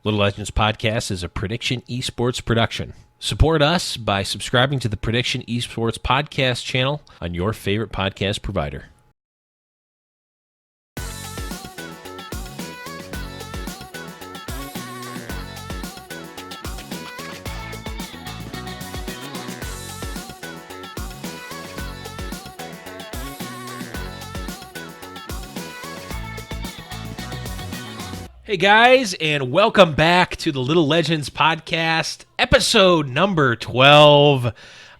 Little Legends Podcast is a Prediction Esports production. Support us by subscribing to the Prediction Esports Podcast channel on your favorite podcast provider. Hey guys, and welcome back to the Little Legends Podcast, episode number 12.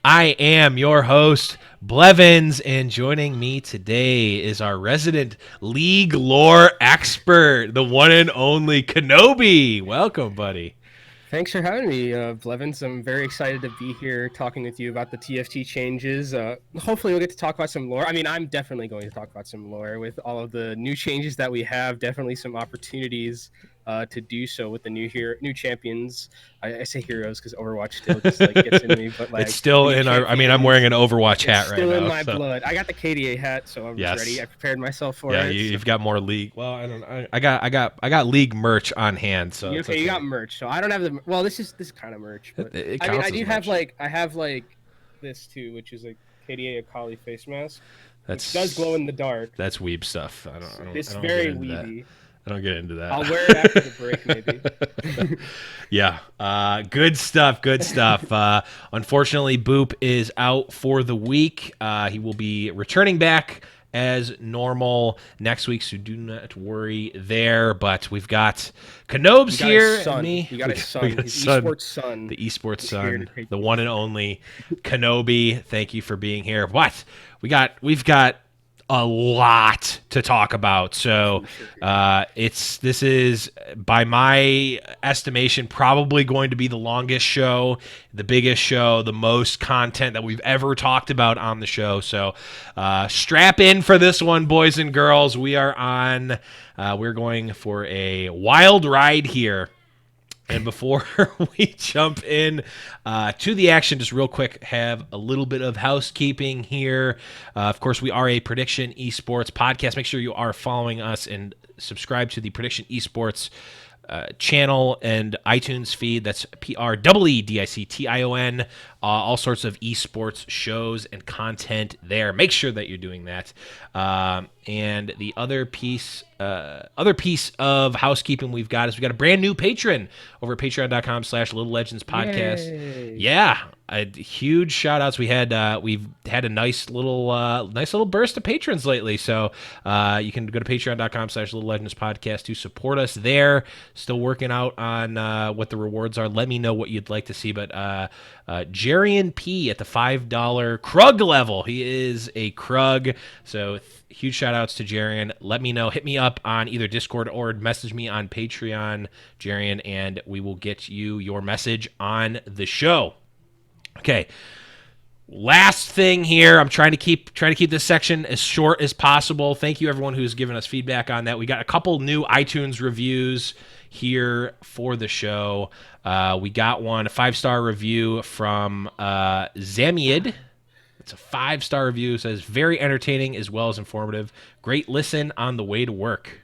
I am your host, Blevins, and joining me today is our resident League lore expert, the one and only Kenobi. Welcome, buddy. Thanks for having me, Blevins. I'm very excited to be here talking with you about the TFT changes. Hopefully we'll get to talk about some lore. I mean, I'm definitely going to talk about some lore with all of the new changes that we have. Definitely some opportunities to do so with the new champions. I say heroes because Overwatch still just gets into me, but it's still in our. I mean, I'm wearing an Overwatch hat right now. Still in my blood. I got the KDA hat, so I'm ready. I prepared myself for it. Yeah, you've got more League. Well, I don't. I got League merch on hand. So okay, you got merch. So I don't have the. Well, this is kind of merch. But I mean, I do have I have this too, which is a KDA Akali face mask. It does glow in the dark. That's weeb stuff. I don't. It's very weeby. I don't get into that. I'll wear it after the break, maybe. Yeah. Good stuff. Good stuff. Unfortunately, Boop is out for the week. He will be returning back as normal next week, so do not worry there. But we've got Kenobes here. You got his son. His esports son. The esports son. The one and only Kenobi. Thank you for being here. What? We've got a lot to talk about. So this is, by my estimation, probably going to be the longest show, the biggest show, the most content that we've ever talked about on the show. So strap in for this one, boys and girls. We're going for a wild ride here. And before we jump in to the action, just real quick, have a little bit of housekeeping here. Of course, we are a Prediction Esports podcast. Make sure you are following us and subscribe to the Prediction Esports channel and iTunes feed. That's PREEDICTION. All sorts of esports shows and content there. Make sure that you're doing that. And the other piece of housekeeping we've got is we've got a brand new patron over at patreon.com/Little Legends Podcast. Yay. Yeah. Huge shout outs. We've had a nice little burst of patrons lately. So you can go to patreon.com/Little Legends Podcast to support us there. Still working out on what the rewards are. Let me know what you'd like to see. But Jarian P at the $5 Krug level. He is a Krug. So huge shout outs to Jarian. Let me know. Hit me up on either Discord or message me on Patreon, Jarian, and we will get you your message on the show. Okay. Last thing here. I'm trying to keep this section as short as possible. Thank you everyone who's given us feedback on that. We got a couple new iTunes reviews here for the show. We got a 5-star review from Zamiad. It's a 5-star review. It says, very entertaining as well as informative. Great listen on the way to work.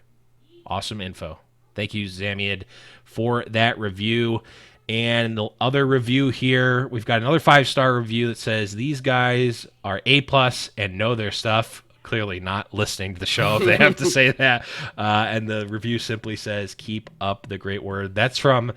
Awesome info. Thank you, Zamiad, for that review. And the other review here, we've got another 5-star review that says, these guys are A+ and know their stuff. Clearly not listening to the show if they have to say that. And the review simply says, keep up the great word. That's from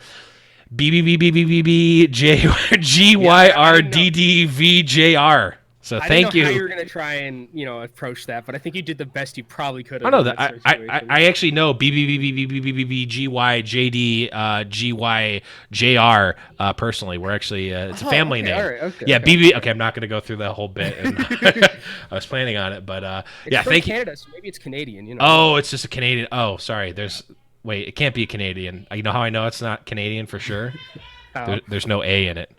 BBBBBBGYRDDVJR. So thank you. I didn't know how you were going to try and approach that, but I think you did the best you probably could have. I know that. I actually know BBBBBBBGYJDGYJR personally. We're actually it's a family name. All right, okay, yeah, okay. BB. Okay, I'm not going to go through the whole bit. And I was planning on it, but yeah, thank you. Canada, so maybe it's Canadian. Oh, it's just a Canadian. Oh, sorry. Wait, it can't be a Canadian. You know how I know it's not Canadian for sure? There's no A in it.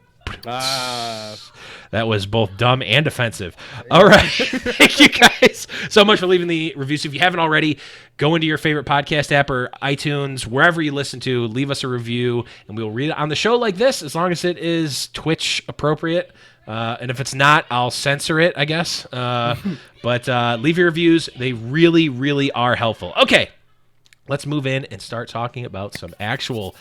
That was both dumb and offensive. All right. Thank you guys so much for leaving the reviews. If you haven't already, go into your favorite podcast app or iTunes, wherever you listen to, leave us a review, and we'll read it on the show like this, as long as it is Twitch appropriate. And if it's not, I'll censor it, I guess. But leave your reviews. They really, really are helpful. Okay. Let's move in and start talking about some actual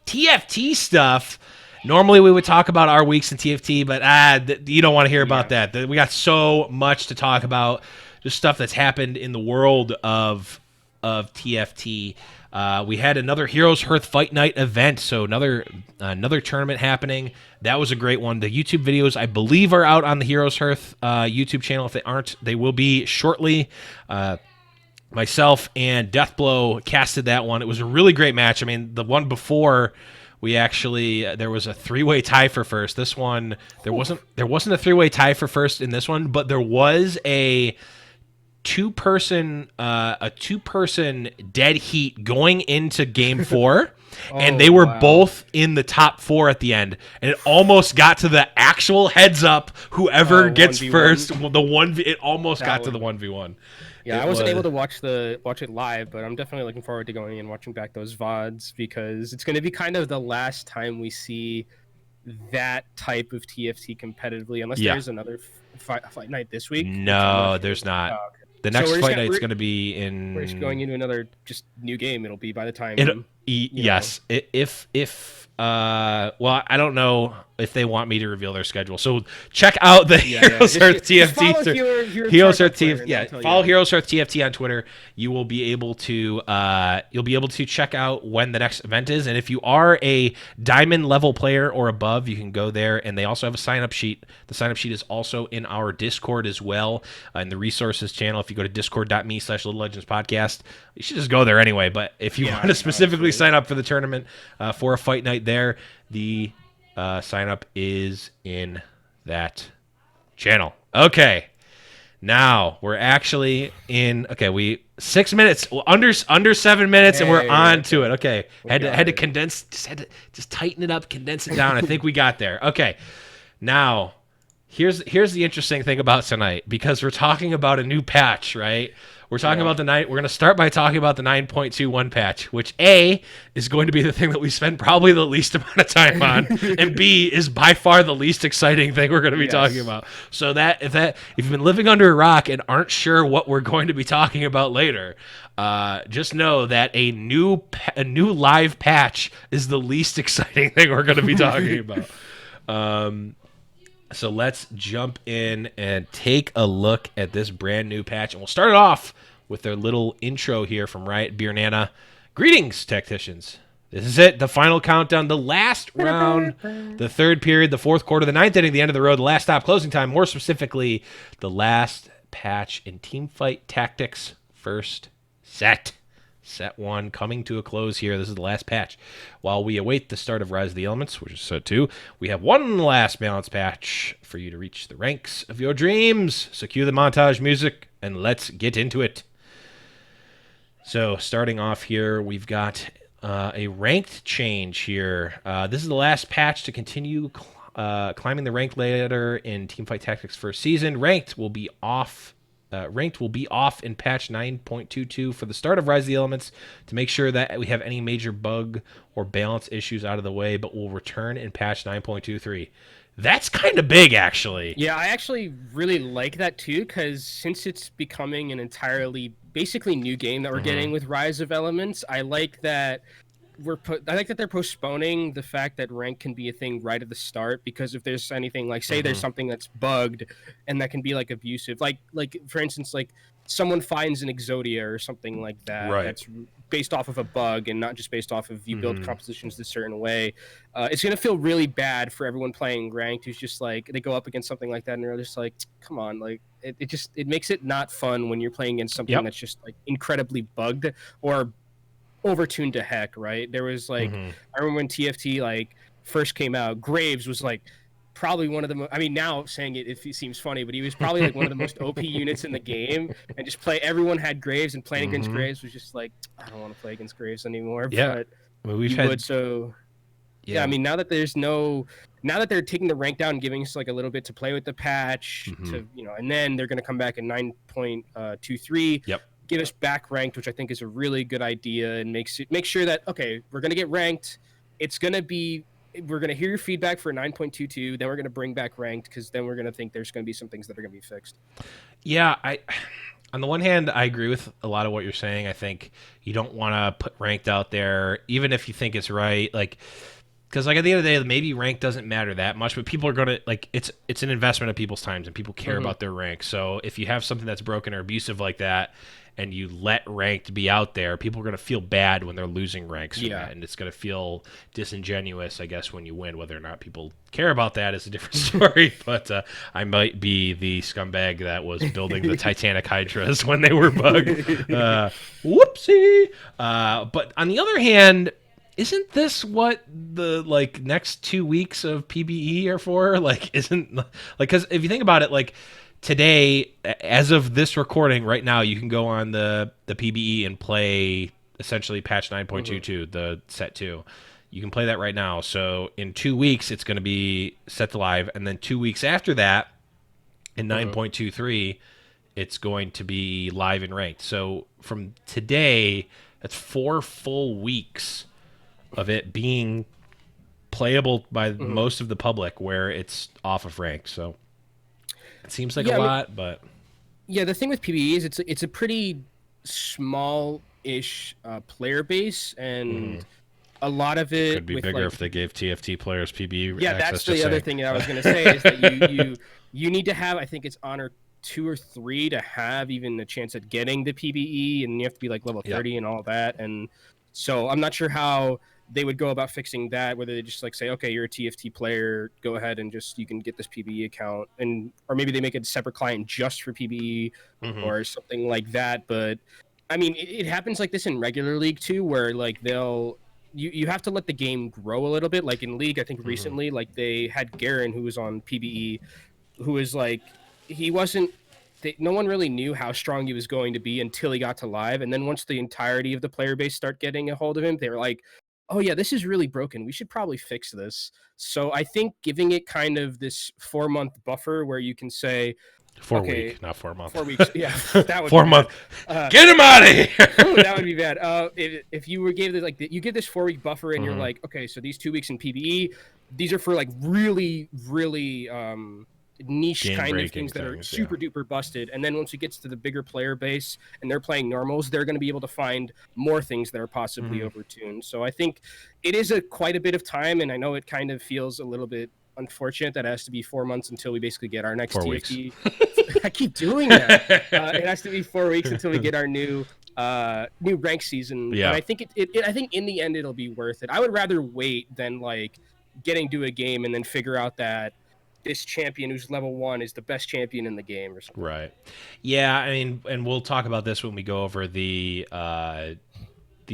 TFT stuff. Normally we would talk about our weeks in TFT, but you don't want to hear about that. We got so much to talk about, just stuff that's happened in the world of TFT. We had another Heroes Hearth Fight Night event, so another tournament happening. That was a great one. The YouTube videos, I believe, are out on the Heroes Hearth YouTube channel. If they aren't, they will be shortly. Myself and Deathblow casted that one. It was a really great match. I mean, the one before, we actually there was a three-way tie for first. This one there wasn't a three-way tie for first in this one, but there was a two-person dead heat going into game 4. And they were both in the top 4 at the end, and it almost got to the actual heads up. Whoever gets 1v1. first, the 1v, it almost got to the 1v1. Yeah, I wasn't able to watch it live, but I'm definitely looking forward to going and watching back those VODs, because it's going to be kind of the last time we see that type of TFT competitively, unless there's another fight night this week. No, there's not. Oh, okay. The next fight night's going to be in. We're just going into another just new game. It'll be by the time. Yes, well, I don't know if they want me to reveal their schedule. So check out the Heroes Hearth TFT. Heroes Hearth TFT. Yeah, follow Heroes Hearth TFT on Twitter. You will be able to check out when the next event is, and if you are a diamond level player or above, you can go there. And they also have a sign up sheet. The sign up sheet is also in our Discord as well, in the resources channel. If you go to discord.me/Little Legends Podcast, you should just go there anyway. But if you want to specifically sign up for the tournament for a fight night there, the sign up is in that channle. Okay, now we're actually in. Okay, we 6 minutes under 7 minutes, and we're on to it. Okay, had to condense, just tighten it up, condense it down. I think we got there. Okay, now here's the interesting thing about tonight, because we're talking about a new patch, right? We're talking about we're going to start by talking about the 9.21 patch, which A, is going to be the thing that we spend probably the least amount of time on, and B, is by far the least exciting thing we're going to be talking about. So if you've been living under a rock and aren't sure what we're going to be talking about later, just know that a new live patch is the least exciting thing we're going to be talking about. So let's jump in and take a look at this brand new patch. And we'll start it off with their little intro here from Riot Beer Nana. Greetings, tacticians. This is it, the final countdown, the last round, the third period, the fourth quarter, the ninth inning, the end of the road, the last stop, closing time, more specifically, the last patch in Teamfight Tactics first set. Set 1 coming to a close here. This is the last patch. While we await the start of Rise of the Elements, which is set 2, we have one last balance patch for you to reach the ranks of your dreams. So cue the montage music, and let's get into it. So starting off here, we've got a ranked change here. This is the last patch to continue climbing the ranked ladder in Teamfight Tactics first season. Ranked will be off in patch 9.22 for the start of Rise of the Elements to make sure that we have any major bug or balance issues out of the way, but will return in patch 9.23. That's kind of big, actually. Yeah, I actually really like that too, because since it's becoming an entirely basically new game that we're getting with Rise of Elements, I like that they're postponing the fact that rank can be a thing right at the start, because if there's anything like, say there's something that's bugged and that can be like abusive, like for instance, like someone finds an Exodia or something like that, that's based off of a bug and not just based off of you build compositions a certain way, it's going to feel really bad for everyone playing ranked who's just like, they go up against something like that and they're just like, come on, like it makes it not fun when you're playing against something that's just like incredibly bugged or overtuned to heck, right? There was like, I remember when TFT like first came out, Graves was like probably one of the I mean, now saying it seems funny, but he was probably like one of the most OP units in the game, and just everyone had Graves, and playing against Graves was just like, I don't want to play against Graves anymore. Yeah, but I mean, now that they're taking the rank down and giving us like a little bit to play with the patch, to and then they're going to come back in 9.23. Get us back ranked, which I think is a really good idea, and make sure that, okay, we're going to get ranked. We're going to hear your feedback for 9.22. Then we're going to bring back ranked, because then we're going to think there's going to be some things that are going to be fixed. Yeah, On the one hand, I agree with a lot of what you're saying. I think you don't want to put ranked out there, even if you think it's right. Like, because like at the end of the day, maybe rank doesn't matter that much, but people are gonna like it's an investment of people's times, and people care Hmm. about their rank. So if you have something that's broken or abusive like that, and you let ranked be out there, people are gonna feel bad when they're losing ranks from Yeah. that, and it's gonna feel disingenuous, I guess, when you win. Whether or not people care about that is a different story. But I might be the scumbag that was building the Titanic Hydras when they were bug. Whoopsie. But on the other hand, isn't this what the like next 2 weeks of PBE are for? Like, isn't like because if you think about it, like today, as of this recording right now, you can go on the PBE and play essentially patch Hmm. 9.22, the set two. You can play that right now. So in 2 weeks, it's going to be set to live, and then 2 weeks after that, in Hmm. 9.23, it's going to be live and ranked. So from today, that's 4 full weeks of it being playable by Hmm. most of the public where it's off of ranked. So it seems like a Yeah, I mean, lot, but yeah. The thing with PBE is it's a pretty small-ish player base, and a lot of it could be with bigger like if they gave TFT players PB yeah, access. that's Just the other saying. thing that I was gonna say is that you need to have, I think it's honor 2 or 3 to have even a chance at getting the PBE, and you have to be like level Yep. 30 and all that. And so I'm not sure how they would go about fixing that. Whether they just like say, okay, you're a TFT player, go ahead and just you can get this PBE account, and or maybe they make a separate client just for PBE Mm-hmm. or something like that. But I mean, it happens like this in regular league too, where like you have to let the game grow a little bit. Like in League, I think Mm-hmm. recently, like they had Garen who was on PBE, who was like he wasn't. No one really knew how strong he was going to be until he got to live, and then once the entirety of the player base start getting a hold of him, they were like, "Oh yeah, this is really broken. We should probably fix this." So I think giving it kind of this 4 month buffer where you can say, Four "Okay, week, not 4 month. 4 weeks, yeah, that would be 4 month. bad." Uh, Get him out of here. that would be bad. If you were gave this like you get this 4 week buffer and you're Mm-hmm. like, okay, so these 2 weeks in PBE, these are for like really, really niche Game kind of breaking things that are things. Yeah. super duper busted. And then once it gets to the bigger player base and they're playing normals, they're going to be able to find more things that are possibly Mm-hmm. overtuned. So I think it is a quite a bit of time, and I know it kind of feels a little bit unfortunate that it has to be 4 months until we basically get our next 4 weeks. TFT. I keep doing that. It has to be 4 weeks until we get our new rank season. But Yeah. I think I think in the end it'll be worth it. I would rather wait than like getting to a game and then figure out that this champion who's level 1 is the best champion in the game or something. Right. Yeah. I mean, and we'll talk about this when we go over the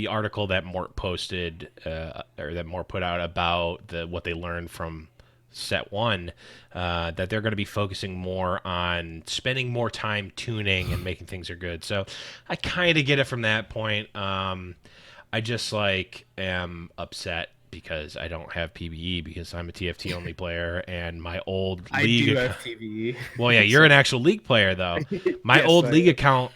article that Mort posted or that Mort put out about what they learned from set one, that they're going to be focusing more on spending more time tuning and making things are good. So I kind of get it from that point. I just like am upset because I don't have PBE because I'm a TFT only player and my old I do league. have PvE. Well, yeah, you're So an actual league player though. My yes, old I league am. account,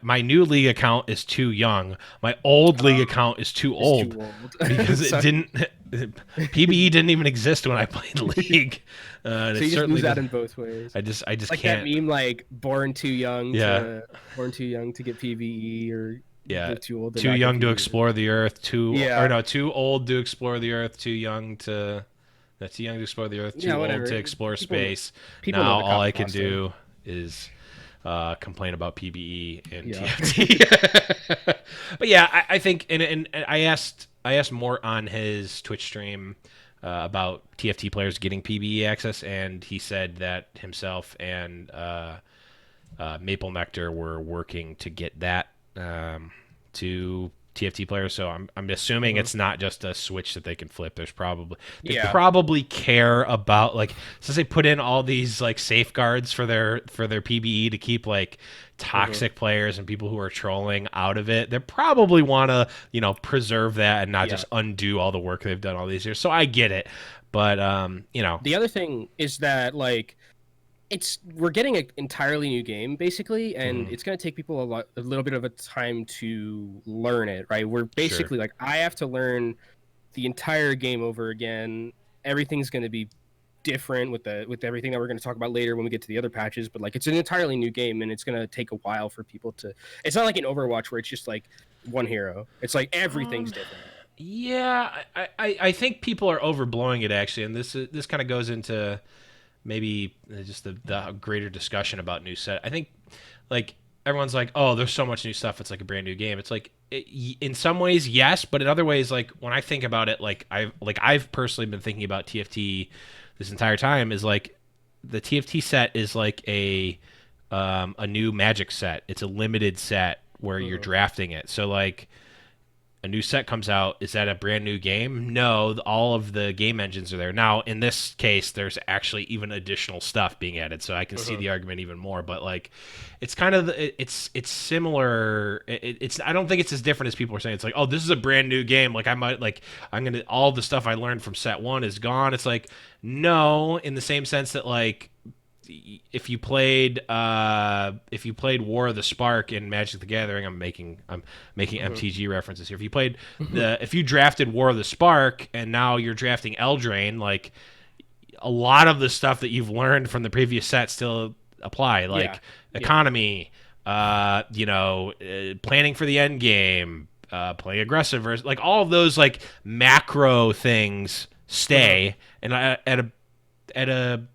my new league account is too young. My old league account is too It's too old old. because it so, didn't. PBE didn't even exist when I played League, and so it you just certainly lose out doesn't. in both ways. I just Like that can't. meme, like Yeah, born too young to get PvE, or yeah. live too old to Too not get young to PvE. explore the earth. Too or Yeah, no, too old to explore the earth. Too young to. Too young to explore the earth. yeah, Too old to whatever. explore People know, space. people know Now the all copy I can pasta. do is complain about PBE and Yeah. TFT. But yeah, I think, and I asked Mort on his Twitch stream about TFT players getting PBE access, and he said that himself and Maple Nectar were working to get that to TFT players. So I'm assuming Mhm. it's not just a switch that they can flip. They Yeah. probably care about like since they put in all these like safeguards for their PBE to keep like Mhm. toxic players and people who are trolling out of it. They probably want to preserve that and not Yeah. just undo all the work they've done all these years. So I get it, but The other thing is that like we're getting an entirely new game basically, and mhm, it's going to take people a little bit of a time to learn it, right? We're sure, basically like I have to learn the entire game over again. Everything's going to be different with everything that we're going to talk about later when we get to the other patches. But like, it's an entirely new game, and it's going to take a while for people to. It's not like in Overwatch where it's just like one hero. It's like everything's different. Yeah, I think people are overblowing it actually, and this kind of goes into maybe just the greater discussion about new set. I think like everyone's like, oh, there's so much new stuff. It's like a brand new game. It's like in some ways, yes, but in other ways, like when I think about it, I've personally been thinking about TFT this entire time is like the TFT set is like a new Magic set. It's a limited set where you're drafting it. So like a new set comes out, is that a brand new game? No, all of the game engines are there. Now, in this case, there's actually even additional stuff being added, so I can see the argument even more. But like, it's kind of it's similar. It's I don't think it's as different as people are saying. It's like, oh, this is a brand new game. Like I'm gonna all the stuff I learned from set one is gone. It's like no, in the same sense that like if you played War of the Spark in Magic the Gathering, I'm making MTG references here. If you drafted War of the Spark and now you're drafting Eldraine, like a lot of the stuff that you've learned from the previous set still apply, like economy, planning for the end game, playing aggressive, versus like all of those like macro things stay, and I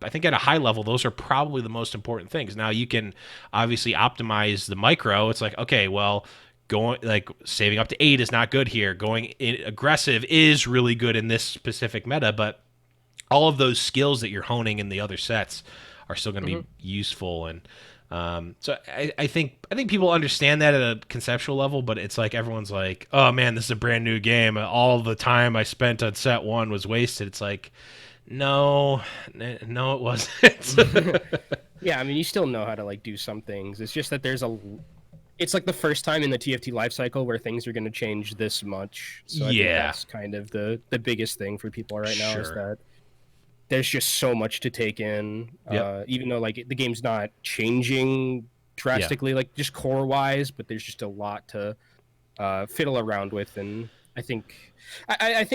think at a high level, those are probably the most important things. Now you can obviously optimize the micro. It's like, okay, well, going like saving up to 8 is not good here. Going in aggressive is really good in this specific meta, but all of those skills that you're honing in the other sets are still going to be useful. And so I think people understand that at a conceptual level, but it's like everyone's like, oh man, this is a brand new game. All the time I spent on set one was wasted. It's like, no, it wasn't. Yeah, I mean, you still know how to like do some things. It's just that it's like the first time in the TFT life cycle where things are going to change this much. So I think that's kind of the biggest thing for people right now is that there's just so much to take in. Even though like the game's not changing drastically, like just core wise, but there's just a lot to fiddle around with, and I think I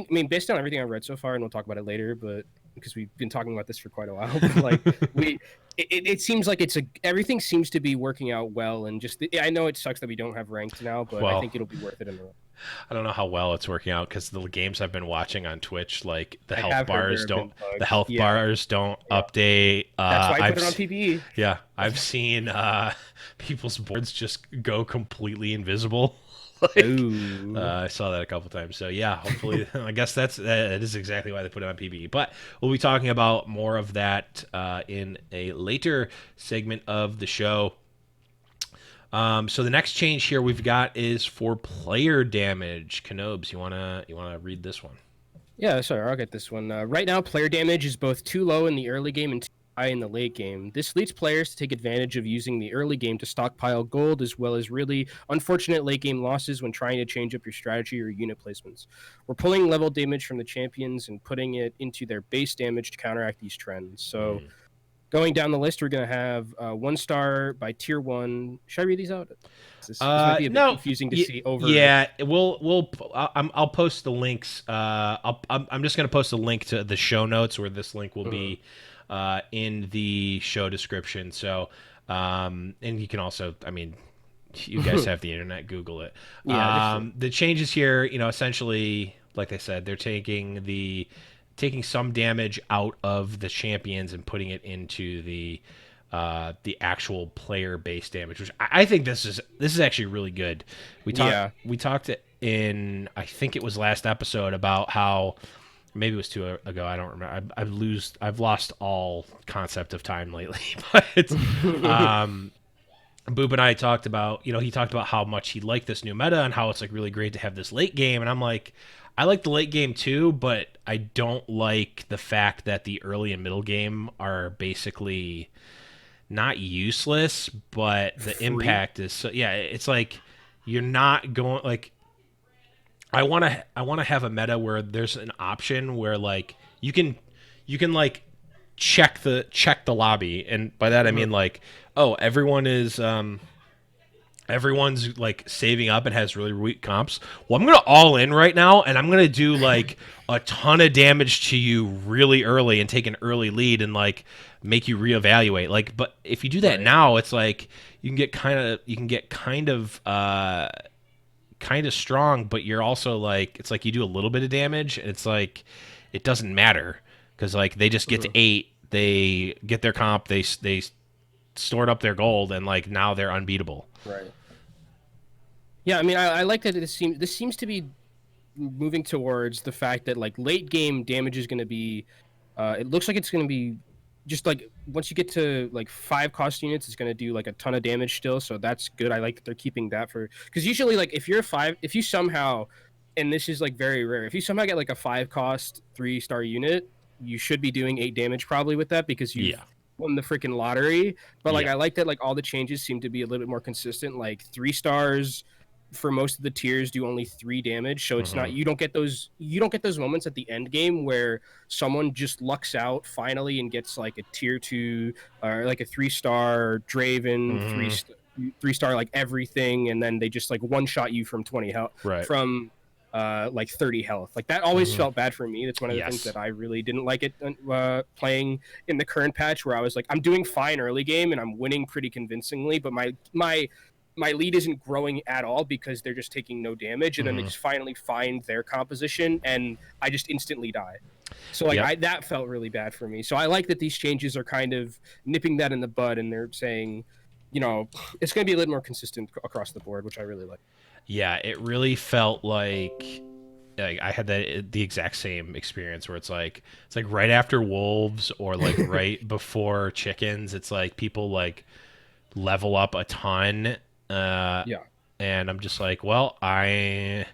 mean based on everything I've read so far, and we'll talk about it later, but because we've been talking about this for quite a while, but like it seems like everything seems to be working out well, and just I know it sucks that we don't have ranked now, but I think it'll be worth it in the run. I don't know how well it's working out because the games I've been watching on Twitch, like the health bars don't update. That's why I put it on PvE. Yeah, I've seen people's boards just go completely invisible. I saw that a couple times. So yeah, hopefully, I guess that is exactly why they put it on PvE. But we'll be talking about more of that in a later segment of the show. So the next change here we've got is for player damage. Canobes, you wanna read this one? Yeah, sorry, I'll get this one. Right now, player damage is both too low in the early game and too high in the late game. This leads players to take advantage of using the early game to stockpile gold, as well as really unfortunate late game losses when trying to change up your strategy or unit placements. We're pulling level damage from the champions and putting it into their base damage to counteract these trends. So going down the list, we're going to have 1 star by tier 1. Should I read these out? This might be a bit confusing to see over. Yeah, I'll post the links. I'm just going to post a link to the show notes where this link will be in the show description. So, and you can also, I mean, you guys have the internet, Google it. The changes here, essentially, like I said, they're taking some damage out of the champions and putting it into the actual player base damage, which I think this is actually really good. We talked in, I think it was last episode, about how maybe it was 2 ago, I don't remember. I've lost all concept of time lately, but Boop and I talked about, he talked about how much he liked this new meta and how it's like really great to have this late game, and I'm like, I like the late game too, but I don't like the fact that the early and middle game are basically not useless, but the impact is so, it's like you're not going like I want to have a meta where there's an option where like you can like check the lobby, and by that I mean like, oh, everyone is everyone's like saving up and has really weak comps. Well, I'm gonna all in right now, and I'm gonna do like a ton of damage to you really early and take an early lead and like make you reevaluate. Like, but if you do that Right. now, it's like you can get kind of strong, but you're also like it's like you do a little bit of damage, and it's like it doesn't matter because like they just get to Mhm. 8, they get their comp, they stored up their gold, and like now they're unbeatable. Right. Yeah, I mean, I like that this seems to be moving towards the fact that like late game damage is going to be it looks like it's going to be just like once you get to like 5 cost units it's going to do like a ton of damage still, so that's good. I like that they're keeping that for because usually like if you're a 5, if you somehow, and this is like very rare, if you somehow get like a 5 cost 3-star unit, you should be doing 8 damage probably with that because you've Yeah. won the freaking lottery. But like Yeah. I like that like all the changes seem to be a little bit more consistent, like 3 stars for most of the tiers do only 3 damage, so it's Hmm. not, you don't get those moments at the end game where someone just lucks out finally and gets like a tier 2 or like a 3-star Draven, Hmm. 3-star like everything, and then they just like one shot you from 20 health, Right. from like 30 health. Like that always Hmm. felt bad for me. That's one of the things Yes. that I really didn't like it playing in the current patch, where I was like, I'm doing fine early game and I'm winning pretty convincingly, but my lead isn't growing at all because they're just taking no damage, and then they Hmm. just finally find their composition and I just instantly die. So like Yep. I that felt really bad for me. So I like that these changes are kind of nipping that in the bud, and they're saying, it's going to be a little more consistent across the board, which I really like. Yeah, it really felt like I had the exact same experience where it's like right after wolves or like right before chickens. It's like people like level up a ton, uh, Yeah. and I'm just like, well, I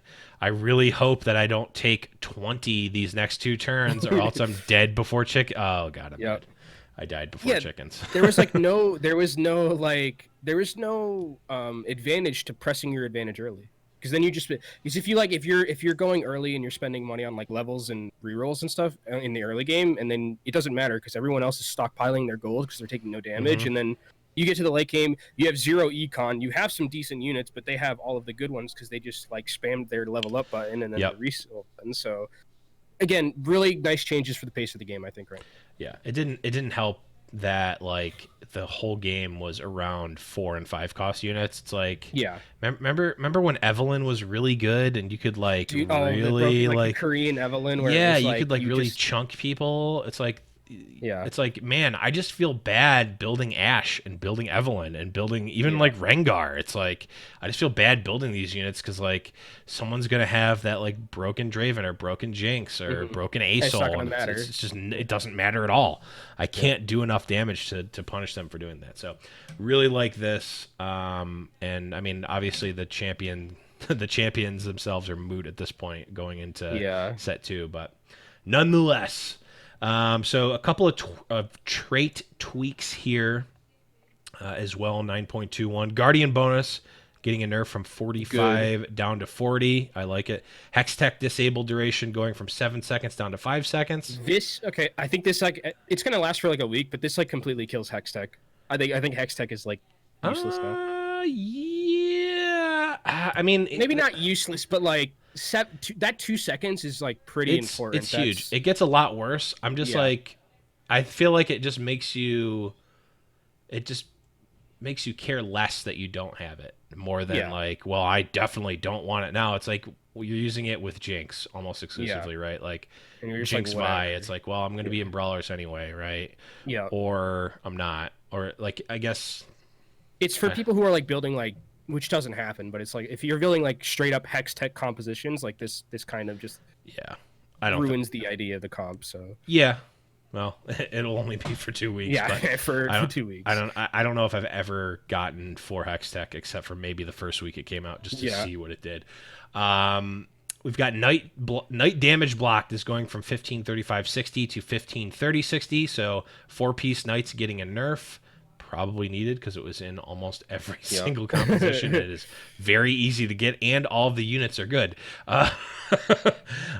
really hope that I don't take 20 these next 2 turns, or else I'm dead before chicken. Oh god, I'm Yeah. dead. I died before Yeah, chickens. there was no advantage to pressing your advantage early, because then you just, because if you like if you're going early and you're spending money on like levels and rerolls and stuff in the early game, and then it doesn't matter because everyone else is stockpiling their gold because they're taking no damage, Hmm. and then you get to the late game, you have 0 econ, you have some decent units, but they have all of the good ones because they just like spammed their level up button and then the Yep. resell button. So again, really nice changes for the pace of the game, I think, right? Yeah, it didn't help that like the whole game was around 4 and 5 cost units. It's like Yeah. remember when Evelyn was really good and you could like Dude, oh, the broken, really like the like Korean Evelyn, where it yeah, was you like could like you really just, chunk people. yeah. It's like man, I just feel bad building Ash and building Evelyn and building even Yeah. like Rengar. It's like I just feel bad building these units because like someone's gonna have that like broken Draven or broken Jinx or Hmm. broken It's not Asol, gonna and matter. it's just it doesn't matter at all. I Yeah. can't do enough damage to punish them for doing that. So really like this. And I mean obviously the champion the champions themselves are moot at this point going into Yeah. set 2, but nonetheless. So a couple of trait tweaks here as well. 9.21 Guardian bonus, getting a nerf from Good. 45 down to 40. I like it. Hex Tech disabled duration going from 7 seconds down to 5 seconds. This, okay. I think this like it's gonna last for like a week, but this like completely kills Hextech. I think Hextech is like useless now. Yeah. I mean, Maybe not useless, but like that 2 seconds is like pretty it's important. huge. That's, It gets a lot worse. I'm just yeah. like, I feel like it just makes you. It just makes you care less that you don't have it more than Yeah. like, well, I definitely don't want it now. It's like well, you're using it with Jinx almost Yeah. exclusively, right? Like And you're just like Jinx Vi, whatever. it's like, well, I'm going to be in Brawlers anyway, right? Yeah. Or I'm not. Or like, I guess, It's for I, people who are like building like, which doesn't happen, but it's like if you're building like straight up hex tech compositions, like this kind of just yeah, I don't think, ruins the idea of the comp. So yeah, well, it'll only be for 2 weeks, yeah, but for I for don't, 2 weeks. I don't know if I've ever gotten 4 Hex Tech except for maybe the first week it came out just to Yeah. see what it did. We've got night damage blocked is going from 153560 to 153060, so 4-piece knights getting a nerf. Probably needed because it was in almost every Yeah. single composition. It is very easy to get, and all of the units are good.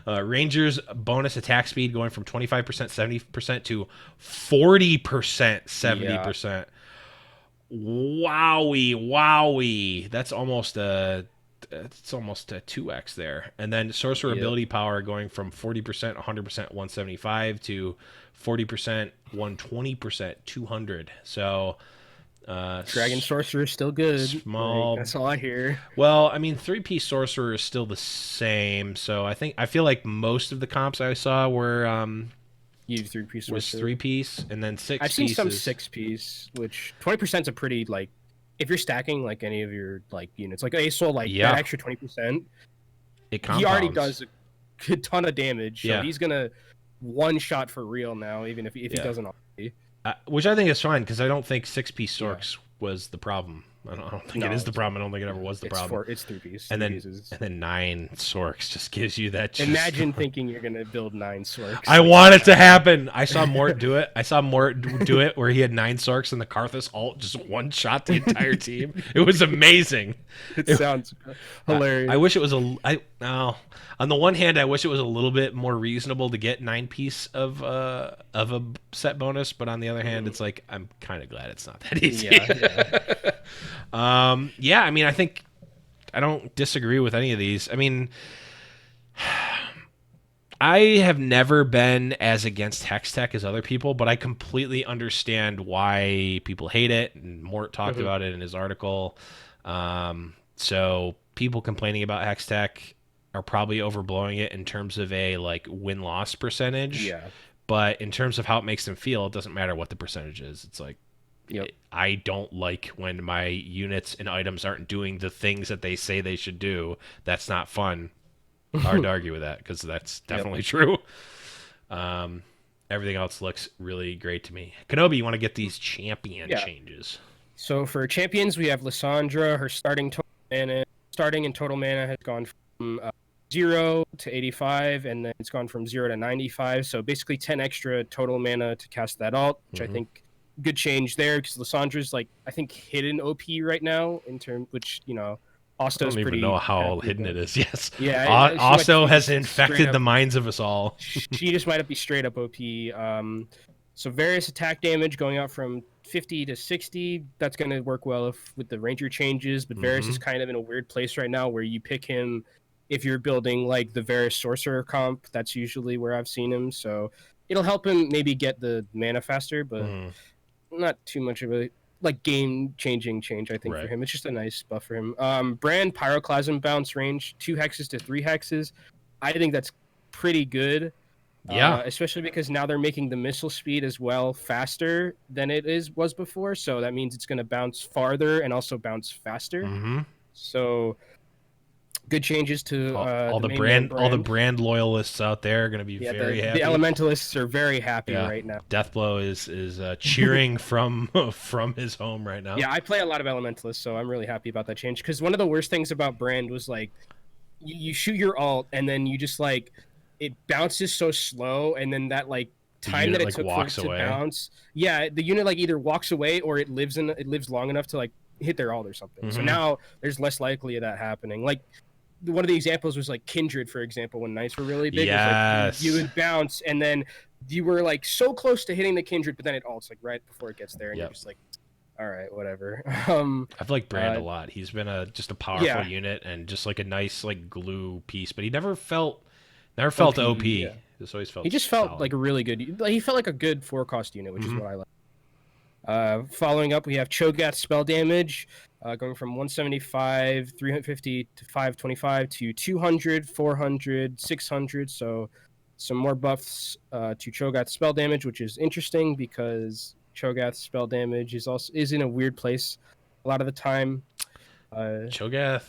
Rangers bonus attack speed going from 25% 70% to 40% Yeah. 70%. Wowie. That's almost a 2x there. And then sorcerer Yep. ability power going from 40%, 100%, 175 to 40%, 120%, 200. So Dragon Sorcerer is still good. Like, small. that's all I hear. Well, I mean, 3-piece sorcerer is still the same. So I feel like most of the comps I saw were You 3-piece was Sorcerer. 3-piece, and then six I've seen some pieces. 6-piece, which 20% is a pretty like. If you're stacking like any of your like units, like Aesol, like Yeah, that extra 20%, it he already compounds. does a good ton of damage. So Yeah, he's gonna one shot for real now, even if he yeah. doesn't already. Which I think is fine because I don't think 6-piece Yeah. Sorks was the problem. I don't think it No, is the problem. I don't think it ever was the problem. It's 3-piece. And Three then pieces. 9 Sorks just gives you that. Just... Imagine thinking you're gonna build 9 Sorks. I want it to happen. I saw Mort do it. I saw Mort do it where he had 9 Sorks and the Karthus alt just one shot the entire team. It was amazing. It sounds hilarious. I wish it was on the one hand, I wish it was a little bit more reasonable to get 9-piece of a set bonus, but on the other hand, it's like I'm kind of glad it's not that easy. Yeah. I mean, I don't disagree with any of these. I mean, I have never been as against Hex Tech as other people, but I completely understand why people hate it. And Mort talked about it in his article. So people complaining about Hex Tech are probably overblowing it in terms of a like win-loss percentage. Yeah. But in terms of how it makes them feel, it doesn't matter what the percentage is. It's like, I don't like when my units and items aren't doing the things that they say they should do. That's not fun. Hard to argue with that because that's definitely true. Everything else looks really great to me. Kenobi, you want to get these champion changes? So for champions, we have Lysandra. Her starting and total mana has gone from 0 to 85, and then it's gone from 0 to 95. So basically 10 extra total mana to cast that alt, which I think good change there because Lysandra's like I think hidden OP right now which Osto's I don't even know how hidden it is. Yes. Yeah. Osto has infected the minds of us all. She just might be straight up OP. So various attack damage going out from 50 to 60. That's going to work well with the ranger changes. But Varys is kind of in a weird place right now where you pick him if you're building like the Varys sorcerer comp. That's usually where I've seen him. So it'll help him maybe get the mana faster, but not too much of a like game-changing change, I think, for him. It's just a nice buff for him. Brand Pyroclasm bounce range, 2 hexes to 3 hexes. I think that's pretty good. Yeah. Especially because now they're making the missile speed as well faster than it was before. So that means it's going to bounce farther and also bounce faster. So good changes to all the brand loyalists out there are going to be very happy. The elementalists are very happy right now. Deathblow is cheering from his home right now. Yeah, I play a lot of elementalists, so I'm really happy about that change. Because one of the worst things about brand was like you shoot your alt and then you just like it bounces so slow, and then that like time that it took for it to bounce. Yeah, the unit like either walks away or it lives long enough to like hit their alt or something. So now there's less likely of that happening. Like one of the examples was like Kindred, for example, when Knights were really big. Yes. Like, you would bounce, and then you were like so close to hitting the Kindred, but then it alts like right before it gets there, and you're just like, all right, whatever. I've liked Brand a lot. He's been just a powerful unit and just like a nice like glue piece, but he never felt OP. Yeah. He just felt solid. like a really good. He felt like a good 4-cost unit, which is what I like. Following up, we have Cho'Gath spell damage, going from 175, 350 to 525 to 200, 400, 600. So some more buffs to Cho'Gath spell damage, which is interesting because Cho'Gath spell damage is in a weird place a lot of the time. Cho'Gath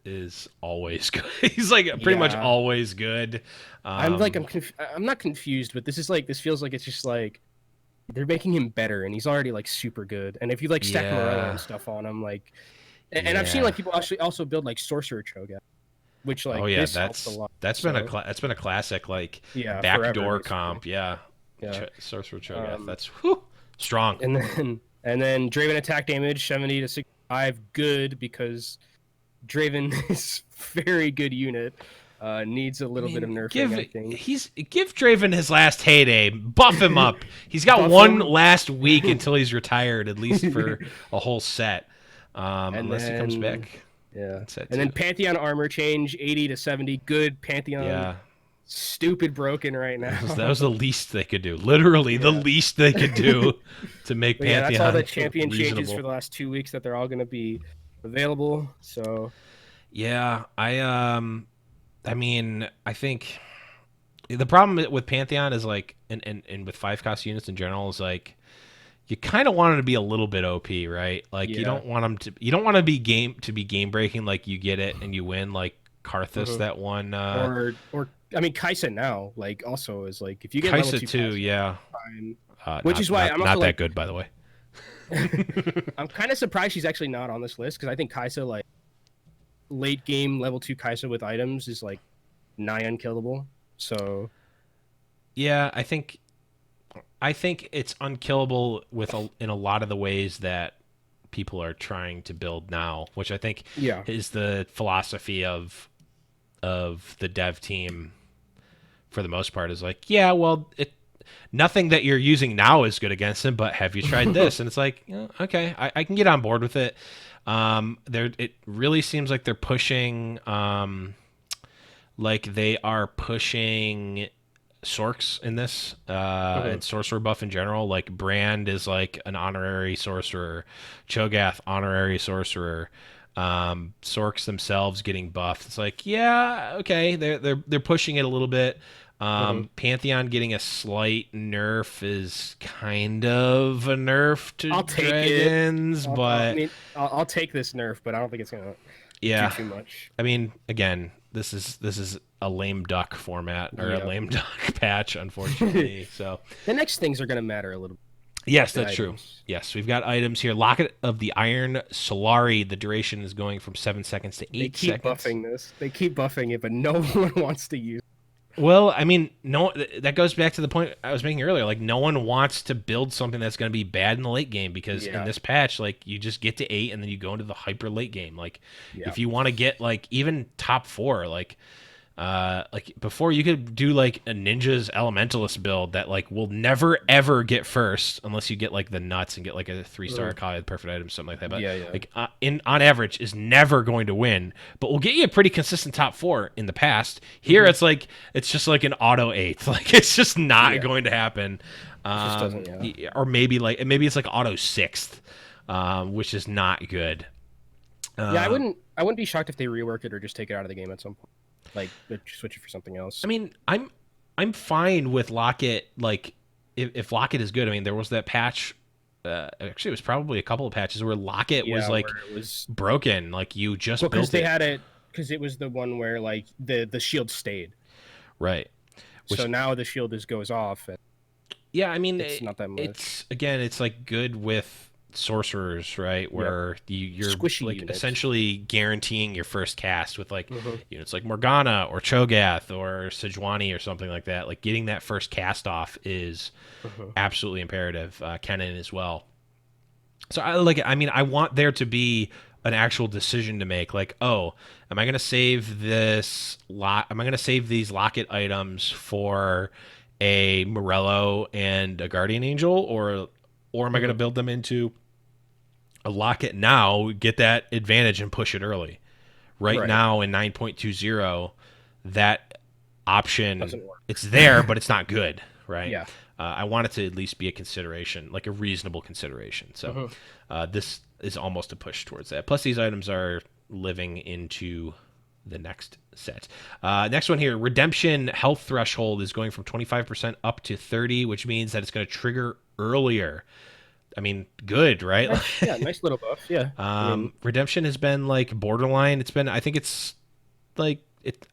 is always good. He's like pretty much always good. I'm not confused, but this feels like it's just like they're making him better, and he's already like super good. And if you like stack Morella and stuff on him, like, and I've seen like people actually also build like Sorcerer Cho'Gath, which like helps a lot. That's been a classic like backdoor comp. Sorcerer Cho'Gath. That's strong. And then Draven attack damage 70 to 65, good because Draven is very good unit. Needs a I little bit of mean, nerfing, I think. give Draven his last heyday, buff him up. He's got Buff one him. last week until he's retired, at least for a whole set, And unless he comes then, back. yeah. That's it And too. then Pantheon armor change, 80 to 70. Good Pantheon. Yeah, Stupid broken right that was now. the least they could do. Literally, the Yeah. least they could do to make But yeah, that's all the Pantheon champion changes for reasonable. the last 2 weeks that they're all going to be available. So, Yeah, I mean, I think the problem with Pantheon is like, and with 5 cost units in general is like, you kind of want them to be a little bit OP, right? Like yeah. you don't want to be game breaking, like you get it and you win, like Karthus Mhm. that one. Or I mean, Kaisa now, like, also is like, if you get level Kaisa 2 too, Kaisa, yeah. fine. Which Not is why I'm also not that like, good, by the way. I'm kind of surprised she's actually not on this list because I think Kaisa, like, late game level 2 Kaisa with items is like nigh unkillable. So, Yeah, I think it's unkillable in a lot of the ways that people are trying to build now, which I think yeah. is the philosophy of the dev team for the most part is like, yeah, well, nothing that you're using now is good against him, but have you tried this? And it's like, yeah, okay, I can get on board with it. It really seems like they're pushing, like they are pushing Sorks in this, and sorcerer buff in general. Like Brand is like an honorary sorcerer, Cho'Gath honorary sorcerer. Sorks themselves getting buffed. It's like, yeah, okay, they're pushing it a little bit. Pantheon getting a slight nerf is kind of a nerf to I'll take dragons, it. I but mean, I'll take this nerf, but I don't think it's gonna do yeah, too much. I mean, again, this is a lame duck format or a Yeah. lame duck patch, unfortunately. So The next things are gonna matter a little. yes, The that's true. items. Yes, we've got items here. Locket of the Iron Solari. The duration is going from 7 seconds to They 8 keep seconds. buffing this. They keep buffing it, but no one wants to use. Well, I mean, no, that goes back to the point I was making earlier. Like, no one wants to build something that's going to be bad in the late game because in Yeah. this patch, like, you just get to 8 and then you go into the hyper late game. Like, Yeah. if you want to get like even top 4, like before you could do like a ninja's elementalist build that like will never ever get first unless you get like the nuts and get like a 3-star Akali with perfect items, something like that. But Yeah, yeah. like on average is never going to win, but will get you a pretty consistent top 4 in the past. Here it's just like an auto 8th. Like it's just not Yeah. going to happen. just doesn't, yeah. Or maybe it's like auto 6th, which is not good. Yeah, I wouldn't be shocked if they rework it or just take it out of the game at some point. Like switch it for something else. I mean, I'm fine with Locket. Like, if Locket is good, I mean, there was that patch. Actually, it was probably a couple of patches where Locket was like where it was broken. Like you just because built they it, had it because it was the one where like the shield stayed. right? Which, So now the shield just goes off. And yeah, I mean, it's not that much. It's again, it's like good with sorcerers, right? Where you're Squishy like units. essentially guaranteeing your first cast with like units like Morgana or Cho'Gath or Sejuani or something like that. Like getting that first cast off is absolutely imperative. Kennen as well. So I like. I mean, I want there to be an actual decision to make. Like, oh, am I going to save this lot? Am I going to save these Locket items for a Morello and a Guardian Angel, or am I going to build them into a Locket now, get that advantage and push it early? Right now in 9.20, that option Doesn't work. it's there, but it's not good. Right. Yeah. I want it to at least be a consideration, like a reasonable consideration. So this is almost a push towards that. Plus, these items are living into the next set. Next one here, Redemption Health Threshold is going from 25% up to 30, which means that it's going to trigger earlier. I mean, good, right? Yeah, nice little buff. Yeah. Redemption has been like borderline. I think it's like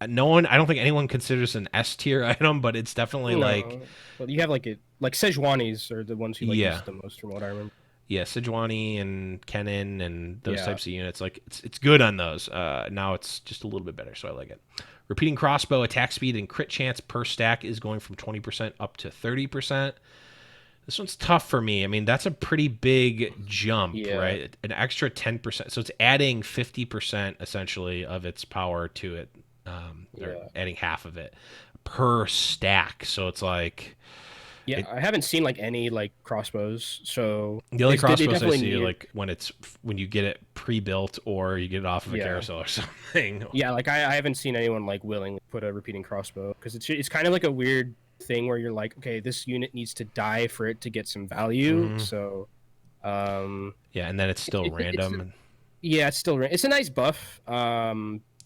no one. I don't think anyone considers an S tier item, but it's definitely like. Well, you have like Sejuani's are the ones who like Yeah. use the most, from what I remember. Yeah, Sejuani and Kennen and those types of units. Like it's good on those. Now it's just a little bit better, so I like it. Repeating crossbow attack speed and crit chance per stack is going from 20% up to 30%. This one's tough for me. I mean, that's a pretty big jump, right? An extra 10%. So it's adding 50% essentially of its power to it. or Yeah. adding half of it per stack. So it's like Yeah, it. I haven't seen like any like crossbows, so The only they crossbows I definitely see are need. like when you get it pre-built or you get it off of a Yeah, carousel or something. yeah, like I haven't seen anyone like willingly put a repeating crossbow because it's kind of like a weird thing where you're like, okay, this unit needs to die for it to get some value. Hmm. So, um, Yeah, and then it's still it's random. yeah, it's a nice buff.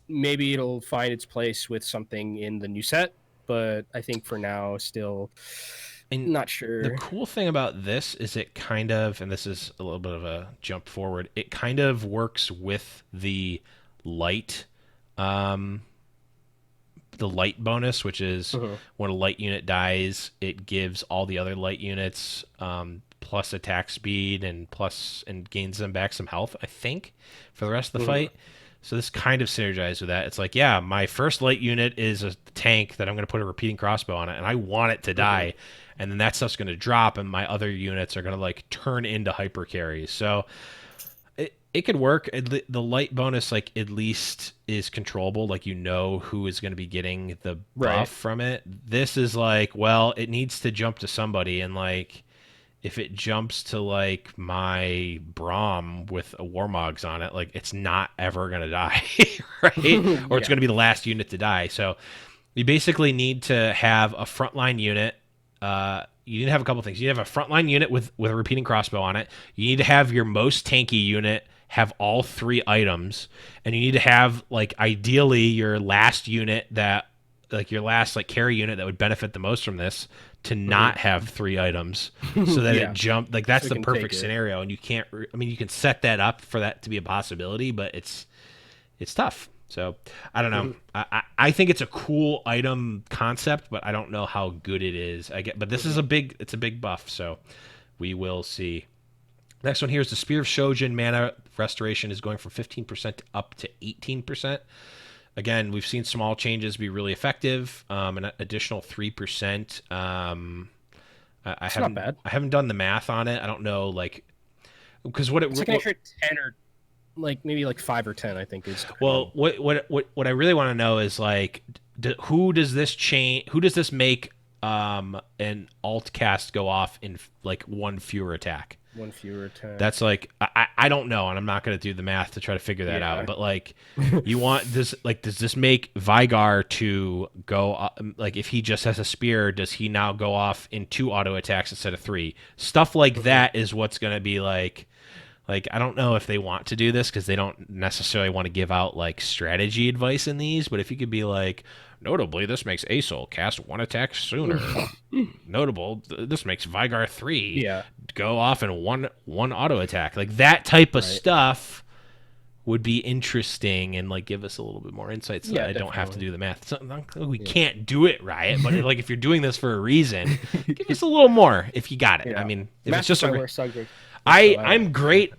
Maybe it'll find its place with something in the new set, but I think for now, still And not the sure. cool thing about this is it kind of, and this is a little bit of a jump forward, it kind of works with light, um, the light bonus, which is Mhm. when a light unit dies, it gives all the other light units plus attack speed and gains them back some health, I think, for the rest of the Mhm. fight. So this kind of synergizes with that. It's like, yeah, my first light unit is a tank that I'm going to put a repeating crossbow on it, and I want it to Mhm. die, and then that stuff's going to drop, and my other units are going to like turn into hyper carries. So it could work. The light bonus, like, at least is controllable. Like, you know who is going to be getting the buff Right. from it. This is like, well, it needs to jump to somebody, and like, if it jumps to like my Braum with a Warmogs on it, like, it's not ever gonna die, right? Or it's Yeah. gonna be the last unit to die. So you basically need to have a frontline unit. You need to have a couple things. You need to have a frontline unit with a repeating crossbow on it. You need to have your most tanky unit have all three items, and you need to have, like, ideally your last unit that, like, your last like carry unit that would benefit the most from this to Mhm. not have three items so that it Yeah. jump, like, So that's we the can take perfect it. scenario. And you can't I mean, you can set that up for that to be a possibility, but it's tough. So I don't know. Mhm. I think it's a cool item concept, but I don't know how good it is. But this is Mhm. it's a big buff, so we will see. Next one here is the Spear of Shojin mana restoration is going from 15% up to 18%. Again, we've seen small changes be really effective. An additional 3%. It's not bad. I haven't done the math on it. I don't know, like, because what it It's like an extra 10 or like maybe like 5 or 10, I think is well, common. what I really want to know is, like, who does this change? Who does this make an alt cast go off in like one fewer attack? One fewer That's attack. like, I don't know, and I'm not going to do the math to try to figure that out. Yeah. But like, you want this, like, does this make Vigar to go like, if he just has a spear, does he now go off in two auto attacks instead of three? Stuff like Mhm. that is what's going to be like, I don't know if they want to do this because they don't necessarily want to give out like strategy advice in these, but if you could be like, notably, this makes Asol cast one attack sooner. Notable, this makes Vigar 3 Yeah. go off in one auto attack. Like, that type of Right. stuff would be interesting and like give us a little bit more insight so that Yeah, I don't have to definitely. do the math. It's not like we Yeah. can't do it, Riot, but like, if you're doing this for a reason, give us a little more if you got it. I Yeah. mean, if it's Math is just my a worst subject, so I I'm understand. great.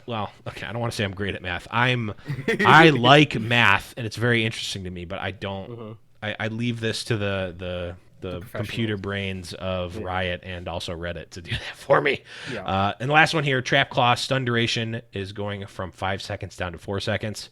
Well, okay. I don't want to say I'm great at math. I like math, and it's very interesting to me. But I don't. Mhm. I leave this to The the computer professionals. brains of Yeah. Riot and also Reddit to do that for me. Yeah. And the last one here, Trap Claw stun duration is going from 5 seconds down to 4 seconds.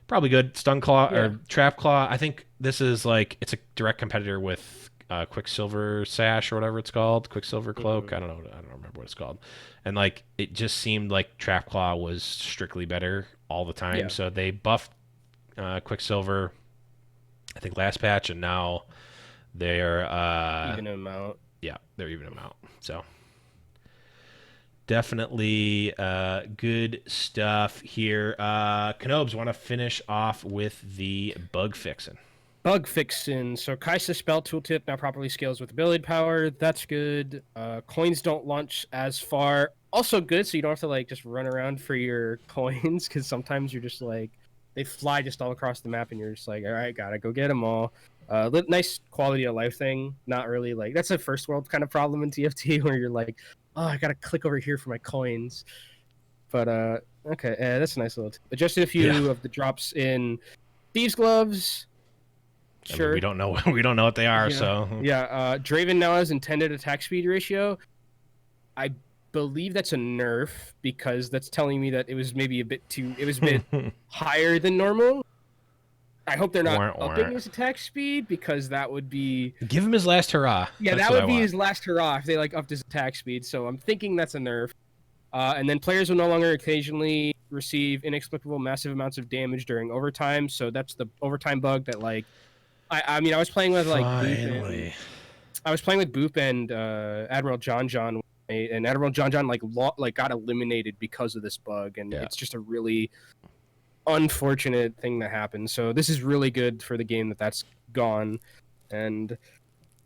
Probably good. Stun Claw Yeah. or Trap Claw. I think this is like, it's a direct competitor with Quicksilver Sash or whatever it's called, Quicksilver Cloak. Mhm. I don't know. I don't remember what it's called. And like, it just seemed like Trap Claw was strictly better all the time. Yeah. So they buffed Quicksilver, I think, last patch, and now they're Even amount. yeah, they're even them out. So definitely good stuff here. Canobes, want to finish off with the bug fixing. Bug fixing. So Kaisa spell tooltip now properly scales with ability power. That's good. Coins don't launch as far. Also good, so you don't have to like just run around for your coins because sometimes you're just like they fly just all across the map and you're just like, all right, gotta go get them all. Nice quality of life thing. Not really like that's a first world kind of problem in TFT where you're like, oh, I gotta click over here for my coins. But okay, that's a nice little. Adjusted a Yeah. few of the drops in thieves gloves. I mean, we Sure. don't know we don't know what they are, Yeah, so yeah. Draven now has intended attack speed ratio. I believe that's a nerf because that's telling me that it was maybe a bit too. It was a bit higher than normal. I hope they're not Wah, upping wah. his attack speed because that would be Give him his last hurrah. yeah, That's that what I would be want. his last hurrah if they like upped his attack speed. So I'm thinking that's a nerf. And then players will no longer occasionally receive inexplicable massive amounts of damage during overtime. So that's the overtime bug that like I mean I was playing with like Boop and Finally. Admiral John John, and Admiral John John like got eliminated because of this bug, and Yeah. it's just a really unfortunate thing that happened. So this is really good for the game that's gone, and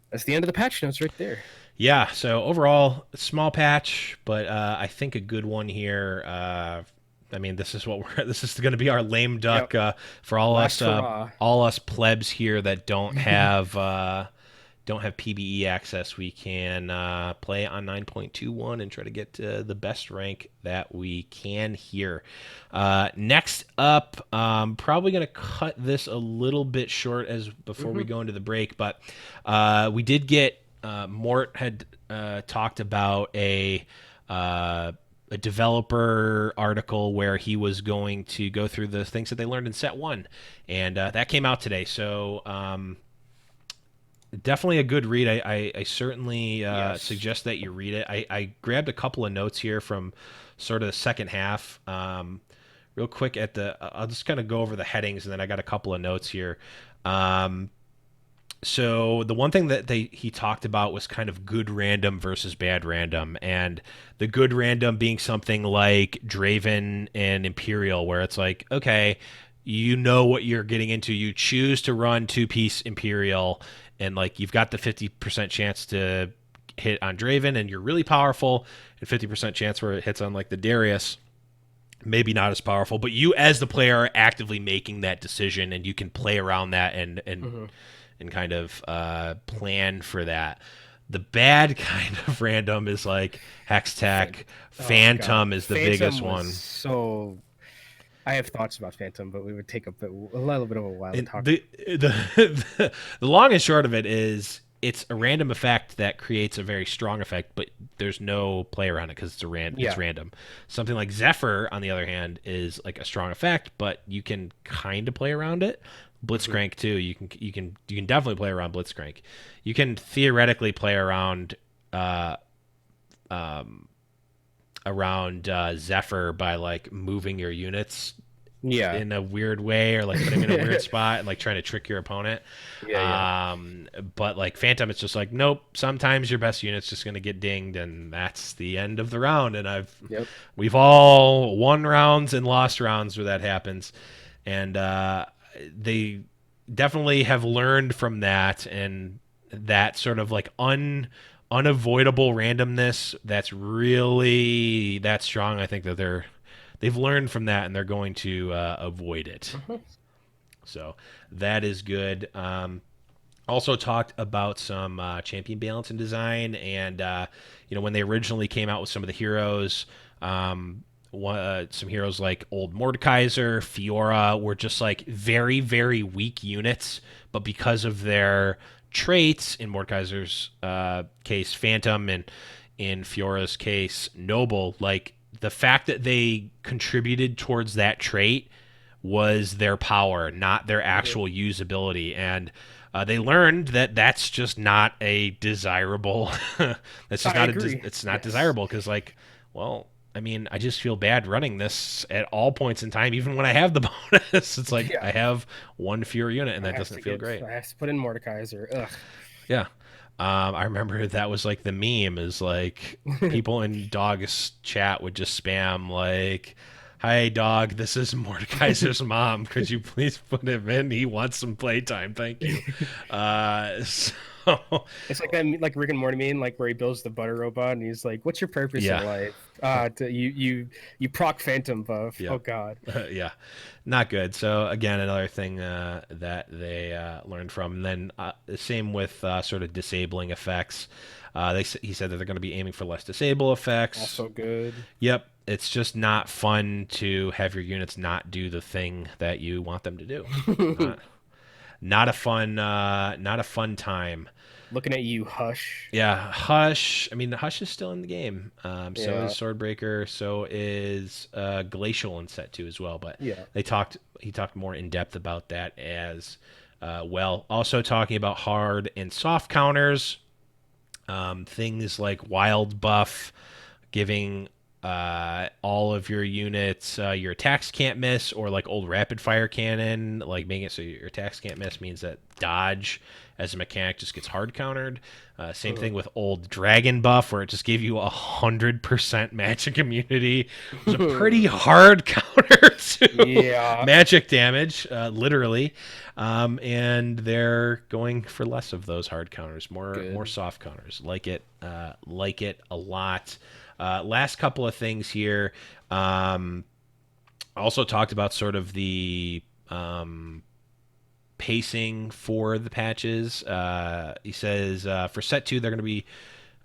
that's the end of the patch notes right there. Yeah, so overall, small patch, but I think a good one here. I mean, this is what we're. This is going to be our lame duck Yep, for last hurrah. all us plebs here that don't have PBE access. We can play on 9.21 and try to get to the best rank that we can here. Next up, probably going to cut this a little bit short as before we go into the break, but we did get Mort had talked about a developer article where he was going to go through the things that they learned in set one, and that came out today. So definitely a good read. I certainly Yes. suggest that you read it. I grabbed a couple of notes here from sort of the second half. Real quick I'll just kind of go over the headings, and then I got a couple of notes here. So the one thing that he talked about was kind of good random versus bad random, and the good random being something like Draven and Imperial, where it's like, okay, you know what you're getting into. You choose to run two-piece Imperial, and like you've got the 50% chance to hit on Draven, and you're really powerful, and 50% chance where it hits on like the Darius. Maybe not as powerful, but you as the player are actively making that decision, and you can play around that and kind of plan for that. The bad kind of random is like Hextech. Phantom is the Phantom biggest was one. so. I have thoughts about Phantom, but we would take a little bit of a while to And talk. the long and short of it is it's a random effect that creates a very strong effect, but there's no play around it because it's random. Something like Zephyr, on the other hand, is like a strong effect, but you can kind of play around it. Blitzcrank too. You can definitely play around Blitzcrank. You can theoretically play around Zephyr by like moving your units Yeah, in a weird way, or like putting them in a weird spot and like trying to trick your opponent. yeah. But like Phantom, it's just like, nope, sometimes your best unit's just going to get dinged, and that's the end of the round. And Yep. we've all won rounds and lost rounds where that happens. And they definitely have learned from that, and that sort of like unavoidable randomness that's really that strong. I think that they've learned from that, and they're going to avoid it. So that is good. Also talked about some champion balance and design, and when they originally came out with some of the heroes, some heroes like old Mordekaiser, Fiora were just like very very weak units, but because of their traits, in Mordekaiser's case Phantom, and in Fiora's case Noble, like the fact that they contributed towards that trait was their power, not their actual usability. And they learned that that's just not a desirable. That's just I not agree. it's not Yes. desirable because, like, well, I mean, I just feel bad running this at all points in time, even when I have the bonus. It's like Yeah. I have one fewer unit, and that doesn't feel great. I have to put in Mordekaiser. Ugh. Yeah. I remember that was like the meme is like people in Dog's chat would just spam like, "Hi Dog, this is Mordekaiser's mom. Could you please put him in? He wants some playtime. Thank you." So It's like that, like Rick and Morty meme, like where he builds the butter robot, and he's like, "What's your purpose yeah, in life?" You proc Phantom buff. yeah, Oh God. yeah, not good. So again, another thing that they learned from. And then the same with sort of disabling effects. He said that they're going to be aiming for less disable effects. Also good. Yep. It's just not fun to have your units not do the thing that you want them to do. Not, not a fun time. Looking at you, Hush. Yeah, Hush. I mean, Hush is still in the game. So is Yeah, Swordbreaker. So is Glacial in set two as well. But yeah. he talked more in depth about that as well. Also talking about hard and soft counters, things like Wild Buff, giving all of your units your attacks can't miss, or like old rapid fire cannon, like making it so your attacks can't miss means that dodge as a mechanic just gets hard countered. Same thing with old dragon buff, where it just gave you 100% magic immunity. It was a pretty hard counter to Yeah, magic damage, literally. And they're going for less of those hard counters, more good. soft counters. Like it a lot. Last couple of things here. Also talked about sort of the pacing for the patches. He says for set two, they're going to be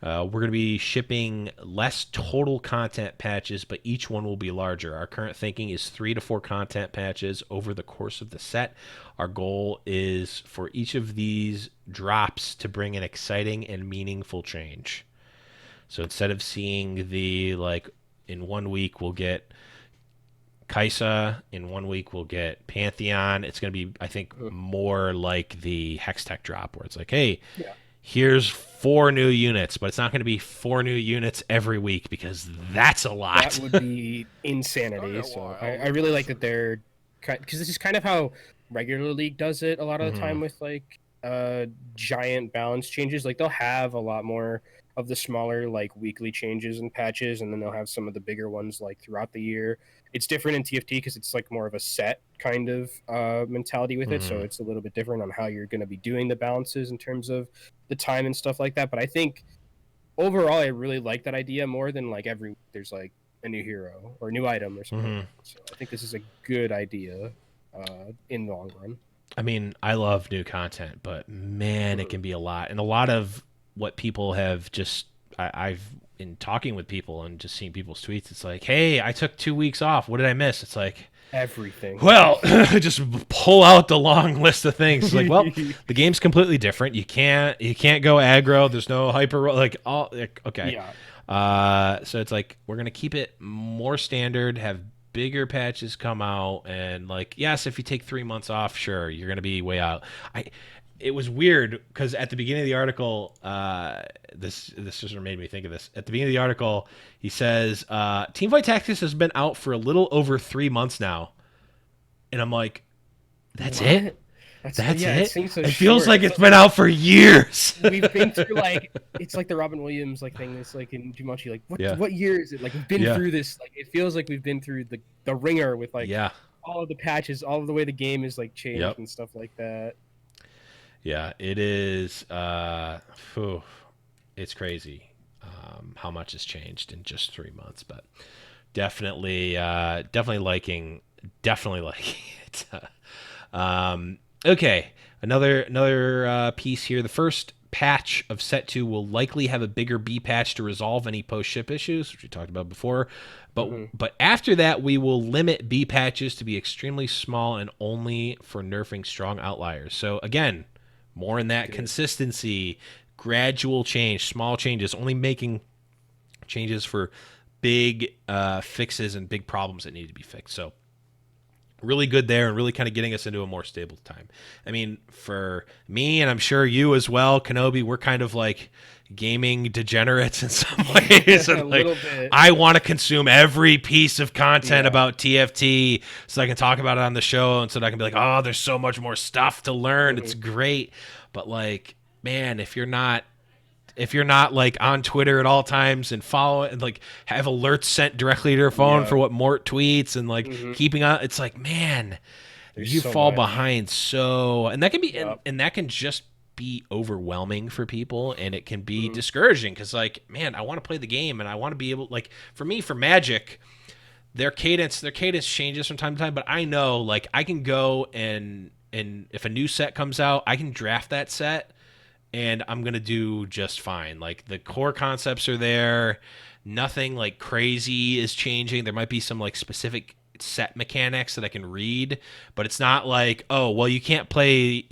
we're going to be shipping less total content patches, but each one will be larger. Our current thinking is 3 to 4 content patches over the course of the set. Our goal is for each of these drops to bring an exciting and meaningful change. So instead of seeing the like in 1 week we'll get Kaisa, in 1 week we'll get Pantheon. It's going to be, I think, more like the Hextech drop, where it's like, hey, Yeah, here's 4 new units, but it's not going to be 4 new units every week because that's a that lot. would be insanity. So I really like that they're because this is kind of how regular league does it a lot of the Mm-hmm. time with like giant balance changes. Like they'll have a lot more of the smaller like weekly changes and patches, and then they'll have some of the bigger ones like throughout the year. It's different in TFT because it's like more of a set kind of mentality with it, so Mm-hmm. it's a little bit different on how you're going to be doing the balances in terms of the time and stuff like that. But I think overall, I really like that idea more than like every week there's like a new hero or a new item or something like Mm-hmm. that. So I think this is a good idea in the long run. I mean, I love new content, but man, it Mhm. can be a lot. And a lot of what people have just, I've in talking with people and just seeing people's tweets, it's like, hey, I took 2 weeks off. What did I miss? It's like, Everything. well, just pull out the long list of things. It's like, well, the game's completely different. You can't go aggro. There's no hyper like all like, okay. Yeah. So it's like we're gonna keep it more standard, have bigger patches come out, and like yes, if you take 3 months off, sure, you're gonna be way out. I It was weird because at the beginning of the article, this just made me think of this. At the beginning of the article, he says Teamfight Tactics has been out for a little over 3 months now, and I'm like, that's it. What? That's That's yeah. It it. seems so It feels short. like It's it's been out for years. we've been through like it's like the Robin Williams like thing. It's like in Jumanji. Like Yeah. what year is it? Like we've been Yeah. through this. Like it feels like we've been through the ringer with like Yeah. all of the patches, all of the way the game is like changed Yep. and stuff like that. Yeah. It is. Phew, it's crazy how much has changed in just 3 months, but definitely liking it. Okay, another piece here. The first patch of set 2 will likely have a bigger B patch to resolve any post ship issues, which we talked about before. But Mm-hmm. but after that, we will limit B patches to be extremely small and only for nerfing strong outliers. So again, more in that consistency, gradual change, small changes, only making changes for big fixes and big problems that need to be fixed. So really good there, and really kind of getting us into a more stable time. I mean, for me, and I'm sure you as well, Kenobi, we're kind of like gaming degenerates in some ways. A And like, little bit. I want to consume every piece of content Yeah. about TFT so I can talk about it on the show, and so that I can be like, oh, there's so much more stuff to learn. It's great. But like, man, if you're not like on Twitter at all times and follow it and like have alerts sent directly to your phone Yeah. for what Mort tweets and like Mhm. keeping on, it's like, man, There's you so fall much. behind. So, and that can be, Yep. and that can just be overwhelming for people, and it can be Mhm. discouraging because like, man, I want to play the game and I want to be able, like, for me, for Magic, their cadence changes from time to time, but I know like I can go and if a new set comes out, I can draft that set and I'm gonna do just fine. Like the core concepts are there, nothing like crazy is changing. There might be some like specific set mechanics that I can read, but it's not like, oh, well, you can't play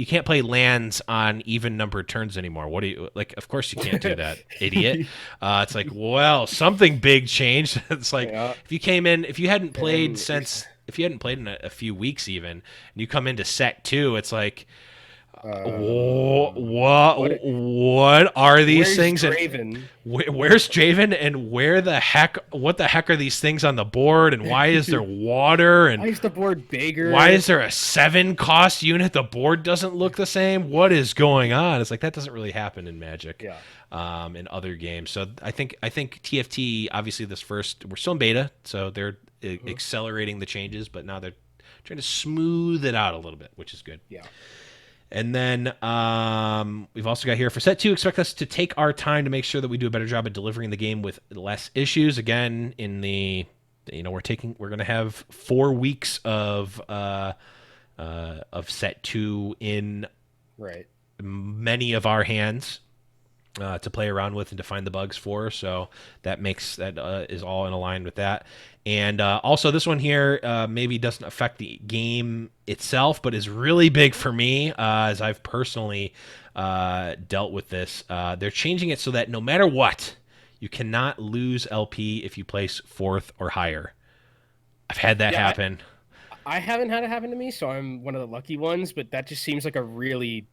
lands on even numbered turns anymore. What do you like? Of course you can't do that, idiot. It's like, well, something big changed. It's like Yeah. if you hadn't played 10 years. in a few weeks even, and you come into set 2, it's like, What? what are these Where's things, and Draven? where's Draven, and what the heck are these things on the board, and why is there water, Why and is the board bigger? why is there a 7 cost unit? The board doesn't look the same. What is going on? It's like that doesn't really happen in Magic, Yeah. in other games. So I think TFT, obviously we're still in beta, so they're accelerating the changes, but now they're trying to smooth it out a little bit, which is good. Yeah. And then we've also got here for set 2, expect us to take our time to make sure that we do a better job at delivering the game with less issues. Again, we're going to have 4 weeks of set 2 in Right. many of our hands to play around with and to find the bugs for. So that is all in line with that. And also this one here maybe doesn't affect the game itself, but is really big for me as I've personally dealt with this. They're changing it so that no matter what, you cannot lose LP if you place 4th or higher. I've had that happen. I haven't had it happen to me, so I'm one of the lucky ones, but that just seems like a really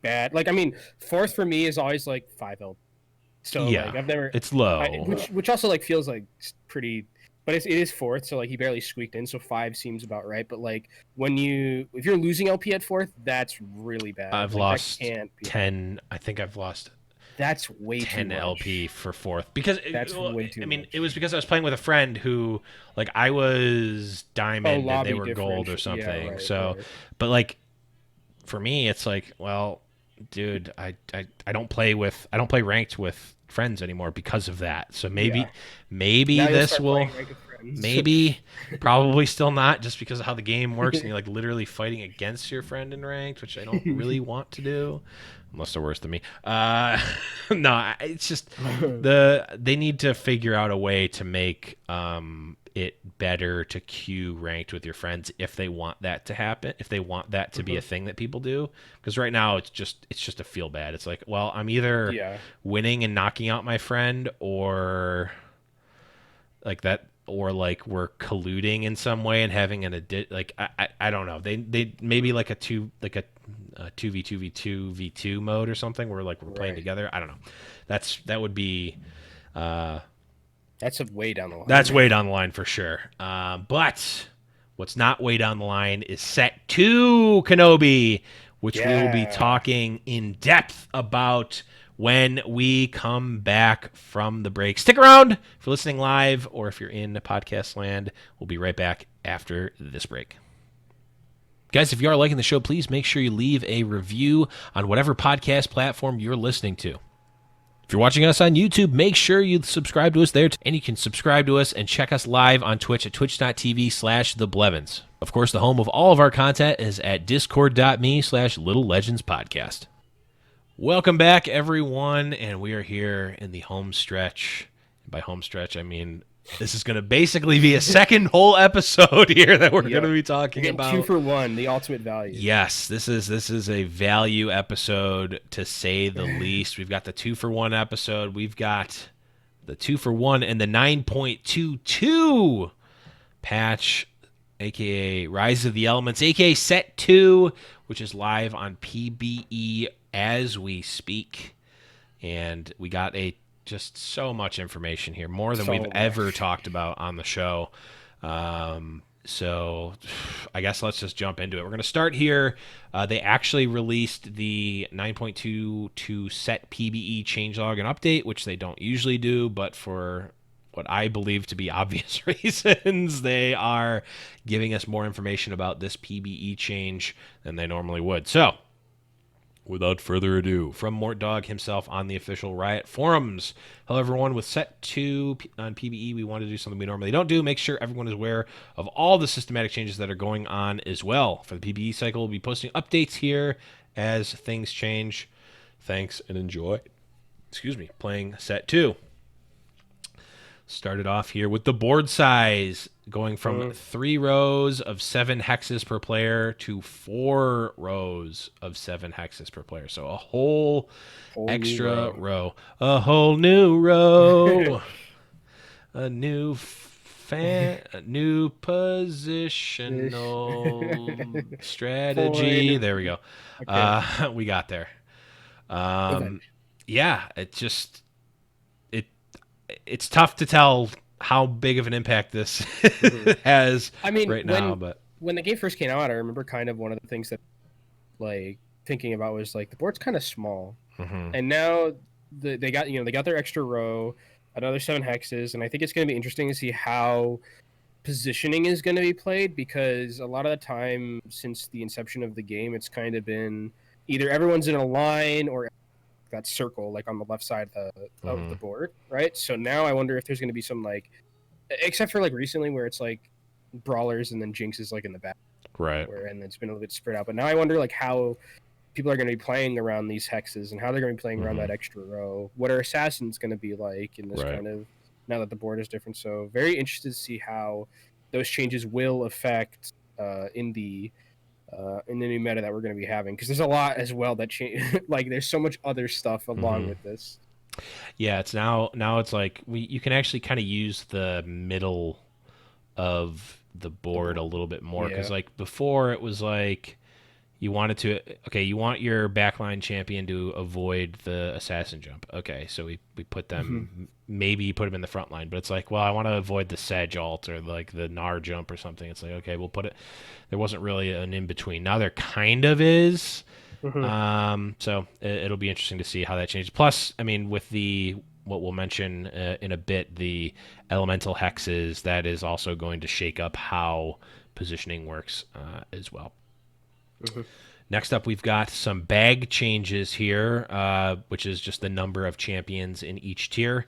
bad. Like, I mean, 4th for me is always like 5L. So Yeah, like I've never it's low. which also like feels like pretty, but it is 4th, so like he barely squeaked in, so 5 seems about right. But like if you're losing LP at 4th, that's really bad. I've like, lost that can't be 10. I think I've lost That's way 10 too much. LP for 4th because way too much. it was because I was playing with a friend who, like, I was diamond and they were gold or something. Yeah, right, so, right. but like for me, it's like, well, dude, I don't play ranked with friends anymore because of that. So maybe Now you'll this start will playing ranked with friends. maybe probably still not, just because of how the game works and you're like literally fighting against your friend in ranked, which I don't really want to do unless they're worse than me. No, it's just they need to figure out a way to make it better to queue ranked with your friends if they want that to happen, if they want that to be a thing that people do. Because right now it's just a feel bad. It's like, well, I'm either winning and knocking out my friend, or like that, or like we're colluding in some way and having I don't know. They maybe like a 2v2v2 mode or something where like we're playing together. I don't know. That would be that's way down the line. That's way down the line for sure. But what's not way down the line is set 2 Kenobi, which we will be talking in depth about when we come back from the break. Stick around if you're listening live, or if you're in podcast land. We'll be right back after this break. Guys, if you are liking the show, please make sure you leave a review on whatever podcast platform you're listening to. If you're watching us on YouTube, make sure you subscribe to us there. And you can subscribe to us and check us live on Twitch at twitch.tv/theblevins. Of course, the home of all of our content is at discord.me/littlelegendspodcast. Welcome back, everyone, and we are here in the home stretch. By home stretch, I mean this is going to basically be a second whole episode here that we're going to be talking about. 2 for 1, the ultimate value. Yes, this is a value episode, to say the least. We've got the 2 for 1 episode. We've got the 2 for 1 and the 9.22 patch, aka Rise of the Elements, aka Set 2, which is live on PBE as we speak. And we got just so much information here, more than we've ever talked about on the show. So I guess let's just jump into it. We're going to start here. They actually released the 9.22 set PBE changelog and update, which they don't usually do, but for what I believe to be obvious reasons, they are giving us more information about this PBE change than they normally would. So, without further ado, from Mortdog himself on the official Riot forums. Hello, everyone. With set 2 on PBE, we want to do something we normally don't do. Make sure everyone is aware of all the systematic changes that are going on as well. For the PBE cycle, we'll be posting updates here as things change. Thanks and enjoy. Playing set 2. Started off here with the board size. going from Mm. 3 rows of 7 hexes per player to 4 rows of 7 hexes per player. So a whole Whole new extra row. row, a whole new row, a new a new Ish. positional strategy. Point. There we go. Okay. We got there. Event. Um, yeah, it it's tough to tell how big of an impact this Mhm. has I mean, right now, but when the game first came out, I remember kind of one of the things that like thinking about was like the board's kind of small, mhm, and now they got they got their extra row, another 7 hexes, and I think it's going to be interesting to see how positioning is going to be played because a lot of the time since the inception of the game, it's kind of been either everyone's in a line or that circle like on the left side of the mhm, board, right? So now I wonder if there's going to be some like, except for like recently where it's like brawlers and then Jinx is like in the back, right, where and it's been a little bit spread out. But now I wonder like how people are going to be playing around these hexes and how they're going to be playing around mhm, that extra row. What are assassins going to be like in this right, kind of now that the board is different? So very interested to see how those changes will affect in the new meta that we're going to be having because there's a lot as well that change. Like there's so much other stuff along mhm. with this. Yeah, it's now it's like you can actually kind of use the middle of the The board a board, little bit more because yeah. like before it was like you wanted to okay you want your backline champion to avoid the assassin jump. Okay, so we put Mhm. them, maybe you put them in the front line, but it's like, well, I want to avoid the sedge alt or like the gnar jump or something. It's like, okay, we'll put it, there wasn't really an in between. Now there kind of is. Mhm. So it'll be interesting to see how that changes. Plus, I mean, with the what we'll mention in a bit, the elemental hexes, that is also going to shake up how positioning works as well. Mhm. Next up, we've got some bag changes here, which is just the number of champions in each tier.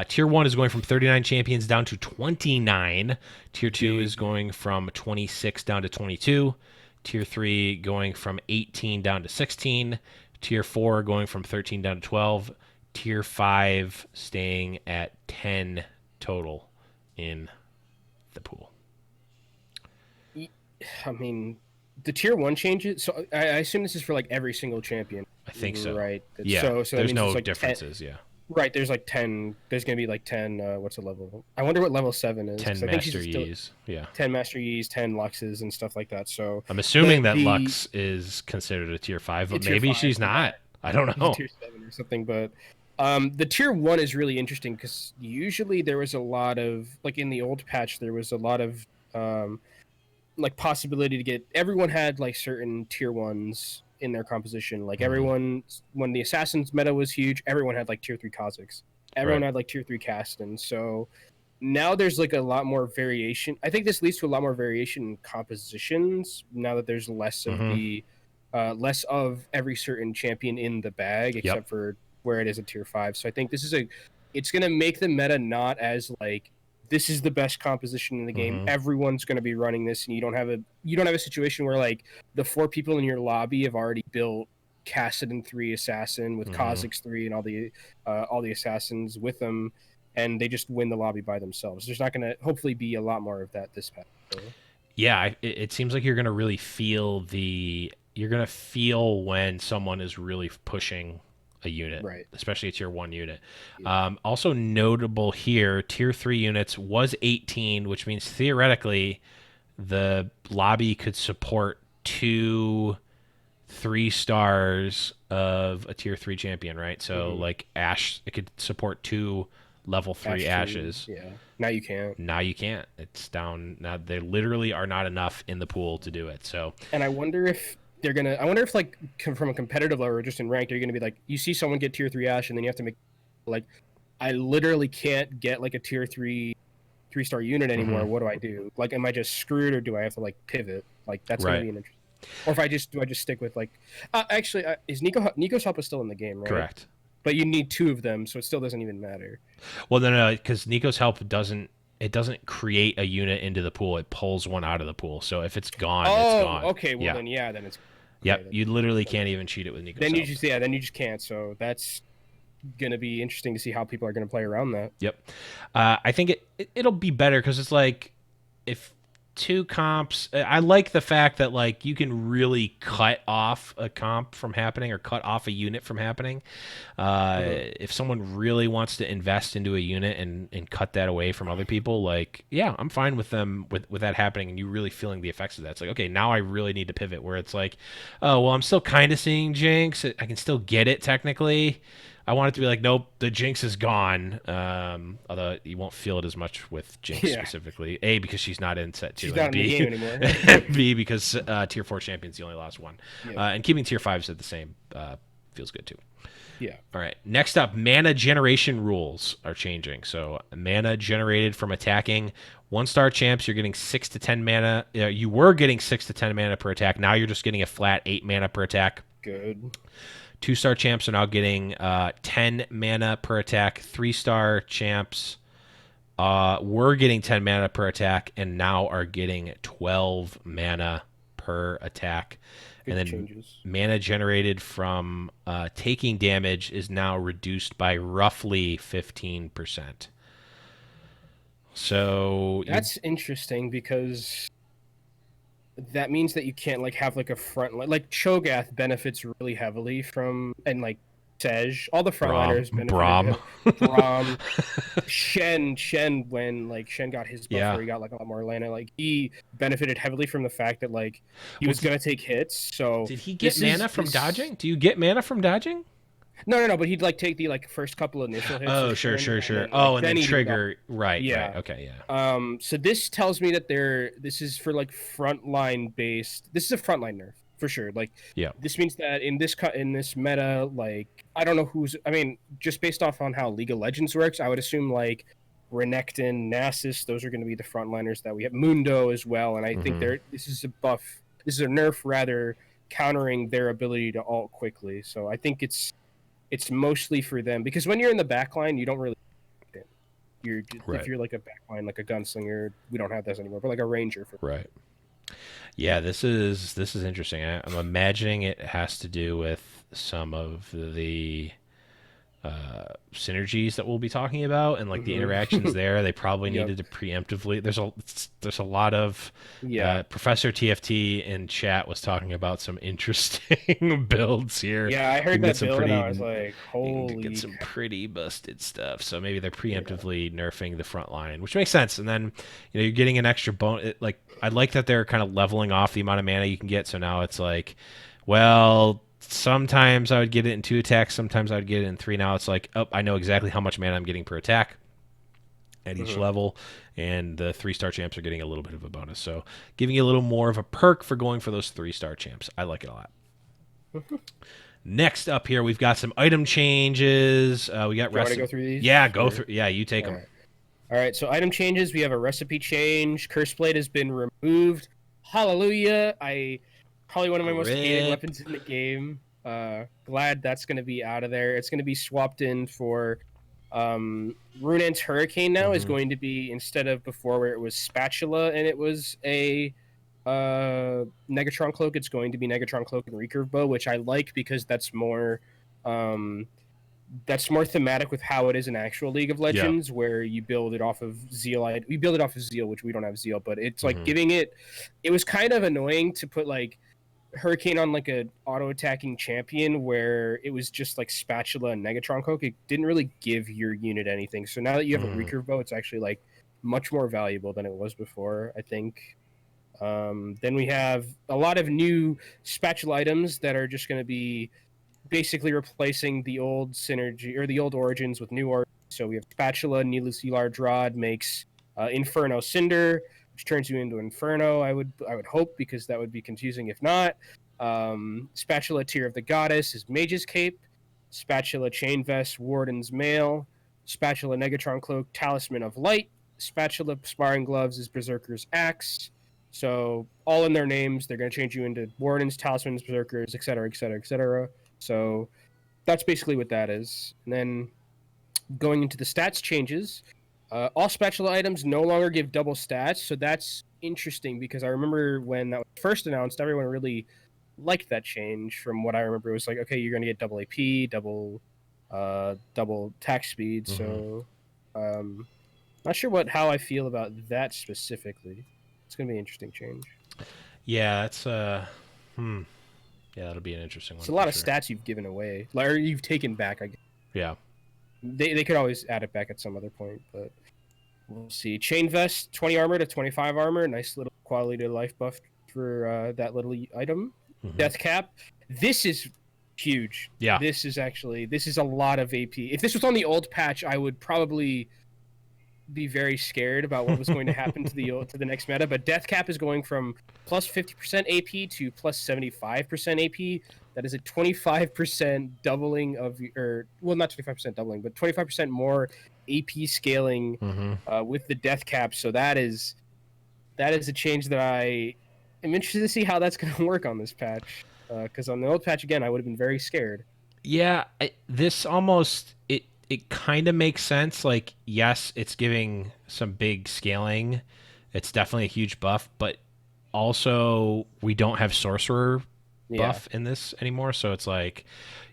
Tier 1 is going from 39 champions down to 29. Tier 2 is Big. going from 26 down to 22. Tier 3 going from 18 down to 16. Tier 4 going from 13 down to 12. Tier 5 staying at 10 total in the pool. I mean, the tier one changes. So I assume this is for like every single champion, I think so. right? Yeah, So that there's means it's no like 10. differences. Yeah. Right, there's like 10. There's gonna be like 10. What's the level? I wonder what level 7 is because 10 I think Master she's still Yis. Yeah. 10 Master Yi's, 10 Luxes, and stuff like that. So I'm assuming that the Lux is considered a tier 5, but tier maybe five, she's yeah, not. I don't he's a know. tier 7 or something. But the tier one is really interesting because usually there was a lot of like in the old patch there was a lot of um like possibility to get everyone had like certain tier ones in their composition. Like Hmm. everyone when the assassins meta was huge, everyone had like tier 3 Kazakhs. Everyone Right. had like tier 3 Castans. So now there's like a lot more variation. I think this leads to a lot more variation in compositions now that there's Hmm. less of every certain champion in the bag Yep. except for where it is a tier 5. So I think it's going to make the meta not as like this is the best composition in the game. Hmm. Everyone's going to be running this and you don't have a situation where like the 4 people in your lobby have already built Kassadin 3 assassin with Hmm. Kha'Zix 3 and all the assassins with them and they just win the lobby by themselves. There's not going to hopefully be a lot more of that this patch. So, Yeah, it seems like you're going to really you're going to feel when someone is really pushing a unit, right. especially a tier 1 unit. Yeah. Also notable here, tier 3 units was 18, which means theoretically the lobby could support 2 3 stars of a tier 3 champion, right? So Mm-hmm. like Ash, it could support 2 level 3 Ash 2. Ashes. Yeah. Now you can't. Now you can't. It's down. Now they literally are not enough in the pool to do it. So And I wonder if they're gonna. I wonder if like from a competitive level or just in ranked, you're gonna be like, you see someone get tier 3 Ash, and then you have to make like, I literally can't get like a tier 3 3-star unit mhm, anymore. What do I do? Like, am I just screwed, or do I have to like pivot? Like, that's gonna right, be an interesting. Or if I just stick with like, actually, is Nico's help is still in the game, right? correct. But you need 2 of them, so it still doesn't even matter. Well, no, because Nico's help doesn't create a unit into the pool. It pulls one out of the pool. So if it's gone, it's Oh, gone. okay. Well Yeah. then, yeah, then it's okay. Yep. You literally can't even cheat it with Nico's Then you help. just then you just can't. So that's gonna be interesting to see how people are gonna play around that. Yep. I think it'll be better because it's like if two comps, I like the fact that like you can really cut off a comp from happening or cut off a unit from happening. Hmm. If someone really wants to invest into a unit and cut that away from other people, like yeah, I'm fine with them with that happening and you really feeling the effects of that. It's like okay, now I really need to pivot where it's like, oh well, I'm still kind of seeing Jinx. I can still get it technically. I want it to be like, nope, the Jinx is gone. Although you won't feel it as much with Jinx Yeah, specifically. A, because she's not in set two, she's and not in the B, game anymore. B because tier 4 champions the only lost one. Yep. And keeping tier 5s at the same feels good too. Yeah. All right. Next up, mana generation rules are changing. So mana generated from attacking 1-star champs, you're getting 6 to 10 mana. You were getting 6 to 10 mana per attack. Now you're just getting a flat 8 mana per attack. Good. 2-star champs are now getting 10 mana per attack. 3-star champs were getting 10 mana per attack and now are getting 12 mana per attack. And Good then changes. mana generated from taking damage is now reduced by roughly 15%. So you're That's interesting because that means that you can't like have like a front line. Like Cho'Gath benefits really heavily from, and like Tej, all the frontliners benefited Brom. heavily. Brom, Shen, when like Shen got his buff Yeah. where he got like a lot more mana, like he benefited heavily from the fact that like he Well, was gonna take hits. So did he get this mana is from this. dodging? Do you get mana from dodging? No, but he'd like take the like first couple initial hits Oh, of sure, Shen, sure, and sure. then Oh, and then he'd do dodge. trigger. Right, right. Yeah. Okay, yeah. So this tells me that this is for like frontline based. This is a frontline nerf for sure. Like Yeah. this means that in this meta, like I don't know who's. I mean, just based off on how League of Legends works, I would assume like Renekton, Nasus, those are going to be the frontliners that we have. Mundo as well, and I think Mm-hmm. this is a buff. This is a nerf rather countering their ability to ult quickly. So I think it's mostly for them because when you're in the backline, you don't really. If Right, you're like a backline, like a gunslinger, we don't have this anymore, but like a ranger for. right. Yeah, this is interesting. I'm imagining it has to do with some of the synergies that we'll be talking about and like the interactions Mm-hmm. there. They probably Yep. needed to preemptively. There's a lot of Yeah. Professor TFT in chat was talking about some interesting builds here. Yeah, I You heard can get that some build and pretty I was like, you can get holy some cow. pretty busted stuff. So maybe they're Yeah. preemptively nerfing the front line, which makes sense. And then you're getting an extra bone. Like I like that they're kind of leveling off the amount of mana you can get. So now it's like, well, sometimes I would get it in 2 attacks, sometimes I would get it in 3. Now it's like, oh, I know exactly how much mana I'm getting per attack at each Hmm. level, and the 3-star champs are getting a little bit of a bonus. So giving you a little more of a perk for going for those 3-star champs. I like it a lot. Next up here, we've got some item changes. We got Do you want to rest. go through Yeah, these? go through. Yeah, you take All them. right. All right. So item changes. We have a recipe change. Curse blade has been removed. Hallelujah. Probably one of my most hated Rip. weapons in the game. Glad that's going to be out of there. It's going to be swapped in for Runan's Hurricane now is Mm-hmm. going to be, instead of before where it was Spatula and it was a Negatron Cloak, it's going to be Negatron Cloak and Recurve Bow, which I like because um that's more thematic with how it is in actual League of Yeah. Legends, where you build it off of Zeal. We build it off of Zeal, which we don't have Zeal, but it's like Mm-hmm. giving it. It was kind of annoying to put like Hurricane on like a auto attacking champion where it was just like Spatula and Negatron Cloak. It didn't really give your unit anything. So now that you have a Mm-hmm. recurve bow, it's actually like much more valuable than it was before, I think. Then we have a lot of new spatula items that are just going to be basically replacing the old synergy or the old origins with new origins. So we have spatula, Nilusilar Rod makes Inferno Cinder, which turns you into Inferno. I would hope, because that would be confusing if not. Spatula Tear of the Goddess is Mage's Cape. Spatula Chain Vest, Warden's Mail. Spatula Negatron Cloak, Talisman of Light. Spatula Sparring Gloves is Berserker's Axe. So all in their names, they're going to change you into Wardens, Talismans, Berserkers, etc., etc., etc. So that's basically what that is. And then going into the stats changes, all spatula items no longer give double stats. So that's interesting because I remember when that was first announced, everyone really liked that change. From what I remember, it was like, okay, you're going to get double AP, double attack speed. Mm-hmm. So um, Not sure how I feel about that specifically. It's gonna be an interesting change. Yeah, it's hmm. Yeah, that'll be an interesting It's one a for lot of sure. stats you've given away, like, or you've taken back. I guess. Yeah. They could always add it back at some other point, but we'll see. Chain vest, 20 armor to 25 armor. Nice little quality of life buff for that little item. Hmm. Death cap. This is huge. Yeah. This is a lot of AP. If this was on the old patch, I would probably be very scared about what was going to happen to the next meta. But death cap is going from plus 50% AP to plus 75% AP. That is a 25% doubling of, or well, not 25% doubling, but 25% more AP scaling Hmm. with the death cap. So that is a change that I am interested to see how that's going to work on this patch. Because on the old patch, again, I would have been very scared. Yeah, this almost it kind of makes sense. Like, yes, it's giving some big scaling. It's definitely a huge buff, but also we don't have sorcerer Yeah. buff in this anymore. So it's like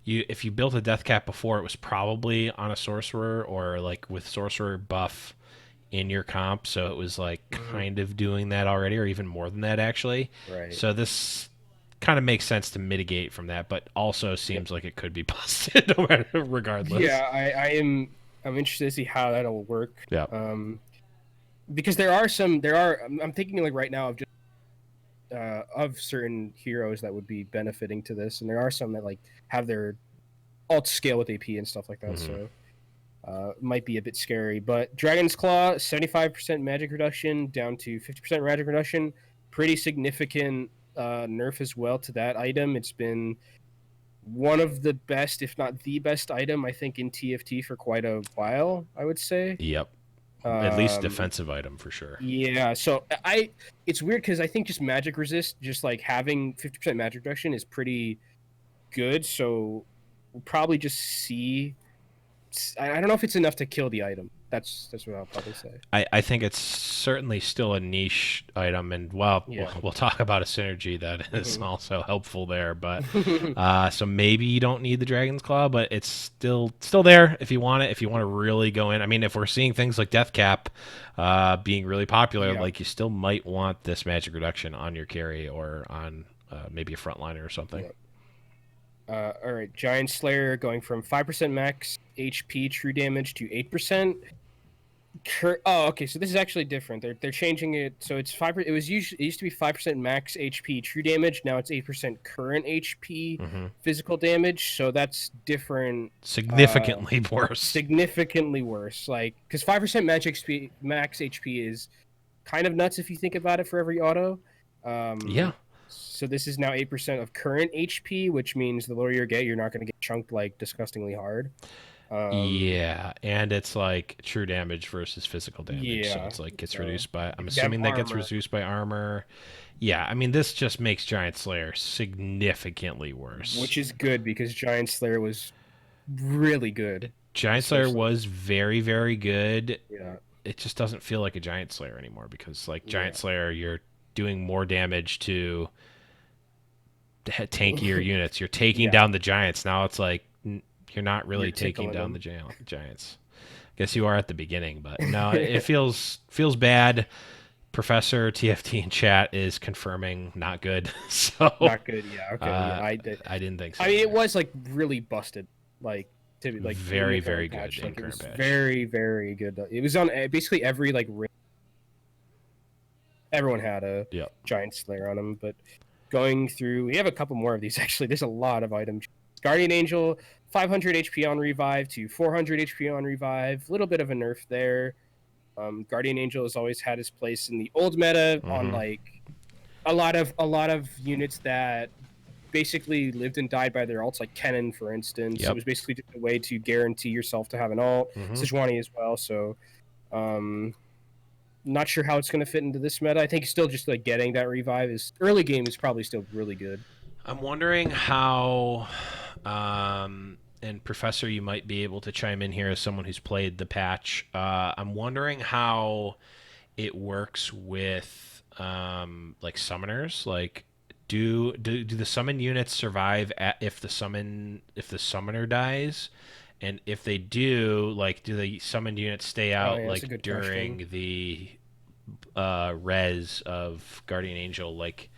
you if you built a death cap before, it was probably on a sorcerer or like with sorcerer buff in your comp. So it was like Mhm. kind of doing that already, or even more than that actually. Right. So this kind of makes sense to mitigate from that, but also Yep. seems like it could be busted no matter regardless. Yeah, I'm interested to see how that'll work. Yeah. Because I'm thinking like right now of just of certain heroes that would be benefiting to this, and there are some that like have their alt scale with AP and stuff like that. Hmm. So might be a bit scary. But Dragon's Claw, 75% magic reduction down to 50% magic reduction. Pretty significant nerf as well to that item. It's been one of the best, if not the best item, I think, in TFT for quite a while, I would say. Yep. At least Um, defensive item for sure. yeah, so it's weird because I think just magic resist, just like having 50% magic reduction is pretty good. So we'll probably just see. I don't know if it's enough to kill the item. That's what I'll probably say. I think it's certainly still a niche item, and well, Yeah. we'll talk about a synergy that is Hmm. also helpful there. But so maybe you don't need the Dragon's Claw, but it's still there if you want it. If you want to really go in, I mean, if we're seeing things like Death Cap being really popular, Yeah. like you still might want this magic reduction on your carry or on maybe a frontliner or something. Yeah. All right. Giant Slayer going from 5% max HP true damage to 8%. Oh, okay. So this is actually different. They're changing it. So it's 5. It used to be 5% max HP true damage. Now it's 8% current HP Hmm. physical damage. So that's different. Significantly worse. Significantly worse. Like because 5% max HP is kind of nuts if you think about it for every auto. Yeah. So this is now 8% of current HP, which means the lower you get, you're not going to get chunked like disgustingly hard. Um, Yeah, and it's like true damage versus physical damage. So yeah. it's like gets So reduced by. I'm if you have assuming that gets armor, reduced by armor. Yeah, I mean this just makes Giant Slayer significantly worse. which is good because Giant Slayer was really good, Giant Slayer especially. was very very good. Yeah. It just doesn't feel like a Giant Slayer anymore because like Giant Yeah. Slayer, you're doing more damage to tankier units. You're taking Yeah. down the giants. Now it's like you're not You're really taking tickling down the them. giants. Guess you are at the beginning, but no, it feels bad. Professor TFT in chat is confirming not good. So Not good. Yeah. Okay. uh, Yeah. I did. I didn't think I so mean, it either. was like really busted. Like to be like in the Very very current good patch, in like it current was patch. very very good. It was on basically every like everyone had a Yep. giant slayer on them. But going through, we have a couple more of these actually. There's a lot of items. Guardian Angel, 500 HP on revive to 400 HP on revive. A little bit of a nerf there. Guardian Angel has always had his place in the old meta on Mm-hmm. like a lot of units that basically lived and died by their alts, like Kennen, for instance. It Yep. was basically just a way to guarantee yourself to have an alt. Mm-hmm. Sejuani as well. So um, not sure how it's going to fit into this meta. I think still just like getting that revive is early game is probably still really good. I'm wondering how, and Professor, you might be able to chime in here as someone who's played the patch. I'm wondering how it works with like summoners. Like, do the summon units survive if the summoner dies, And if they do, like, do the summoned units stay Oh out yeah, that's a like good question. during the res of Guardian Angel, like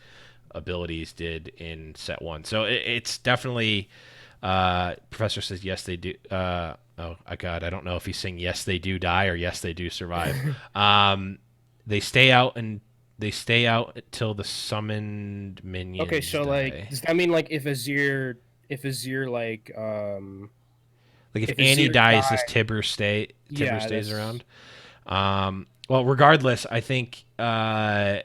abilities did in set one? So it's definitely. Professor says yes, they do. Oh, God, I don't know if he's saying yes, they do die or yes, they do survive. Um, they stay out and they stay out until the summoned Okay, minions so like, die. does that mean like if Azir Like if if Annie Azir dies, does died? Tibber Yeah, stays that's around? Well, regardless, I think yeah.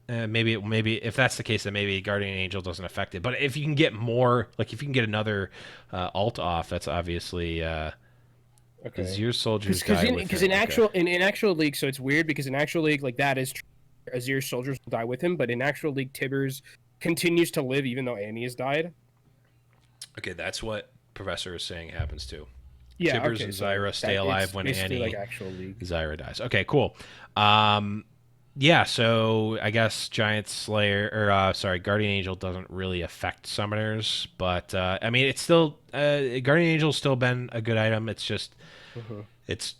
maybe if that's the case, then maybe Guardian Angel doesn't affect it. But if you can get more, like if you can get another alt off, that's obviously Okay. Azir soldiers Because die in with because him. in Okay. actual in actual league, so it's weird because in actual league, like that is true. Azir's soldiers will die with him, but in actual league, Tibbers continues to live even though Annie has died. Okay, that's what Professor is saying happens too. Yeah. Tibbers Okay. and So Zyra stay that alive it's when basically like Annie actual league. Zyra dies. Okay, cool. Um, yeah, so I guess Giant Slayer or sorry, Guardian Angel doesn't really affect summoners, but I mean it's still Guardian Angel's still been a good item. It's just Hmm. it's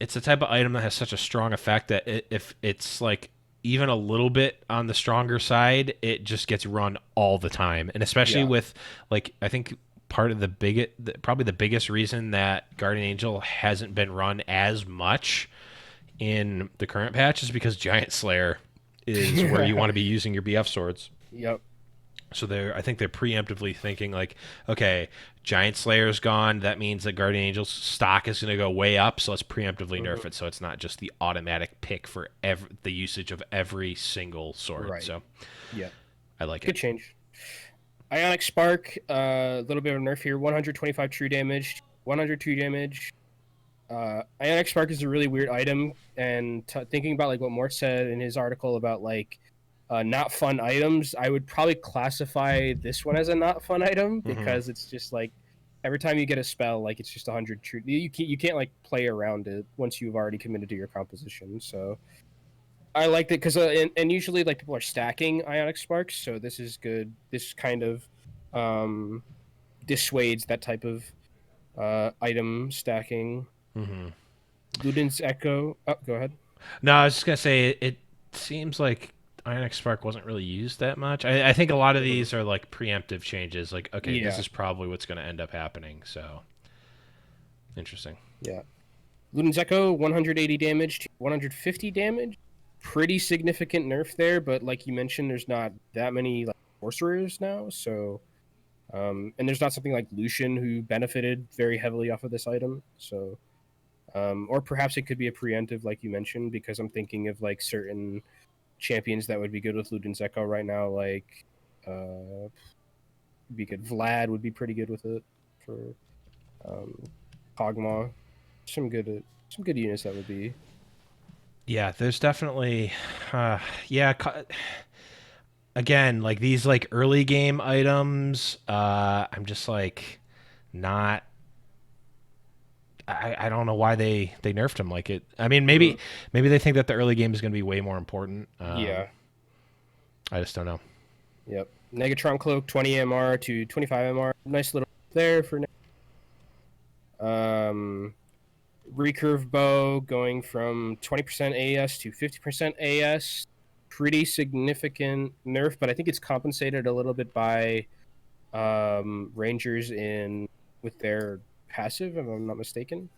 it's the type of item that has such a strong effect that if it's like even a little bit on the stronger side, it just gets run all the time. And especially Yeah. with like I think part of the biggest probably the biggest reason that Guardian Angel hasn't been run as much in the current patch is because Giant Slayer is where you want to be using your BF swords. Yep. So I think they're preemptively thinking like, okay, Giant Slayer's gone. That means that Guardian Angel's stock is going to go way up. So let's preemptively nerf Hmm. it, so it's not just the automatic pick for the usage of every single sword. Right. So Yep. I like it. Good change. Ionic Spark, a little bit of nerf here. 125 true damage, 100 true damage. Ionic Spark is a really weird item, and thinking about like what Mort said in his article about like not fun items, I would probably classify this one as a not fun item Mm-hmm. because it's just like every time you get a spell, like it's just 100 true. You can't like play around it once you've already committed to your composition. So I liked it because and usually like people are stacking Ionic Sparks, so this is good. This kind of um, dissuades that type of item stacking. Mm-hmm. Ludens Echo. Oh, go ahead. No, I was just gonna say it seems like Ionic Spark wasn't really used that much. I think a lot of Mhm. these are like preemptive changes. Like, okay, this Yeah, is probably what's going to end up happening. So interesting. yeah. Ludens Echo, 180 damage to 150 damage. Pretty significant nerf there, but like you mentioned, there's not that many like sorcerers now, so and there's not something like Lucian who benefited very heavily off of this item. So or perhaps it could be a preemptive, like you mentioned, because I'm thinking of like certain champions that would be good with Ludens Echo right now, like be good. Vlad would be pretty good with it for um, Kog'Maw. Some good units that would be. Yeah, there's definitely, uh, yeah. Again, like these like early game items, I'm just like not. I don't know why they nerfed him like it. I mean, Mm-hmm. maybe they think that the early game is going to be way more important. Yeah. I just don't know. Yep. Negatron Cloak 20 MR to 25 MR. Nice little there for um recurve bow going from 20% AS to 50% AS. Pretty significant nerf, but I think it's compensated a little bit by Rangers in with their passive, if I'm not mistaken.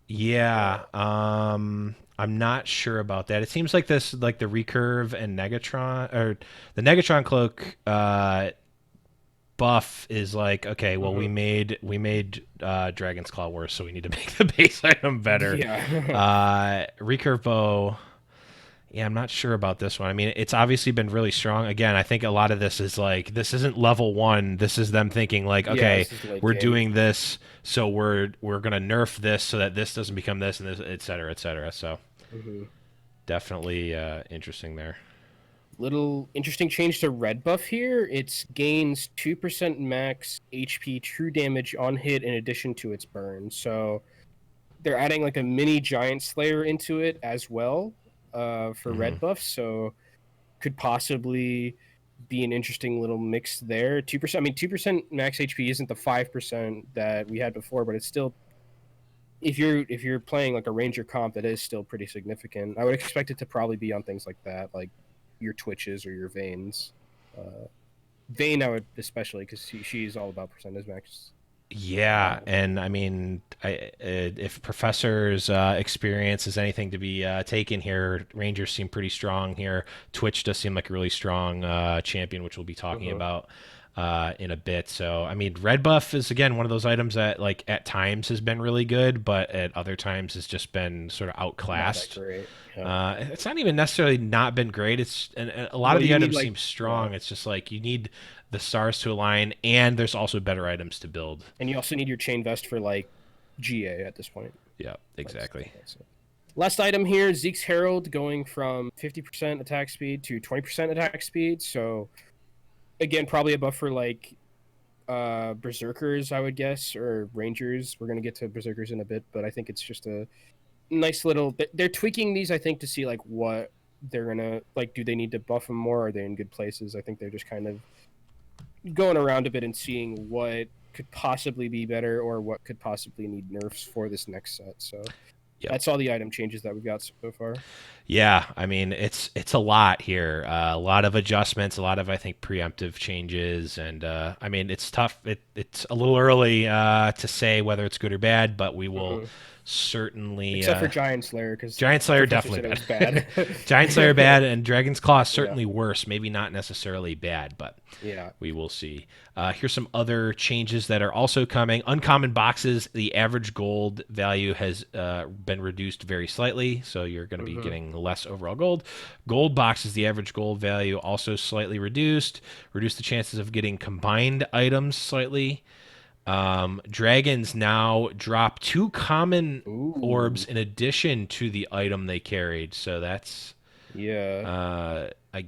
Yeah, I'm not sure about that. It seems like this, like the recurve and Negatron, or the Negatron cloak, buff is like okay, well Mm-hmm. we made Dragon's Claw worse, so we need to make the base item better. Yeah. Recurve bow, yeah, I'm not sure about this one. I mean, it's obviously been really strong. Again, I think a lot of this is like this isn't level one. This is them thinking like, Yeah, okay, this is late we're game. doing this, so we're gonna nerf this so that this doesn't become this and this, et cetera, et cetera. So Mm-hmm. definitely interesting there. Little interesting change to red buff here. It gains 2% max HP true damage on hit in addition to its burn. So they're adding like a mini giant slayer into it as well for Hmm. red buff. So could possibly be an interesting little mix there. 2%. I mean, 2% max HP isn't the 5% that we had before, but it's still, if you're playing like a ranger comp, that is still pretty significant. I would expect it to probably be on things like that, like your twitches or your veins. Vayne, I would especially, because she's all about percentage max. Yeah, and I mean, if Professor's experience is anything to be taken here, Rangers seem pretty strong here. Twitch does seem like a really strong champion, which we'll be talking Uh-huh. about in a bit. So, I mean, red buff is again one of those items that, like, at times has been really good, but at other times has just been sort of Not that outclassed. great. Yeah. It's not even necessarily not been great. It's and a lot of Well, the you need items like, seem yeah, strong. It's just like you need the stars to align, and there's also better items to build. and you also need your chain vest for like GA at this point. Yeah, exactly. That's it. Last item here, Zeke's Herald going from 50% attack speed to 20% attack speed. So again, probably a buff for like berserkers, I would guess, or rangers. We're gonna get to berserkers in a bit, but I think it's just a nice little bit. They're tweaking these, I think, to see like what they're gonna like. Do they need to buff them more? Are they in good places? I think they're just kind of going around a bit and seeing what could possibly be better or what could possibly need nerfs for this next set. So Yep. that's all the item changes that we've got so far. Yeah, I mean it's a lot here. A lot of adjustments, a lot of I think preemptive changes, and I mean it's tough. It's a little early to say whether it's good or bad, but we will Mhm. certainly. Except for Giant Slayer, because Giant Slayer Professor definitely said it bad. was bad. Giant Slayer bad, and Dragon's Claw Yeah, certainly worse. Maybe not necessarily bad, but yeah. we will see. Here's some other changes that are also coming. Uncommon boxes, the average gold value has been reduced very slightly, so you're going to be Hmm. getting less overall gold. Gold boxes, the average gold value also slightly reduced. Reduce the chances of getting combined items slightly. Dragons now drop 2 common orbs Ooh, in addition to the item they carried, so that's yeah. uh, I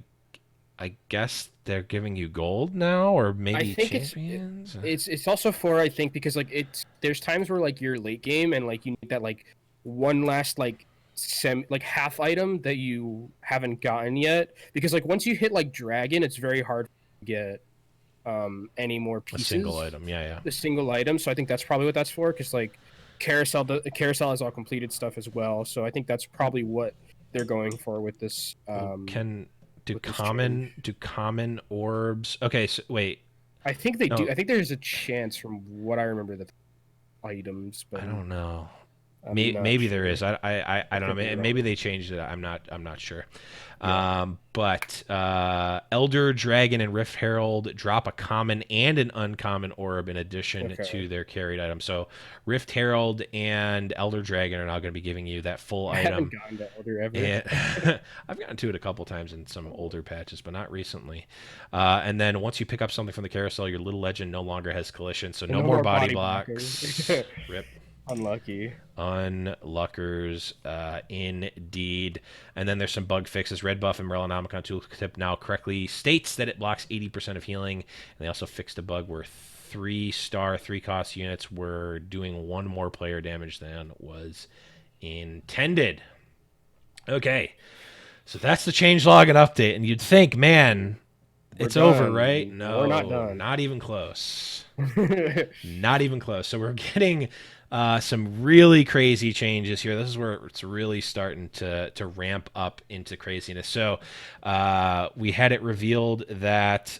I guess they're giving you gold now, or I maybe think champions. it's also for, I think, because like it's there's times where like you're late game and like you need that like one last like like half item that you haven't gotten yet, because like once you hit like dragon, it's very hard to get any more A single pieces, item, yeah, yeah. the single item. So I think that's probably what that's for, because like carousel has all completed stuff as well. So I think that's probably what they're going for Well, can with this change. do common orbs? Okay, so wait, I think they do. no, I think there's a chance from what I remember that items, but I don't know. I'm not Maybe there is. sure. I I don't know. could be Maybe wrong. they changed it. I'm not sure. Yeah. But Elder Dragon and Rift Herald drop a common and an uncommon orb in addition Okay. to their carried item. So Rift Herald and Elder Dragon are now going to be giving you that full I haven't item. gotten to Elder ever. And I've gotten to it a couple times in some older patches, but not recently. And then once you pick up something from the carousel, your little legend no longer has collision, so And no no more more body body blocker. blocks. Rip. Unlucky. Unluckers, indeed. And then there's some bug fixes. Red buff and Morellonomicon tooltip now correctly states that it blocks 80% of healing. And they also fixed a bug where 3-star, 3-cost units were doing one more player damage than was intended. Okay, so that's the changelog and update. And you'd think, man, We're it's over, right? done. We're not No, done. not even close. Not even close. So we're getting some really crazy changes here. This is where it's really starting to ramp up into craziness. So we had it revealed that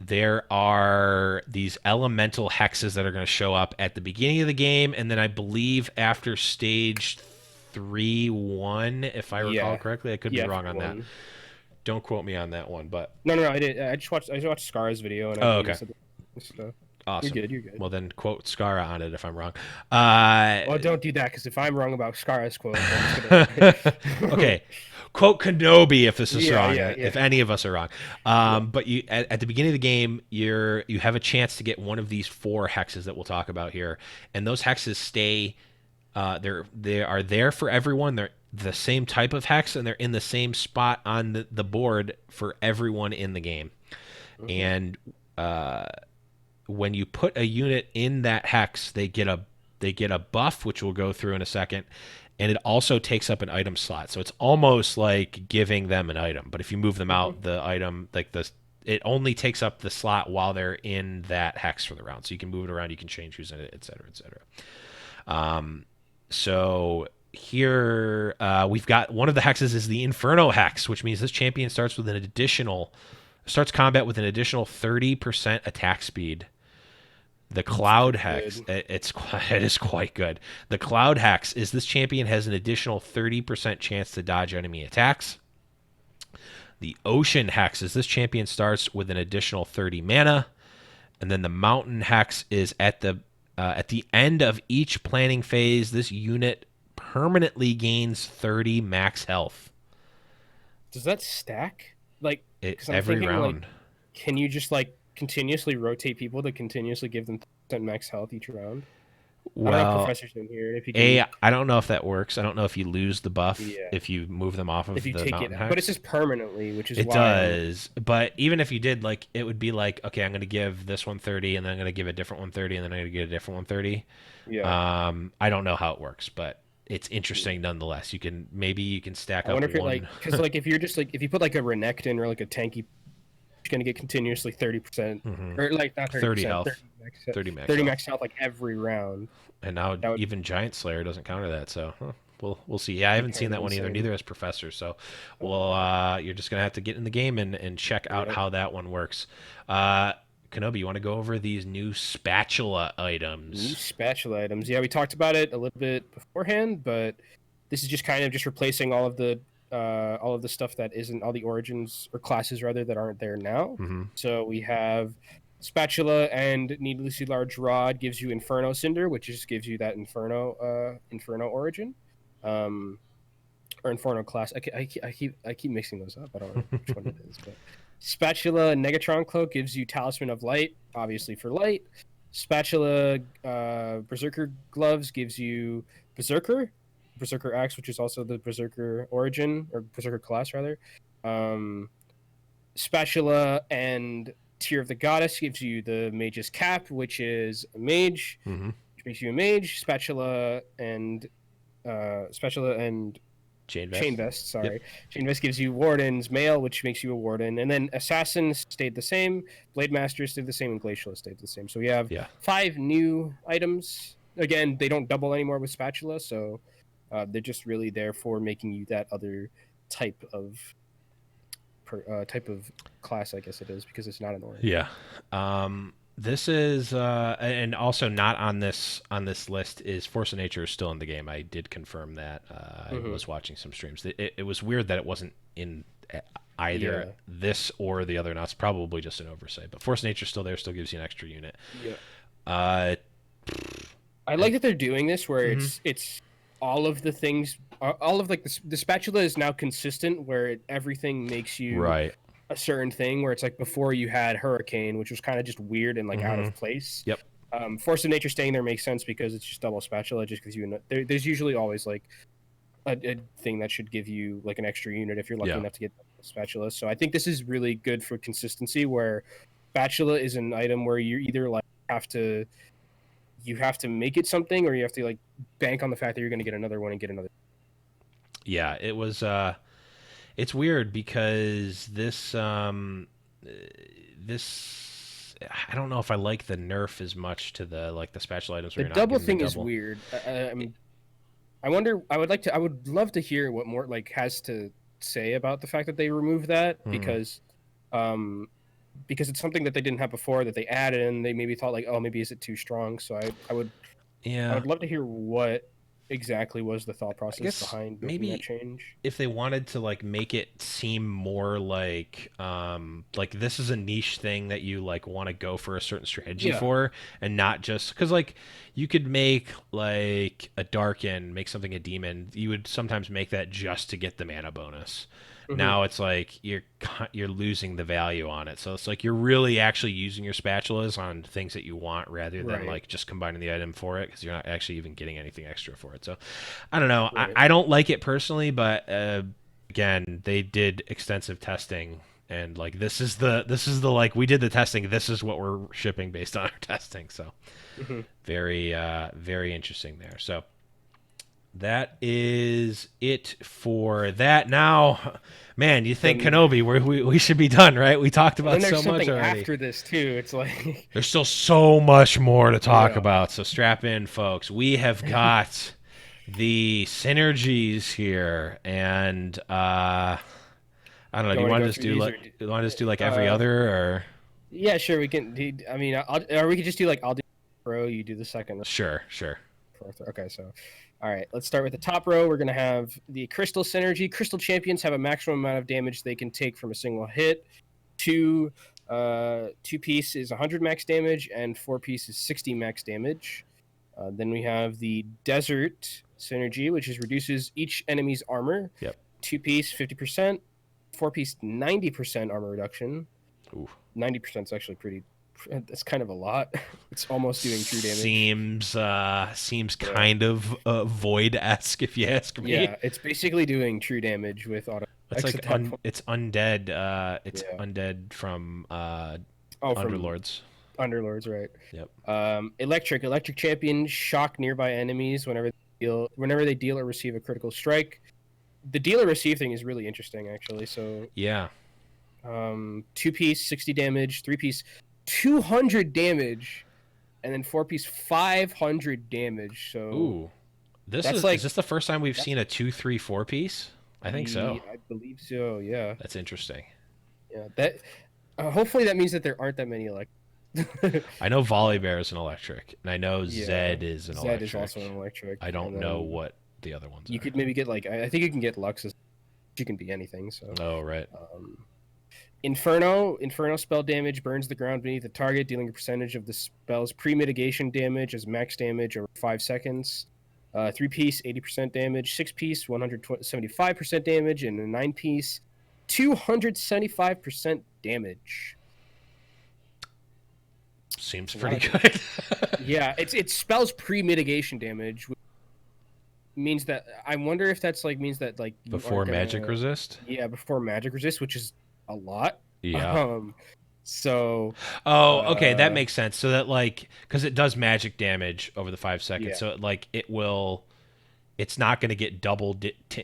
there are these elemental hexes that are going to show up at the beginning of the game, and then I believe after stage 3-1, if I recall Yeah. correctly. I could be Yeah, wrong on that. 3-1. Don't quote me on that one, but No, no, no. I did. I just watched Scar's video, and oh, and he okay. said stuff. You're Awesome. good. You're good. Well, then quote Skara on it if I'm wrong. Uh, Well, don't do that, because if I'm wrong about Scar's quote, then it's gonna. okay. Quote Kenobi if this is Yeah, wrong, yeah, if yeah, any of us are wrong. yeah. But you at the beginning of the game, you have a chance to get one of these 4 hexes that we'll talk about here, and those hexes stay. They are there for everyone. They're the same type of hex, and they're in the same spot on the board for everyone in the game. Hmm. And uh, when you put a unit in that hex, they get a buff, which we'll go through in a second, and it also takes up an item slot. So it's almost like giving them an item. But if you move them Hmm. out, the item like the it only takes up the slot while they're in that hex for the round. So you can move it around, you can change who's in it, etc., etc. So here we've got one of the hexes is the Inferno hex, which means this champion starts combat with an additional 30% attack speed. The It's Cloud pretty Hex, good. it is quite good. The Cloud Hex is this champion has an additional 30% chance to dodge enemy attacks. The Ocean Hex is this champion starts with an additional 30 mana, and then the Mountain Hex is at the end of each planning phase. This unit permanently gains 30 max health. Does that stack? Like, because I'm Every thinking like, round. can you just like continuously rotate people to continuously give them 10 max health each round? I don't know if Well, Professor's in here. If you can, I don't know if that works. I don't know if you lose the buff yeah, if you move them off if of you the take it, Mountain but it Hex. says permanently, which is It why I'm. does, but even if you did, like, it would be like, okay, I'm going to give this one 30, and then I'm going to give a different one 30, and then I'm going to get a different one 30. Yeah. I don't know how it works, but it's interesting nonetheless. Maybe you can stack I up wonder if you're like, one because like if you're just like if you put like a Renekton or like a tanky, you're gonna get continuously 30%, or like not 30 30%, health, 30 max 30 health, max health like every round. and now That would even Giant Slayer doesn't counter that. So we'll see. Yeah, I be haven't seen kind of that one either. insane. Neither has Professor. So Uh, you're just gonna have to get in the game and check out yeah. how that one works. Uh, Kenobi, you want to go over these new spatula New items? spatula items. Yeah, we talked about it a little bit beforehand, but this is just kind of just replacing all of the stuff that isn't all the origins or classes rather that aren't there now. Mm-hmm. So we have spatula and needlessly large rod gives you Inferno Cinder, which just gives you that Inferno origin. Um, or Inferno class. I keep mixing those up. I don't know which one it is, but Spatula and Negatron Cloak gives you Talisman of Light, obviously for light. Spatula Berserker Gloves gives you Berserker Axe, which is also the Berserker origin or Berserker class rather. Um, Spatula and Tear of the Goddess gives you the Mage's Cap, which is a mage, Mm-hmm. which makes you a mage. Spatula and Chain Chain vest. Vest, Yep. sorry. Chain Vest gives you Warden's Mail, which makes you a Warden. And then Assassins stayed the same, Blade Masters stayed the same, and Glacialist stayed the same. So we have Yeah. 5 new items. Again, they don't double anymore with Spatula, so they're just really there for making you that other type of type of class, I guess it is, because it's not an orange. Yeah. This is and also not on this list is Force of Nature is still in the game. I did confirm that. I Mm-hmm. was watching some streams. It was weird that it wasn't in either Yeah. this or the other. Now it's probably just an oversight. But Force of Nature is still there. Still gives you an extra unit. Yeah. Uh, I like that they're doing this where mhm. it's all of the things, all of like the spatula is now consistent where everything makes you Right. a certain thing where it's like before you had hurricane, which was kind of just weird and like out Hmm. of place. Yep. Force of nature staying there makes sense because it's just double spatula, just because there's usually always like a thing that should give you like an extra unit if you're lucky Yeah. enough to get spatula. So I think this is really good for consistency where spatula is an item where you either like have to you have to make it something or you have to like bank on the fact that you're going to get another one and get another. Yeah. It was. It's weird because this I don't know if I like the nerf as much to the like the special items where The you're not double getting the thing is double. weird. I wonder. I would love to hear what more like has to say about the fact that they removed that Mhm. um, because it's something that they didn't have before that they added and they maybe thought like, oh, maybe is it too strong? So I Yeah, would love to hear what exactly was the thought I process guess behind making that maybe change. if they wanted to like make it seem more like this is a niche thing that you like want to go for a certain strategy Yeah. for and not just because like you could make like a darken make something a demon you would sometimes make that just to get the mana bonus. Hmm. Now it's like you're losing the value on it, so it's like you're really actually using your spatulas on things that you want rather than Right. like just combining the item for it because you're not actually even getting anything extra for it. So I don't know. Right. I don't like it personally, but again, they did extensive testing, and like this is the like we did the testing. This is what we're shipping based on our testing. So Hmm. very interesting there. So that is it for that. Now, man, you think Then Kenobi, we should be done, right? We talked and about then there's so much something already. after this too. It's like There's still so much more to talk yeah. about, so strap in, folks. We have got the synergies here, and I don't know. Do You you want to want to go just through do these like or every uh other, or yeah, sure we can. I mean, or we could just do like I'll do pro, you do the second. sure, sure. Fourth. Okay, so all right, let's start with the top row. We're gonna have the crystal synergy. Crystal champions have a maximum amount of damage they can take from a single hit. Two two piece is 100 max damage, and four piece is 60 max damage. Then we have the desert synergy, which is reduces each enemy's armor. Yep. Two piece 50%, four piece 90% armor reduction. Ooh. 90% is actually pretty. That's kind of a lot. It's almost doing true damage. Seems kind of void-esque, if you ask me. Yeah, it's basically doing true damage with auto It's attacks like at that point. it's undead. It's Yeah. undead from Oh, from Underlords. Underlords, right? Yep. Electric champion shock nearby enemies whenever they deal or receive a critical strike. The deal or receive thing is really interesting, actually. So, Yeah. two piece 60 damage, three piece 200 damage, and then four piece 500 damage. So, Ooh. that's like Is this the first time we've seen a 2, 3, 4 piece? I think so. I believe so. Yeah, That's interesting. yeah. That hopefully that means that there aren't that many I know Volley Bear is an electric, and I know yeah, Zed is an Zed electric. is also an electric. I don't know what the other ones You are. could maybe get like I think you can get Luxus. You can be anything. So Oh, right. Inferno spell damage burns the ground beneath the target, dealing a percentage of the spell's pre-mitigation damage as max damage over 5 seconds. Three piece 80% damage, six piece 175% damage, and a nine piece 275% damage. Seems pretty good. Yeah, it spells pre-mitigation damage, which means that I wonder if that's like means that like you Before aren't gonna, magic resist? yeah, before magic resist, which is a lot. Yeah. So Oh, okay, that makes sense. So that like because it does magic damage over the 5 seconds, yeah, so it will. It's not going to get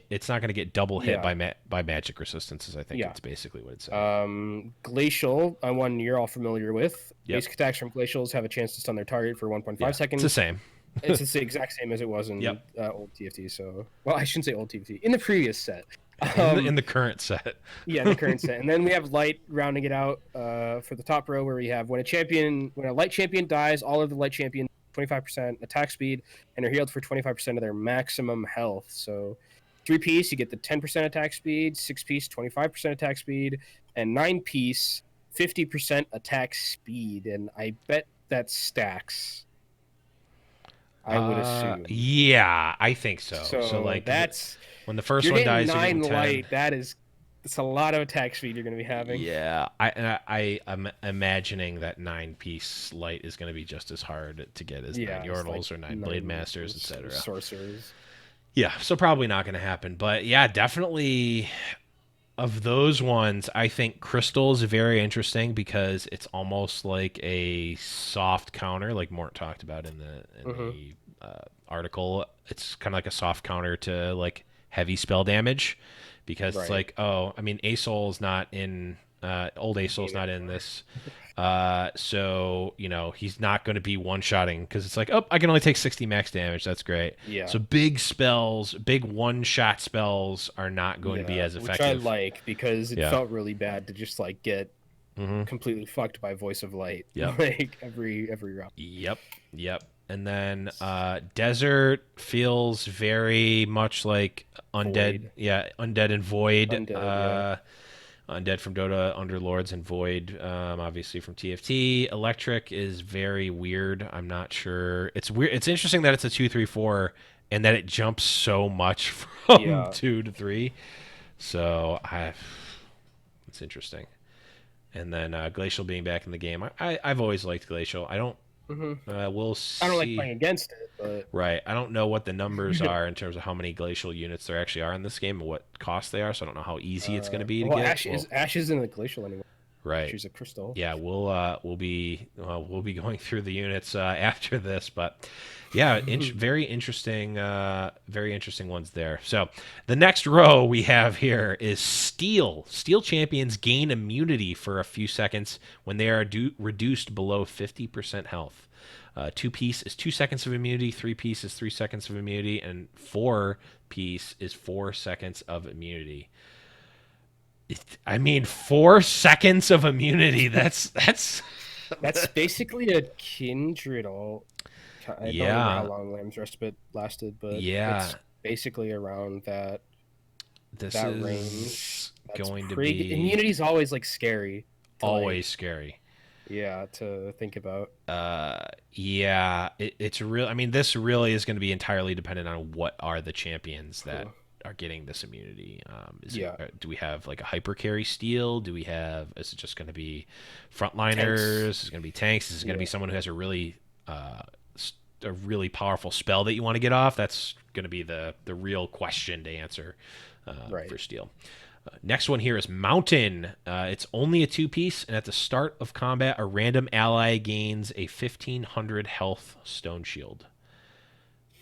it's not going to get double hit yeah, by magic resistances. I think yeah. it's basically what it's saying. Glacial, one you're all familiar with. Yep. Basic attacks from glacials have a chance to stun their target for 1.5 Yeah, seconds. it's the same. It's the exact same as it was in Yep. old TFT. So, well, I shouldn't say old TFT. In the previous set. In the current set. Yeah, the current set. And then we have light rounding it out for the top row, where we have when a light champion dies, all of the light champions 25% attack speed and are healed for 25% of their maximum health. So three piece, you get the 10% attack speed, six piece, 25% attack speed, and nine piece, 50% attack speed. And I bet that stacks. I would assume. Yeah, I think so. So like that's when the first you're one getting dies, you're nine getting 10. light. That's a lot of attack speed you're going to be having. Yeah, I'm imagining that 9 piece light is going to be just as hard to get as 9 Yordles or 9 Blade Masters, etc. Sorcerers. Yeah, so probably not going to happen. But yeah, definitely of those ones, I think Crystal is very interesting because it's almost like a soft counter, like Mort talked about in the article. It's kind of like a soft counter to like heavy spell damage because it's like, oh, I mean, Asol's not in old Asol's not in this. So, he's not going to be one-shotting because it's like, oh, I can only take 60 max damage. That's great. Yeah. So big spells, big one-shot spells are not going to be as effective. Which I like because it felt really bad to just like get completely fucked by Voice of Light. Yep. Like every round. Yep. And then Desert feels very much like Undead. Void. Yeah, Undead and Void. Undead, Undead from Dota, Underlords, and Void, obviously from TFT. Electric is very weird. I'm not sure. It's weird. It's interesting that it's a 2-3-4 and that it jumps so much from 2 to 3. So it's interesting. And then Glacial being back in the game. I've always liked Glacial. I don't. We'll see. I don't like playing against it, but right. I don't know what the numbers are in terms of how many glacial units there actually are in this game and what cost they are. So I don't know how easy it's going to be to get. Ash is in the glacial anyway. Right. She's a crystal. Yeah, we'll be going through the units after this, but yeah, very interesting ones there. So the next row we have here is steel. Steel champions gain immunity for a few seconds when they are reduced below 50% health. Two piece is 2 seconds of immunity. Three piece is 3 seconds of immunity, and four piece is 4 seconds of immunity. I mean, 4 seconds of immunity. That's basically a kindred all. I don't remember how Yeah, long Lamb's Respite lasted, but yeah. it's basically around This that range. is That's going to pretty good. be Immunity's always like scary to always like, scary. yeah, to think about. Yeah, it's real. I mean, this really is going to be entirely dependent on what are the champions that Huh. are getting this immunity. Yeah, Do we have like a hyper carry steal? Do we have? Is it just going to be tanks. frontliners? Is it going to be tanks? Is it going to be Yeah, someone who has uh, a really powerful spell that you want to get off? That's going to be the real question to answer right. for steel. Next one here is Mountain. It's only a two-piece, and at the start of combat, a random ally gains a 1,500 health stone shield.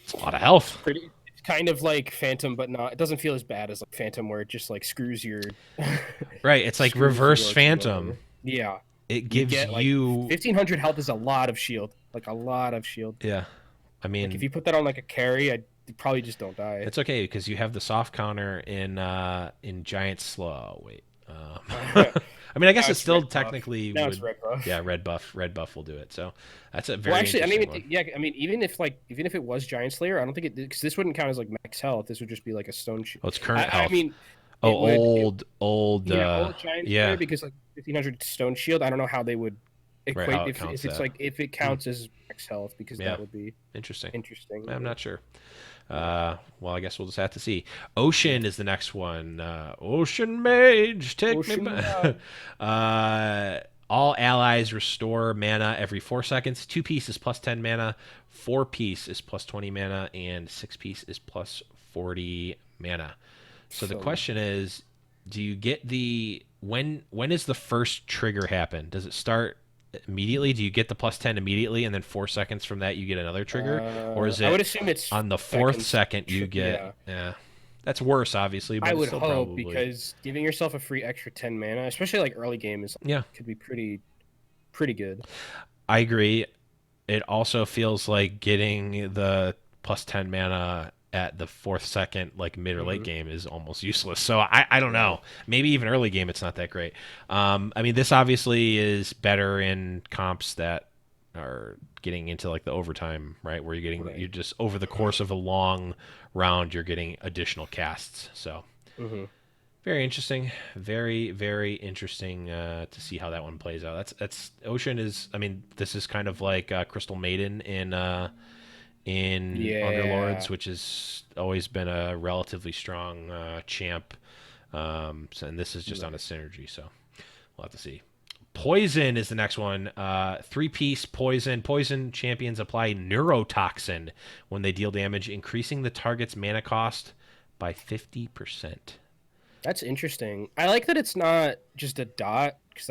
It's a lot of It's health. pretty. It's kind of like Phantom, but not. It doesn't feel as bad as like Phantom, where it just like screws your Right, it's like screws your reverse team Phantom. over. Yeah, It you gives get like you 1,500 health is a lot of shield. Like a lot of shield. yeah. I Like if mean, you put that on like a carry, I probably just don't die. it's okay because you have the soft counter in Giant Slow. Wait. Now I mean, I guess it it's still red buff. technically Now it's would. red buff. Yeah, red buff. Red buff will do it. So that's a Well, very actually, I don't interesting even one. think. Yeah, I mean, even if it was Giant Slayer, I don't think it because this wouldn't count as like max health. This would just be like a stone shield. Oh, it's current I health. mean, Oh, it would. old. Yeah, old Giant Slayer Yeah, because like 1,500 stone shield. I don't know how they would right. equate How it if counts it's that. like if it counts as max health because Yeah, that would be interesting. interesting. I'm not sure. Yeah. Well, I guess we'll just have to see. Ocean Yeah. is the next one. Ocean Mage, take me Ocean back. All allies restore mana every 4 seconds. Two piece is plus 10 mana. Four piece is plus 20 mana, and six piece is plus 40 mana. So the So question is, do you get the when is the first trigger happen? Does it start immediately? Do you get the plus 10 immediately, and then 4 seconds from that you get another trigger, or is I would it assume it's on the fourth seconds. second you get? Yeah. Yeah, that's worse, obviously, I but it's would still hope probably because giving yourself a free extra 10 mana, especially like early game, is yeah. could be pretty good. I agree. It also feels like getting the plus 10 mana at the fourth second, like mid or late Hmm. game, is almost useless. So I don't Right. know. Maybe even early game, it's not that great. I mean, this obviously is better in comps that are getting into like the overtime, right? Where you're Right. just over the course of a long round, you're getting additional casts. So Hmm. very interesting, very interesting to see how that one plays out. That's Ocean is. I mean, this is kind of like Crystal Maiden in Underlords, Yeah. which has always been a relatively strong champ. And this is just on a Right. synergy, so we'll have to see. Poison is the next one. Three-piece poison. Poison champions apply neurotoxin when they deal damage, increasing the target's mana cost by 50%. That's interesting. I like that it's not just a dot because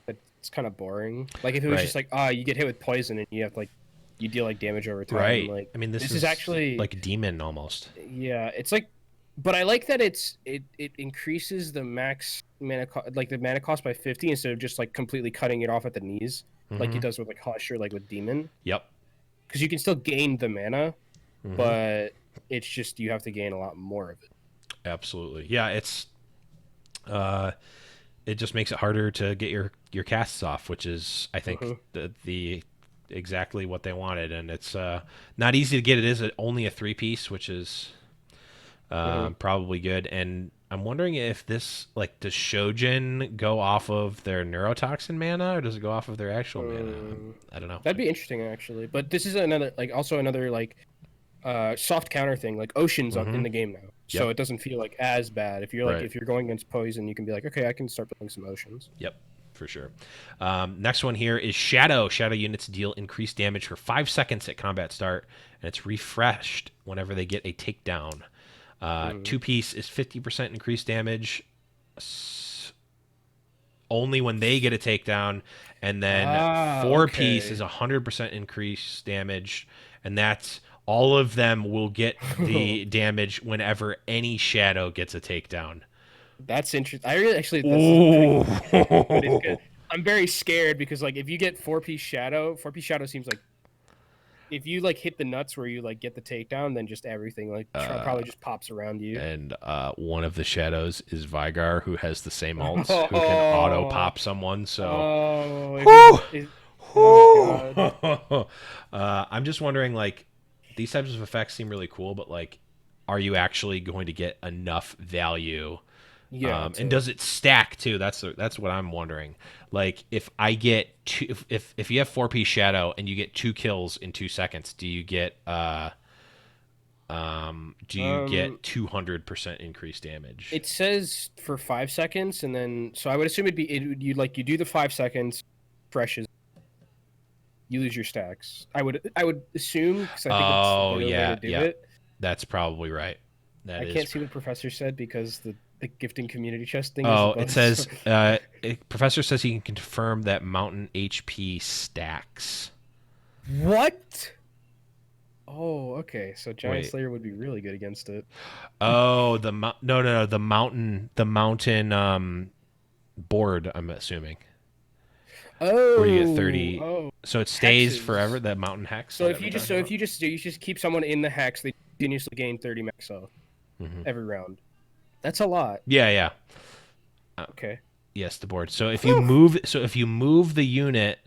that's kind of boring. Like if it was Right. just like, you get hit with poison and you have like you deal like damage over time. Right. Like I mean, this this is is actually, like demon almost. yeah, it's like, but I like that it increases the max like the mana cost by 50 instead of just like completely cutting it off at the knees like Hmm. it does with like Hush or like with Demon Yep. because you can still gain the mana, Hmm. but it's just you have to gain a lot more of it. Absolutely. Yeah. Uh, it just makes it harder to get your casts off, which is I think Hmm. the exactly what they wanted, and it's not easy to get. It is only a three piece, which is Hmm. probably good. And I'm wondering if this like does Shojin go off of their neurotoxin mana or does it go off of their actual mana? I don't know. That'd be interesting actually, but this is another like also another like soft counter thing like Ocean's Mm-hmm. in the game now, so Yep. it doesn't feel like as bad if you're like Right. if you're going against Poison you can be like, okay, I can start playing some Oceans. Yep, for sure. Next one here is Shadow. Shadow units deal increased damage for 5 seconds at combat start, and it's refreshed whenever they get a takedown. Two piece is 50% increased damage. only when they get a takedown, and then four piece Okay. is 100% increased damage, and that's all of them will get the damage whenever any shadow gets a takedown. That's interesting. I really actually this is pretty Ooh. pretty good. I'm very scared because like if you get four piece shadow seems like if you like hit the nuts where you like get the takedown, then just everything like probably just pops around you. And one of the shadows is Vigar, who has the same ults, who can auto Oh, pop someone. So, oh, if whoo, oh whoo. god. I'm just wondering, like, these types of effects seem really cool, but like, are you actually going to get enough value? Yeah, And to does it stack too? That's what I'm wondering. Like, if I get two, if you have 4P shadow and you get 2 kills in 2 seconds, do you um get 200% increased damage? it says for 5 seconds and then so I would assume you like you do the 5 seconds, freshes, you lose your stacks. I would assume because I think it's Oh the way yeah, to do yeah, it. that's probably right. That I is. can't see what the professor said because the gifting community chest thing is Oh, it above. So. says professor says he can confirm that mountain HP stacks. What? Oh, okay. So Giant Wait. Slayer would be really good against it. Oh, no, the mountain board. I'm assuming where you get Oh, 30. oh, So it stays forever. hexes. That mountain hex So that if I've you been just talking about. you just keep someone in the hex, they continuously gain 30 max health Hmm. every round. That's a lot. Yeah, yeah. Uh, Okay. yes, the board. So if you Whew. move, the unit,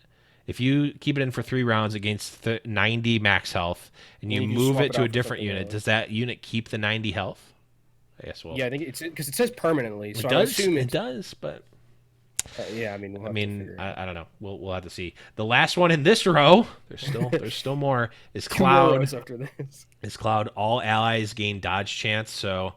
if you keep it in for 3 rounds against 90 max health, and And you you can just move swap it it to a out for different something unit, else. does that unit keep the 90 health? I guess. Well, Yeah, I think it's because it says permanently, it so I would does. assume It it's. does, but Yeah, I mean we'll I have to mean, figure it out. I don't know. We'll have to see. The last one in this row, there's still more. Is Two more Cloud. rows after this. Is Cloud. All allies gain dodge chance. So,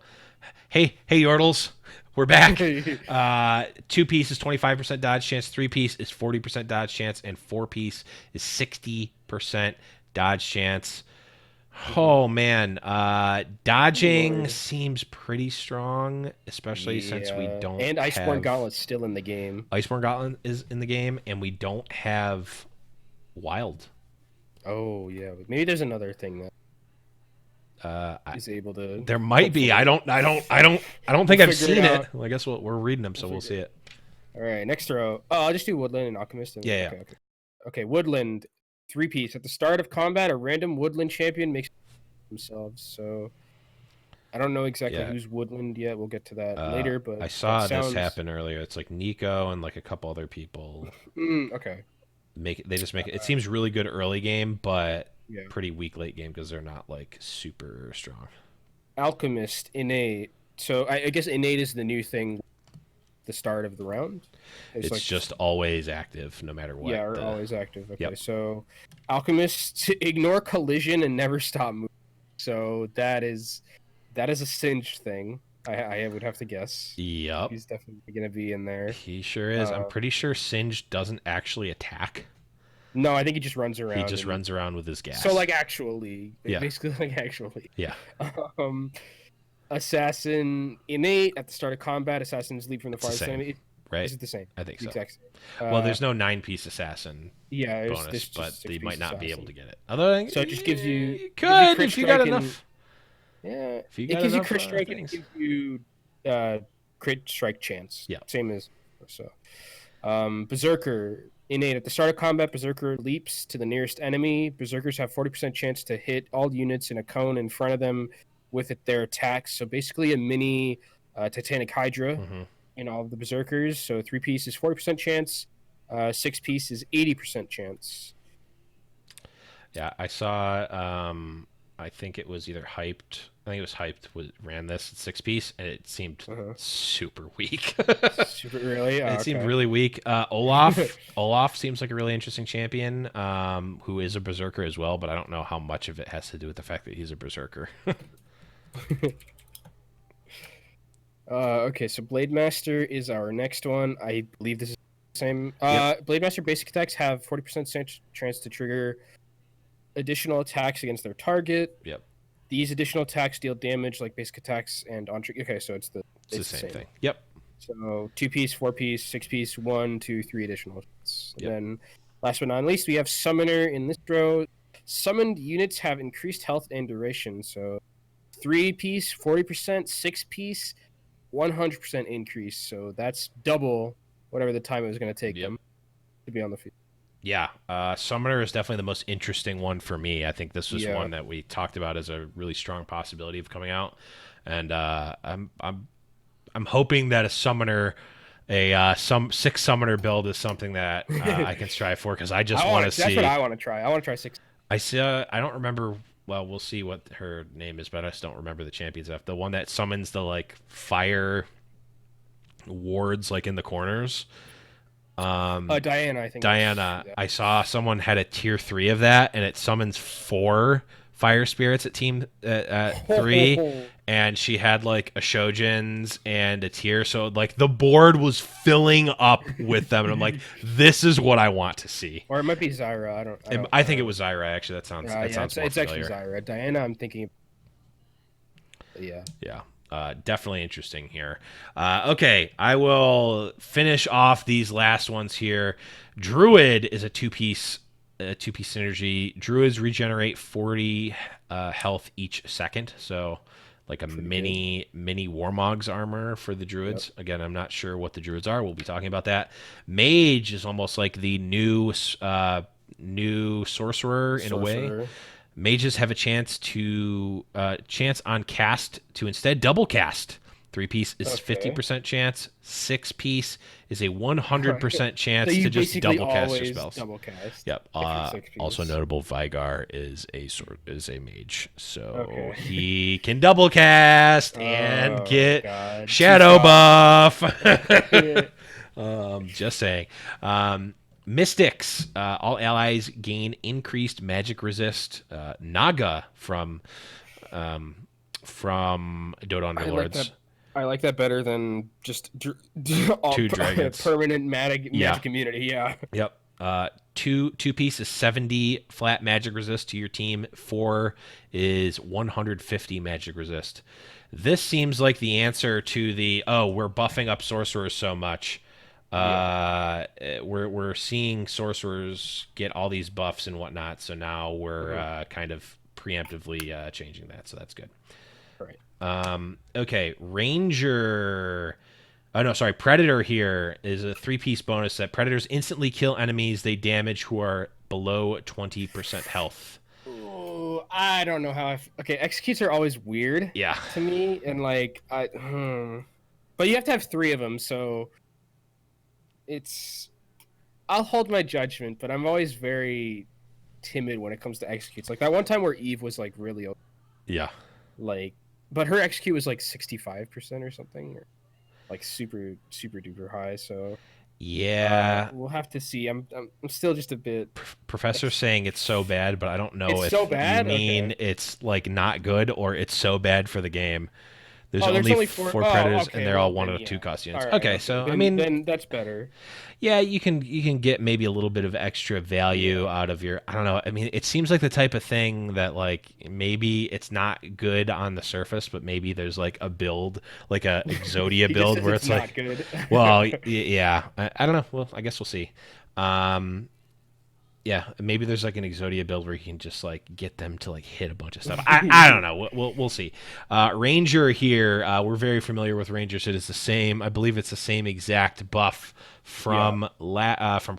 hey, Yordles, we're back. 2 piece is 25% dodge chance. 3 piece is 40% dodge chance, and 4 piece is 60% dodge chance. Oh man, dodging Lord. seems pretty strong, especially since we Yeah, don't and Iceborne have Gauntlet's still in the game. Iceborne Gauntlet is in the game, and we don't have Wild. Oh yeah, maybe there's another thing that I, is able to there might be. I hopefully don't. I don't. I don't. I don't we'll think I've figure it seen it. out. Well, I guess we're reading them, We'll so we'll figure see it. it. All right, next row. Oh, I'll just do Woodland and Alchemist. And, Yeah, yeah. okay. Woodland, 3 piece. At the start of combat, a random Woodland champion makes themselves. So I don't know exactly Yeah. who's Woodland yet. We'll get to that later, but I that saw this sounds. happen earlier. It's like Nico and like a couple other people Okay. make it. They just make it. It seems really good early game, but Yeah. pretty weak late game because they're not like super strong. Alchemist, innate. So I guess innate is the new thing. The start of the round. It's It's like just always active, no matter what. yeah, are always active. Okay, Yep. so Alchemist ignore collision and never stop moving. So that is a Singe thing. I would have to guess. Yep. He's definitely gonna be in there. He sure is. I'm pretty sure Singe doesn't actually attack. No, I think he just runs He around just and runs around with his gas. so like actually, Yeah. basically like actually. Yeah. Um, Assassin innate at the start of combat. Assassins leap from the It's the farthest same, enemy. right? Is it the same? I think The so. exact same. Well, there's no 9 piece assassin Yeah, bonus, there's but just they 6 might piece not be able assassin. to get it. Although, So it just gives you could crit if you got strike and enough. yeah, If you it got gives you enough crit strike and it things. gives you crit strike chance. Yeah. Same as so. Berserker innate at the start of combat. Berserker leaps to the nearest enemy. Berserkers have 40% chance to hit all units in a cone in front of them with their attacks. So basically a mini Titanic Hydra Mm-hmm. in all of the Berserkers. So 3 piece is 40% chance. 6 piece is 80% chance. Yeah, I saw. I think it was either hyped. I think it was hyped. Ran this at 6 piece, and it seemed super weak. Super really? Oh, It seemed okay. really weak. Olaf seems like a really interesting champion, who is a berserker as well, but I don't know how much of it has to do with the fact that he's a berserker. Okay, so Blade Master is our next one. I believe this is the same. Yep. Blade Master basic attacks have 40% chance to trigger additional attacks against their target. Yep. These additional attacks deal damage like basic attacks and on. Okay, so it's the It's the same thing. Yep. So 2-piece, 4-piece, 6-piece, 1, 2, 3 additional shots. And Yep. then last but not least, we have Summoner in this row. Summoned units have increased health and duration. So 3-piece, 40%, 6-piece, 100% increase. So that's double whatever the time it was going to take Yep. them to be on the field. Yeah, Summoner is definitely the most interesting one for me. I think this was Yeah. one that we talked about as a really strong possibility of coming out, and I'm hoping that a Summoner, some 6 Summoner build is something that I can strive for, because I just want to see. That's what I want to try. I want to try 6. I see. I don't remember. Well, we'll see what her name is, but I just don't remember the champions stuff. The one that summons the like fire wards like in the corners. Diana, I think. Diana, Yeah. I saw someone had a tier 3 of that, and it summons 4 fire spirits at team 3, and she had like a Shojins and a tier, so like the board was filling up with them, and I'm like, this is what I want to see. Or it might be Zyra. I think it was Zyra, actually. That sounds more it's familiar. actually Zyra. Diana, I'm thinking. Yeah. Yeah. Definitely interesting here. Okay, I will finish off these last ones here. Druid is a two-piece synergy. Druids regenerate 40 health each second, so like a mini Warmog's armor for the druids. Yep. Again, I'm not sure what the druids are. We'll be talking about that. Mage is almost like the new sorcerer in a way. Mages have a chance on cast to instead double cast. 3-piece is 50% chance. 6-piece is a 100% chance to just double cast your spells. Double cast. Yep. Also notable, Vigar is a mage, so he can double cast and get shadow buff. Just saying. Mystics, all allies gain increased magic resist. Naga from Dota Underlords. I like that better than just 2 dragons. Permanent magic immunity. Yeah. Yep. 2-piece is 70 flat magic resist to your team. 4 is 150 magic resist. This seems like the answer to the we're buffing up sorcerers so much. We're seeing sorcerers get all these buffs and whatnot, so now we're kind of preemptively changing that, so that's good. Right. Okay, Ranger. Oh no, sorry, Predator here is a 3-piece bonus that predators instantly kill enemies they damage who are below 20% health. Ooh, I don't know how. Executes are always weird. Yeah. To me, and like but you have to have 3 of them, so. I'll hold my judgment, but I'm always very timid when it comes to executes. Like that one time where Eve was like really yeah, like, but her execute was like 65% or something, or like super duper high. So yeah, we'll have to see. I'm still just a bit. Professor's saying it's so bad, but I don't know if so bad? you mean it's like not good or it's so bad for the game. There's there's only 4 predators, and they're all 1 out of 2 cost units. Okay, so then, I mean, then that's better. Yeah, you can get maybe a little bit of extra value out of your. I don't know. I mean, it seems like the type of thing that like maybe it's not good on the surface, but maybe there's like a build, like a Exodia build where it's like, good. Well, yeah, I don't know. Well, I guess we'll see. Yeah, maybe there's like an Exodia build where you can just like get them to like hit a bunch of stuff. I don't know. We'll see. Ranger here, we're very familiar with Rangers. It is the same. I believe it's the same exact buff from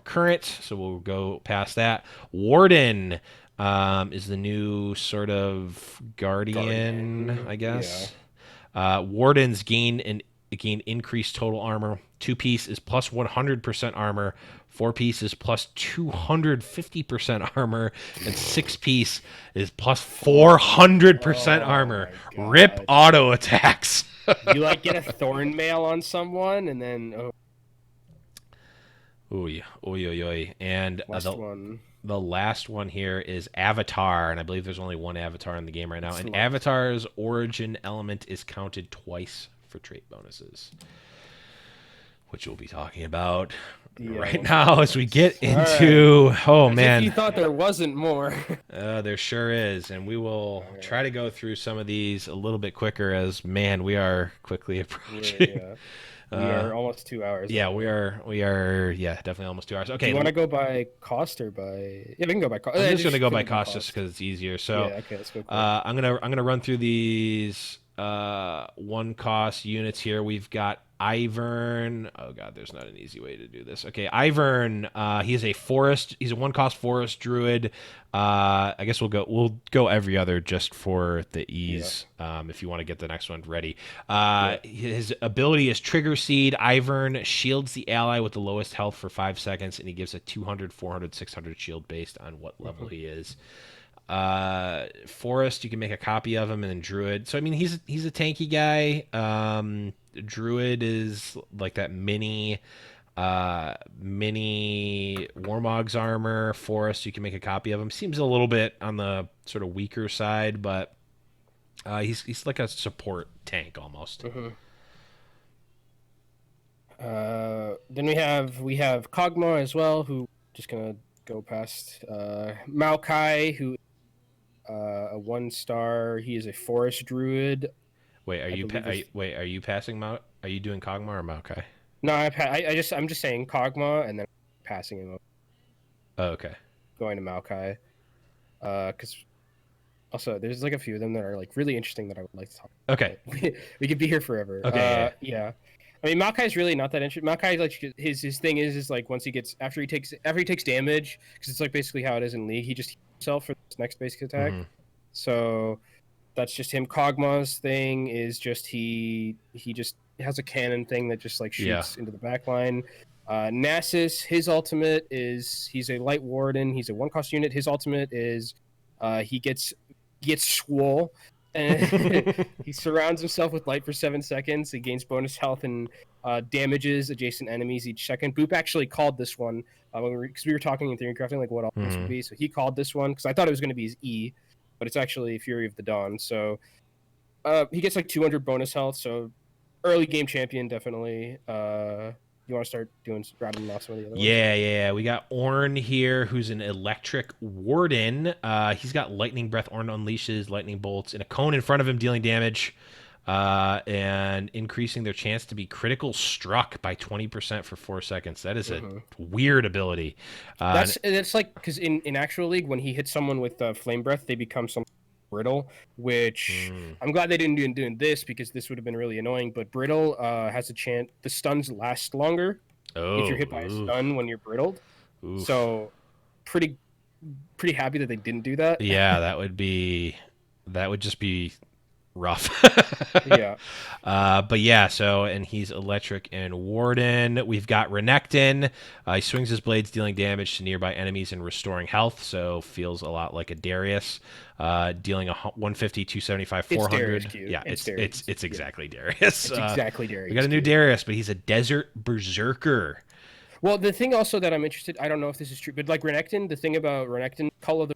current. So we'll go past that. Warden is the new sort of guardian. I guess. Yeah. Wardens gain increased total armor. 2-piece is plus 100% armor. 4-piece is plus 250% armor, and 6-piece is plus 400% armor. Rip auto attacks. You like get a thorn mail on someone, and then Oy. And the last one here is Avatar, and I believe there's only one Avatar in the game right now. And Avatar's origin element is counted twice for trait bonuses, which we'll be talking about right now as we get into. Oh man! If you thought there wasn't more. There sure is, and we will try to go through some of these a little bit quicker. As man, we are quickly approaching. We are almost 2 hours. Yeah, we are. Yeah, definitely almost 2 hours. Do Okay, you want to go by cost or by? Yeah, we can go by cost. I'm just gonna Just go by figure by cost just cost. because it's easier. So Yeah. Okay. Let's go quick. I'm gonna run through these one cost units here. We've got Ivern. Oh god, there's not an easy way to do this. Okay, Ivern. He's a forest. He's a one cost forest druid. I guess we'll go every other just for the Yeah. ease. If you want to get the next one ready. Yeah. His ability is Trigger Seed. Ivern shields the ally with the lowest health for 5 seconds, and he gives a 200, 400, 600 shield based on what level he is. Forest, you can make a copy of him, and then Druid. So I mean, he's a tanky guy. Druid is like that mini Warmog's armor. Forest, you can make a copy of him. Seems a little bit on the sort of weaker side, but he's like a support tank almost. Mm-hmm. Then we have Kog'Maw as well, who just gonna go past Maokai, who a 1 star. He is a forest druid. Wait, I believe is are you passing Mao? Are you doing Kog'Maw or Maokai? no. I'm just saying Kog'Maw and then passing him up, Oh, okay. going to Maokai. Because also there's like a few of them that are like really interesting that I would like to talk about. Okay. We could be here forever. Okay. Yeah. I mean, Maokai's really not that interesting. Maokai, like his thing is like once he gets after he takes damage, because it's like basically how it is in League. He just heals himself for this next basic attack. Mm-hmm. So that's just him. Kog'Maw's thing is just he just has a cannon thing that just like shoots into the back line. Nasus, his ultimate is he's a light warden. He's a 1 cost unit. His ultimate is he gets swole. And he surrounds himself with light for 7 seconds. He gains bonus health and damages adjacent enemies each second. Boop actually called this one because we were talking in theory crafting like what all this would be. So he called this one because I thought it was going to be his E, but it's actually Fury of the Dawn. So he gets like 200 bonus health. So early game champion definitely. You want to start rattling off some of the other ones? Yeah. We got Ornn here, who's an electric warden. He's got lightning breath. Ornn unleashes lightning bolts in a cone in front of him, dealing damage, and increasing their chance to be critical struck by 20% for 4 seconds. That is a weird ability. That's like because in actual League, when he hits someone with flame breath, they become some brittle, which I'm glad they didn't do in this because this would have been really annoying. But brittle has a chance. The stuns last longer if you're hit by a stun when you're brittled. Oof. So pretty happy that they didn't do that. Yeah, that would just be rough. Yeah. But yeah, and he's electric and warden. We've got Renekton. He swings his blades, dealing damage to nearby enemies and restoring health. So feels a lot like a Darius, dealing 150, 275, 400. Yeah, it's exactly Darius. It's exactly Darius. We got a new Darius, but he's a desert berserker. Well, the thing also that I'm interested, I don't know if this is true, but like Renekton, the thing about Renekton, Call of the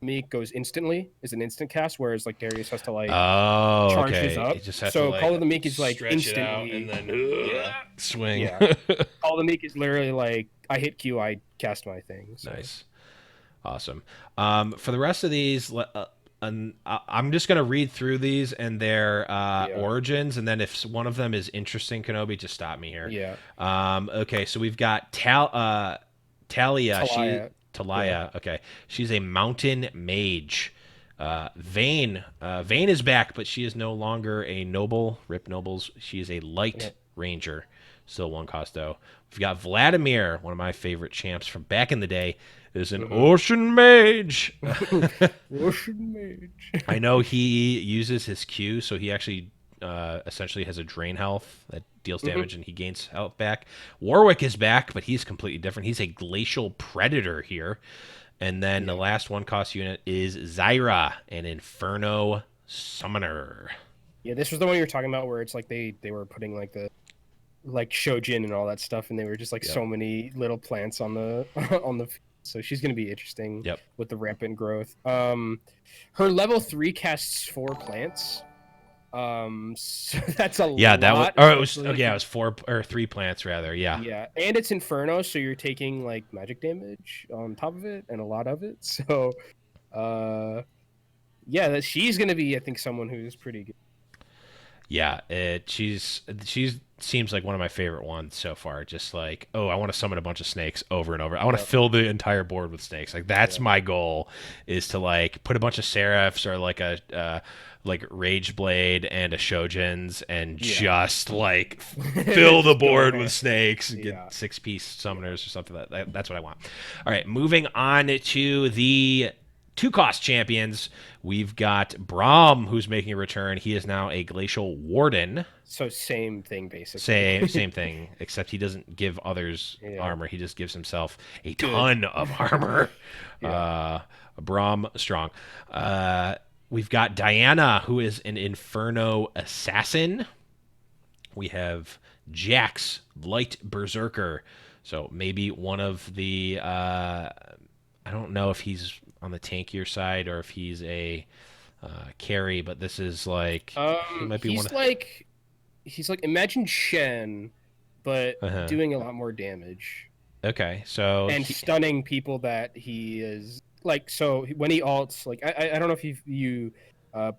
Meek goes instantly, is an instant cast, whereas like Darius has to like charge his up. He just has so to, like, Call of the Meek is like instantly out and then swing. Yeah. Call of the Meek is literally like I hit Q, I cast my thing. So. Nice, awesome. For the rest of these, I'm just gonna read through these and their origins, and then if one of them is interesting, Kenobi, just stop me here. Yeah. Okay, so we've got Talia. Yeah. Okay, she's a mountain mage. Vayne is back, but she is no longer a noble. Rip nobles. She is a light ranger. Still 1 cost though. We've got Vladimir, one of my favorite champs from back in the day, is an ocean mage. Ocean mage. I know he uses his Q, so he actually essentially has a drain health that deals damage and he gains health back. Warwick is back, but he's completely different. He's a glacial predator here. And then the last 1 cost unit is Zyra, an Inferno summoner. Yeah, this was the one you were talking about where it's like they were putting like the Shojin and all that stuff, and they were just like so many little plants on the so she's gonna be interesting with the rampant growth. Her level 3 casts 4 plants. So that's a lot. It was 4 or 3 plants rather. Yeah, and it's Inferno, so you're taking like magic damage on top of it and a lot of it. So, she's gonna be, I think, someone who's pretty good. Yeah, she's seems like one of my favorite ones so far. Just like, oh, I want to summon a bunch of snakes over and over. I want to Yep. fill the entire board with snakes. Like that's Yep. my goal, is to like put a bunch of seraphs or like a like rage blade and a shojins and Yeah. just like fill the Just go board with ham. snakes and get Yeah. 6-piece Yeah. summoners or something. That's what I want. All right, moving on to the two cost champions. We've got Braum, who's making a return. He is now a glacial warden. So same thing basically. Same thing, except he doesn't give others Yeah. armor. He just gives himself a Good. ton of armor. Yeah. Braum strong. We've got Diana, who is an Inferno assassin. We have Jax, light berserker. So maybe one of the I don't know if he's on the tankier side or if he's a carry, but this is like he might be one He's of. like imagine Shen, but Uh-huh. doing a lot more damage Okay, so and stunning people that he is like. So when he alts, like I don't know if you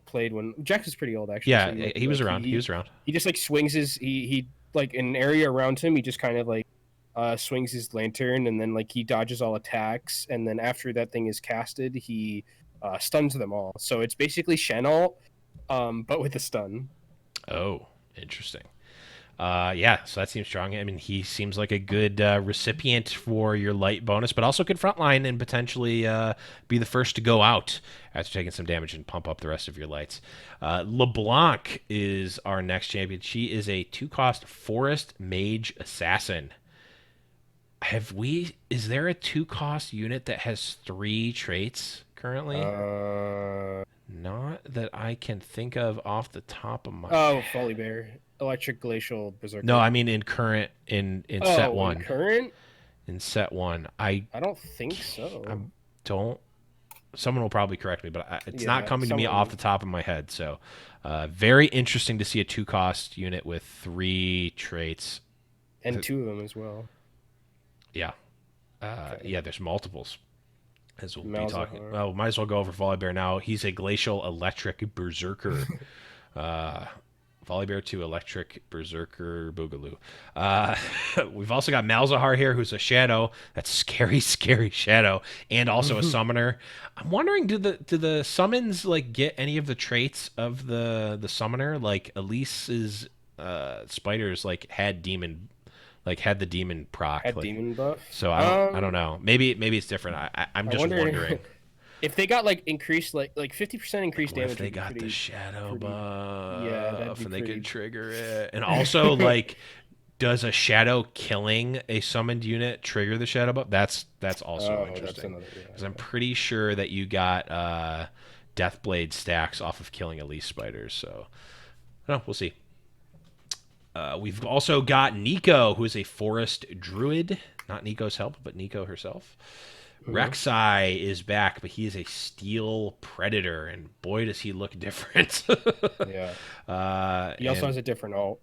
played when Jax is pretty old actually. So yeah, he was like around. He was around. he just like swings his he like in an area around him. He just kind of like swings his lantern and then like he dodges all attacks and then after that thing is casted he stuns them all. So it's basically Shen ult, but with a stun. Oh, interesting. Yeah, so that seems strong. I mean, he seems like a good recipient for your light bonus, but also could frontline and potentially be the first to go out after taking some damage and pump up the rest of your lights. LeBlanc is our next champion. She is a 2-cost forest mage assassin. Have we? Is there a 2-cost unit that has 3 traits currently? Uh Not that I can think of off the top of my. oh, Folly Bear, Electric Glacial No, Berserker. I mean in current in set Oh, in one. current, In set one, I I don't think I so. don't. Someone will probably correct me, but it's not Yeah, coming to me off someone the top of my head. So, very interesting to see a 2-cost unit with 3 traits. and two of them as well. Yeah, Okay, yeah. There's multiples. As we'll be talking. Malzahar. Well, might as well go over Volibear now. He's a glacial electric berserker. Uh, Volibear to electric berserker boogaloo. Uh, we've also got Malzahar here, who's a shadow. That's scary, scary shadow, and also a summoner. I'm wondering, do the summons like get any of the traits of the summoner? Like Elise's spiders had the demon proc. Had Like, demon buff. so I don't know. Maybe it's different. I'm I just wonder wondering. if they got like increased like 50% increased What if damage they would be got the pretty shadow pretty. Yeah, that'd buff be and they could pretty. trigger it? And also, like, does a shadow killing a summoned unit trigger the shadow buff? That's also Oh, that's interesting another. Yeah, because I'm yeah. pretty sure that you got Deathblade stacks off of killing Elise spiders. So, no, we'll see. We've also got Nico, who is a forest druid. Not Nico's help, but Nico herself. Mhm. Rek'Sai is back, but he is a steel predator, and boy, does he look different. Yeah. He also And has a different alt.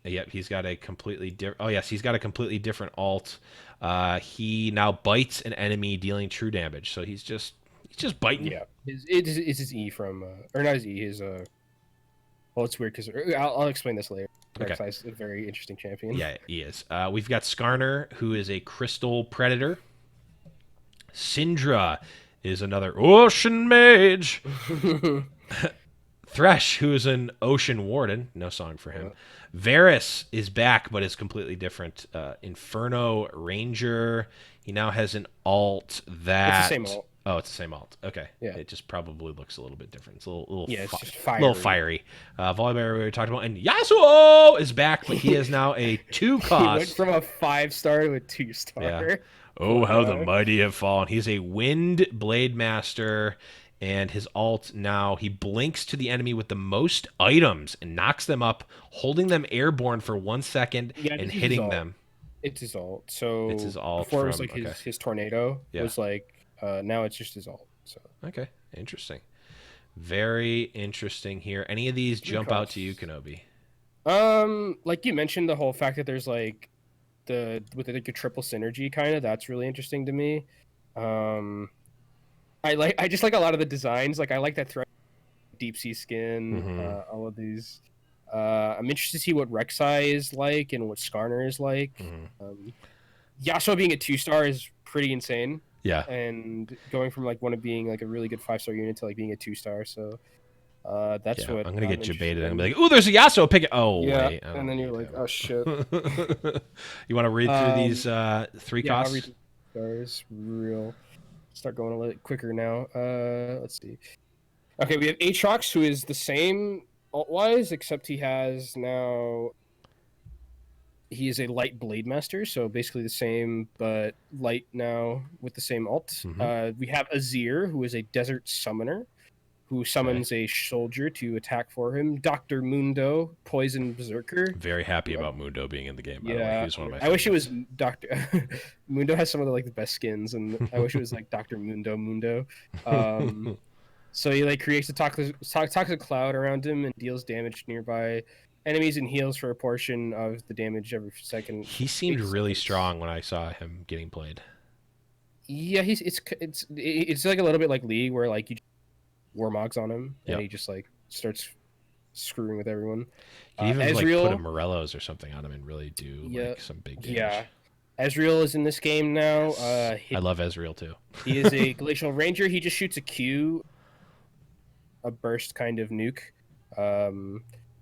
yep, he's got a completely different. Oh yes, he's got a completely different alt. He now bites an enemy, dealing true damage. So he's just biting. Yeah. It's his E from or not his E, his well, it's weird because I'll explain this later. Okay. Rek'Sai is a very interesting champion. Yeah, he is. We've got Skarner, who is a crystal predator. Syndra is another ocean mage. Thresh, who is an ocean warden, no song for him. Yeah. Varus is back, but is completely different. Inferno Ranger. He now has an alt It's the same that. alt. Oh, it's the same alt. Okay, Yeah. it just probably looks a little bit different. It's a little, Yeah, it's just little fiery. fiery. Volibear we already talked about, and Yasuo is back, but he is now a two He went cost. from a 5-star to a 2-star. Yeah. Oh, Poor how the guy. mighty have fallen. He's a Wind Blade Master, and his alt now, he blinks to the enemy with the most items and knocks them up, holding them airborne for 1 second Yeah, and this is his hitting alt. them. It's his alt. It's So his alt before it was from. like Okay. his tornado Yeah. was like now it's just his alt. So Okay. Interesting. Very interesting here. Any of these good jump out to you, costs. Kenobi? Like you mentioned the whole fact that there's like like a triple synergy kind of that's really interesting to me. Um I just like a lot of the designs. Like I like that threat deep sea skin, Mm-hmm. all of these. I'm interested to see what Rek'Sai is like and what Skarner is like. Mhm. Yasuo being a 2-star is pretty insane, Yeah. and going from like one of being like a really good 5-star unit to like being a 2-star. So that's Yeah, what I'm gonna I'm get you interested baited. I'm in. gonna be like, "Ooh, there's a Yasuo pick." Oh Yeah, wait, I and don't then you're need like, oh shit. him. You want to read through these Um, 3 yeah, I'll read costs? the stars real. Start going a little quicker now. Let's see. Okay, we have Aatrox, who is the same alt-wise, except he is a light blade master, so basically the same, but light now with the same alt. Mm-hmm. We have Azir, who is a desert summoner, who summons a soldier to attack for him. Dr. Mundo, poison berserker. Very happy about Mundo being in the game. By the way, Yeah, he's one of my I wish it was favorites. Doctor Mundo has some of the like the best skins, and I wish it was like Doctor Mundo. So he like creates a toxic cloud around him and deals damage to nearby enemies and heals for a portion of the damage every second. He seemed 8 really seconds. strong when I saw him getting played. Yeah, it's like a little bit like League, where like you Warmogs on him and Yep. he just like starts screwing with everyone. He even like put a Ezreal, Morellos or something on him and really do yeah, like some big damage. yeah. Ezreal is in this game now. Yes. I love Ezreal too. He is a Glacial Ranger. He just shoots a Q, a burst kind of nuke,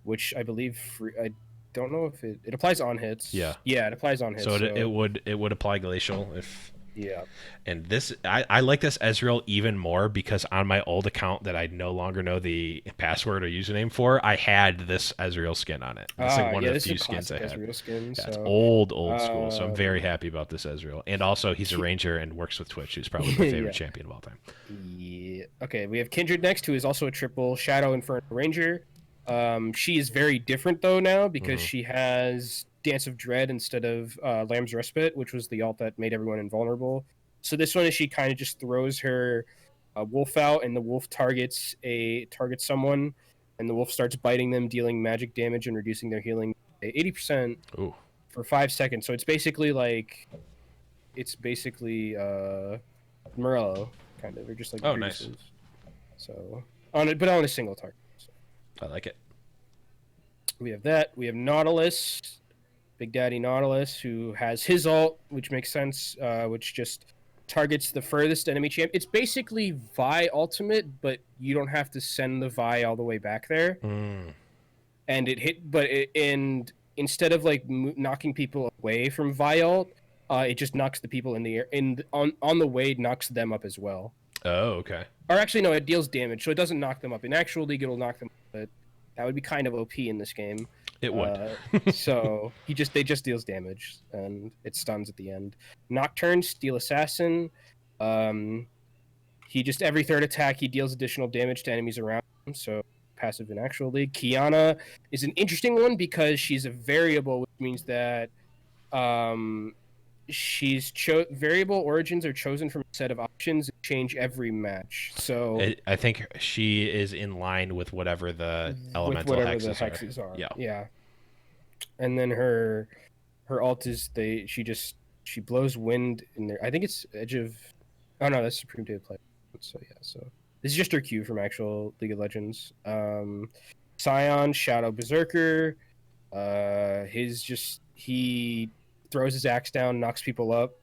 which I believe I don't know if it applies on hits. Yeah. Yeah, it applies on hits. So it would apply glacial if. Yeah. And this I like this Ezreal even more because on my old account that I no longer know the password or username for, I had this Ezreal skin on it. It's like one of the this few is a skins I classic had. Ezreal skin. Yeah, So, it's old school. So I'm very happy about this Ezreal. And also he's a Ki- ranger and works with Twitch, who's probably my favorite yeah. champion of all time. Yeah. Okay, we have Kindred next, who is also a triple Shadow Inferno Ranger. She is very different though now because she has Dance of Dread instead of Lamb's Respite, which was the alt that made everyone invulnerable. So this one is she kind of just throws her wolf out, and the wolf targets someone, and the wolf starts biting them, dealing magic damage and reducing their healing by 80% Ooh. for 5 seconds. So it's basically Morello kind of, or just like Nice. So on a single target. So I like it. we have that. We have Nautilus, Big Daddy Nautilus, who has his ult, which makes sense, which just targets the furthest enemy champ. It's basically Vi ultimate, but you don't have to send the Vi all the way back there. And and instead of like knocking people away from Vi ult, it just knocks the people in the air on the way, knocks them up as well. Oh, okay. Or actually, no, it deals damage, so it doesn't knock them up. In actual League, it'll knock them up, but that would be kind of OP in this game. It would. So they just deals damage, and it stuns at the end. Nocturne, Steel Assassin. He just every third attack he deals additional damage to enemies around him. So passive in actual League. Kiana is an interesting one because she's a variable, which means that variable origins are chosen from a set of options and change every match. So I think she is in line with whatever the elemental hexes are. Yeah. And then her alt is she blows wind in there. I think it's Edge of. Oh no, that's Supreme Day of Play. So yeah, so this is just her Q from actual League of Legends. Scion, Shadow Berserker. He throws his axe down, knocks people up.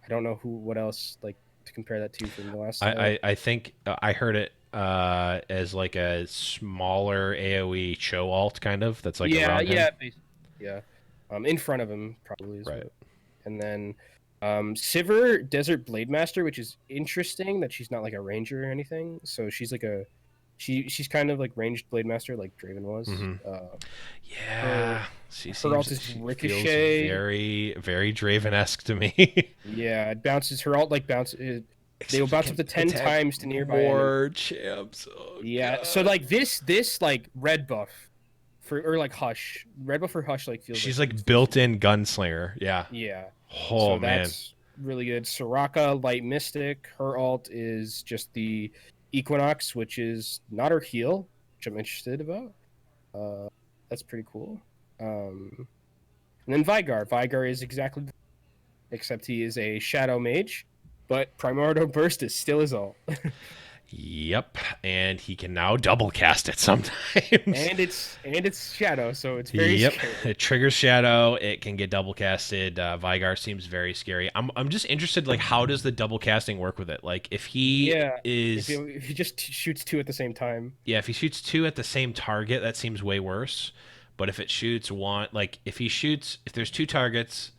I don't know what else like to compare that to from the last. I think I heard it as like a smaller AOE Cho alt kind of. That's like around him. Yeah. In front of him probably is right. And then Sivir, Desert Blade Master, which is interesting that she's not like a ranger or anything. So she's like she's kind of like ranged Blade Master like Draven was. Yeah. Her alt is Ricochet. Very, very Draven-esque to me. Yeah, it bounces. Her alt like bounces. They will bounce up to 10 times to nearby. More champs. Oh, yeah. God. So like this like red buff or like Hush. Red buff for Hush like feels. She's like built-in gunslinger. Yeah. Yeah. Oh so man. That's really good. Soraka, Light Mystic. Her alt is just the Equinox, which is not her heal, which I'm interested about. That's pretty cool. And then Vigar. Vigar is exactly, except he is a Shadow Mage, but Primordial Burst is still his alt. Yep, and he can now double cast it sometimes. And it's shadow, so it's very Yep, scary. it triggers shadow. It can get double casted. Vigar seems very scary. I'm just interested, like, how does the double casting work with it? Like, if he Yeah, is, if he just shoots two at the same time. yeah, if he shoots two at the same target, that seems way worse. But if it shoots one, like, if there's two targets,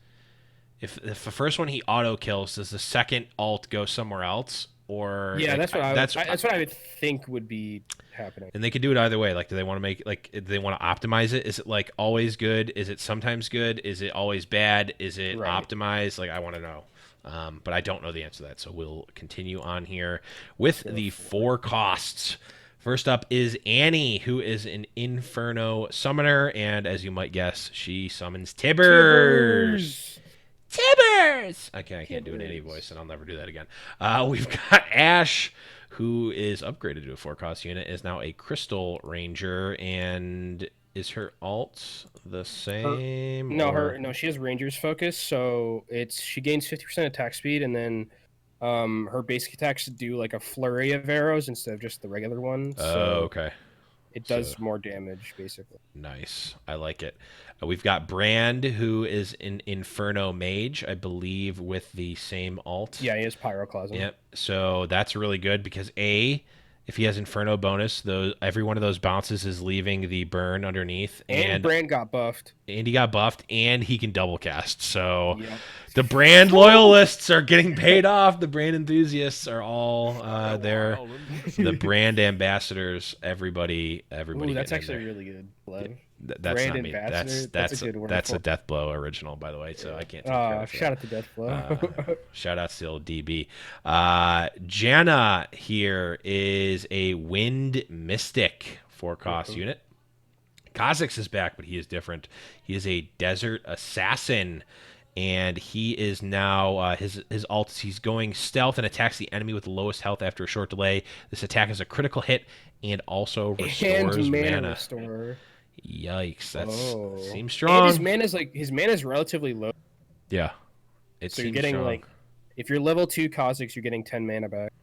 if the first one he auto kills, does the second alt go somewhere else? Or Yeah, like that's what I would think would be happening. and they could do it either way. Like, do they want to make like do they want to optimize it? Is it like always good? Is it sometimes good? Is it always bad? Is it Right. optimized? Like, I want to know. But I don't know the answer to that. So we'll continue on here with Go the for it. four costs. First up is Annie, who is an Inferno summoner, and as you might guess, she summons Tibbers. Tibbers. Tibbers. Okay, I can't do an Annie Tibbers. voice, and I'll never do that again. We've got Ash, who is upgraded to a four cost unit, is now a Crystal Ranger, and is her alt the Her same no, or? her no, she has Ranger's focus, so it's she gains 50% attack speed, and then her basic attacks do like a flurry of arrows instead of just the regular one, Oh, so okay. it So does more damage basically. nice. I like it. We've got Brand, who is an Inferno Mage, I believe, with the same alt. Yeah, he has Pyroclasm. Yep. So that's really good because if he has Inferno bonus, those every one of those bounces is leaving the burn underneath, And and Brand got buffed. he got buffed, and he can double cast. So Yep. the brand Woo! loyalists are getting paid off. The brand enthusiasts are all there. The brand ambassadors, everybody Ooh, that's getting in actually there. really good, Lev. That's Brand not me. Ambassador, that's a good word That's for a it. Death Blow original, by the way. So I Yeah. can't take credit for Shout that. out to Deathblow. Shout out to the old DB. Janna here is a Wind Mystic four cost Mhm. unit. Kha'Zix is back, but he is different. He is a Desert Assassin, and he is now his alt. He's going stealth and attacks the enemy with the lowest health after a short delay. This attack is a critical hit and also And restores mana mana. restore. Yikes, that's Oh. seems And strong. his mana's relatively low. Yeah, it So you're seems getting strong. like if you're level 2 Kha'Zix, you're getting 10 mana back.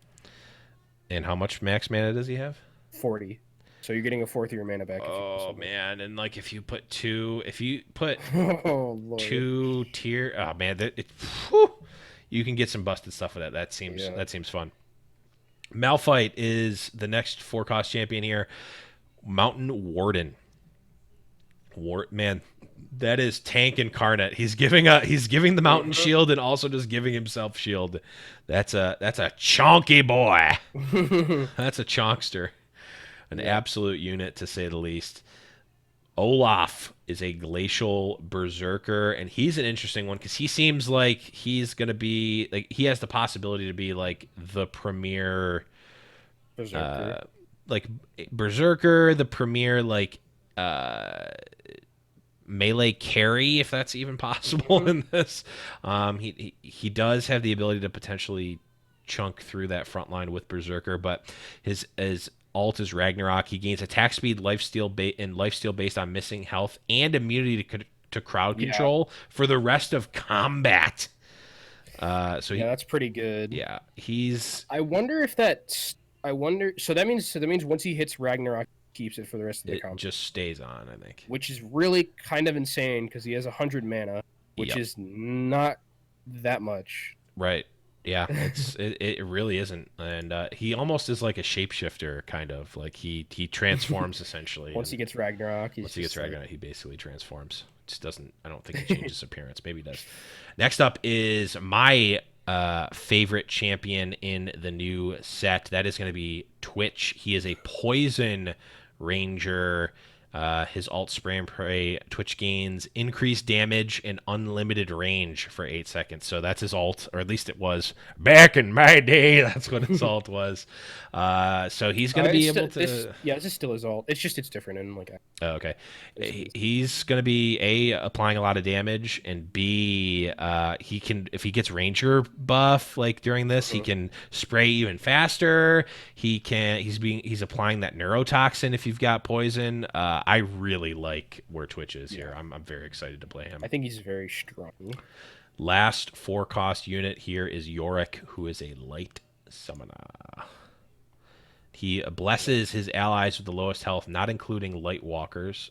And how much max mana does he have? 40. So you're getting a fourth of your mana back if you do Oh something. man, and like if you put Oh lord. two tier, oh man, whew, you can get some busted stuff with that. Yeah. That seems fun. Malphite is the next four cost champion here. Mountain Warden. Man, that is tank incarnate. He's giving the mountain shield and also just giving himself shield. That's a chonky boy. That's a chonkster. An Yeah. absolute unit to say the least. Olaf is a glacial berserker, and he's an interesting one because he seems like he's gonna be like he has the possibility to be like the premier Berserker. like berserker, the premier like uh melee carry, if that's even possible Mhm. in this. He does have the ability to potentially chunk through that front line with berserker, but his alt is Ragnarok. He gains attack speed, lifesteal based on missing health, and immunity to crowd Yeah. control for the rest of combat. So Yeah, that's pretty good. yeah, he's I wonder if that's I wonder so that means once he hits Ragnarok he keeps it for the rest of the it combat. just stays on, I think. Which is really kind of insane because he has 100 mana, which Yep. is not that much. Right. Yeah, it really isn't, and he almost is like a shapeshifter, kind of like he transforms essentially. Once he gets Ragnarok, he's Once he gets just like, Ragnarok, he basically transforms. Just doesn't. I don't think he changes appearance. Maybe he does. Next up is my favorite champion in the new set. That is going to be Twitch. He is a poison ranger. His alt spray and pray. Twitch gains increased damage and unlimited range for 8 seconds. So that's his alt, or at least it was back in my day. That's what his alt was. So he's going to be able to. this is still his ult. It's just it's different and like Oh, okay. He's going to be A, applying a lot of damage, and B, he can, if he gets Ranger buff like during this, he can spray even faster. He's applying that neurotoxin if you've got poison. I really like where Twitch is here. I'm very excited to play him. I think he's very strong. Last four cost unit here is Yorick, who is a light summoner. He blesses his allies with the lowest health, not including light walkers.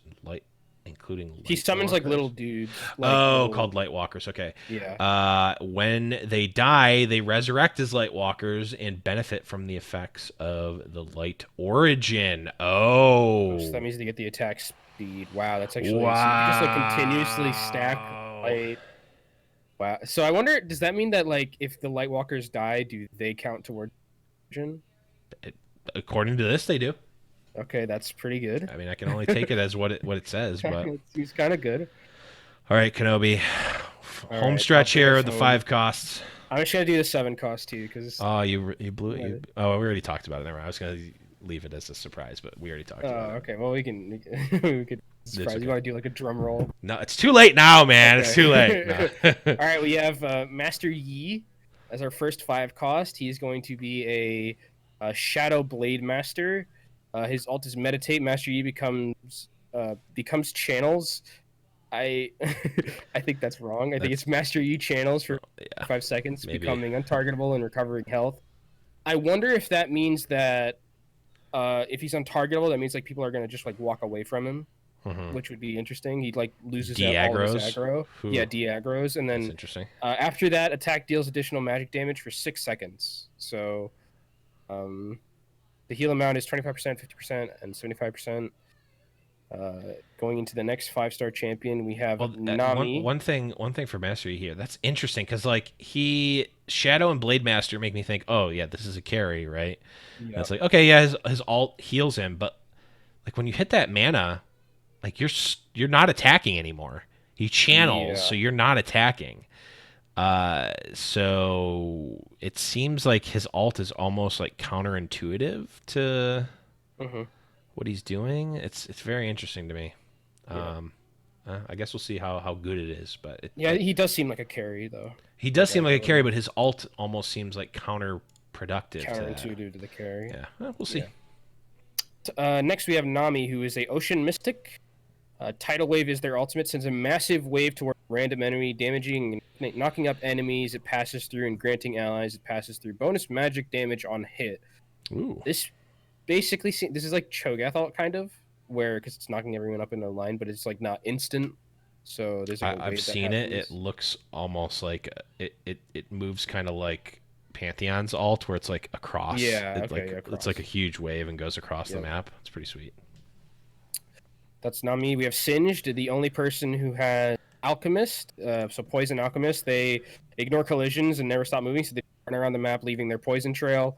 Including He light summons like little walkers. dudes, like Oh, little. called light walkers. Okay. Yeah. When they die, they resurrect as light walkers and benefit from the effects of the light origin. So that Oh, means they get the attack speed. Wow, that's actually so you can just like continuously stack wow. light. Wow. So I wonder, does that mean that like if the light walkers die, do they count towards origin? According to this, they do. Okay, that's pretty good. I mean, I can only take it as what it says, but It seems kind of good. all right, Kenobi. All Home right, I'll stretch take here us of the home. 5 costs. I'm just gonna do the 7 cost too, because Oh, you blew it. Oh, we already talked about it. Never mind. I was gonna leave it as a surprise, but we already talked about it. okay. Well, we could surprise. Okay. You want to do like a drum roll? No, it's too late now, man. It's too late. Okay. No. All right, we have Master Yi as our first 5 cost. He's going to be a Shadow Blade Master. His ult is Meditate. Master Yi becomes channels. I I think that's wrong. I think it's Master Yi channels for Yeah, 5 seconds, maybe. becoming untargetable and recovering health. I wonder if that means that if he's untargetable, that means like people are gonna just like walk away from him, Mm-hmm. which would be interesting. He like loses all of his De-aggros. aggro. Yeah, de-aggros, and That's then interesting. after that, attack deals additional magic damage for 6 seconds. So, the heal amount is 25%, 50%, and 75%. Going into the next 5-star champion, we have Well, Nami. one thing for Mastery here. That's interesting because like he Shadow and Blade Master make me think, oh yeah, this is a carry, right? And Yeah. it's like, okay, yeah, his alt heals him, but like when you hit that mana, like you're not attacking anymore. He channels, so Yeah. you're not attacking. So it seems like his alt is almost like counterintuitive to Hmm. what he's doing. It's very interesting to me. Yeah. Um, I guess we'll see how good it is, but Yeah, he does seem like a carry though. he does Like seem like a carry, actually but his alt almost seems like counterproductive to that. counterintuitive to the carry. Yeah, we'll see. Yeah. Next, we have Nami, who is a Ocean Mystic. Tidal Wave is their ultimate, sends a massive wave toward a random enemy, damaging and knocking up enemies. It passes through and granting allies. It passes through bonus magic damage on hit. Ooh, This basically, this is like Cho'Gath ult kind of, where because it's knocking everyone up in a line, but it's like not instant. So there's like a I've wave that seen it. happens. It looks almost like it moves kind of like Pantheon's alt, where it's like across. Yeah, It, okay, like yeah, it's cross. like a huge wave and goes across the Yep. map. It's pretty sweet. That's Nami. We have Singed, the only person who has Alchemist, so Poison Alchemist. They ignore collisions and never stop moving, so they run around the map, leaving their poison trail.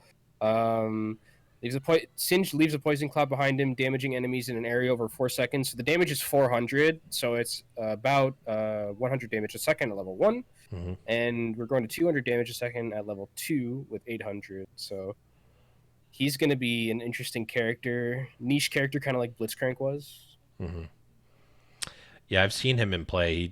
Singed leaves a poison cloud behind him, damaging enemies in an area over 4 seconds. So the damage is 400, so it's about 100 damage a second at level 1. Mm-hmm. And we're going to 200 damage a second at level 2 with 800. So he's going to be an interesting character, niche character, kind of like Blitzcrank was. Mm-hmm. Yeah, I've seen him in play.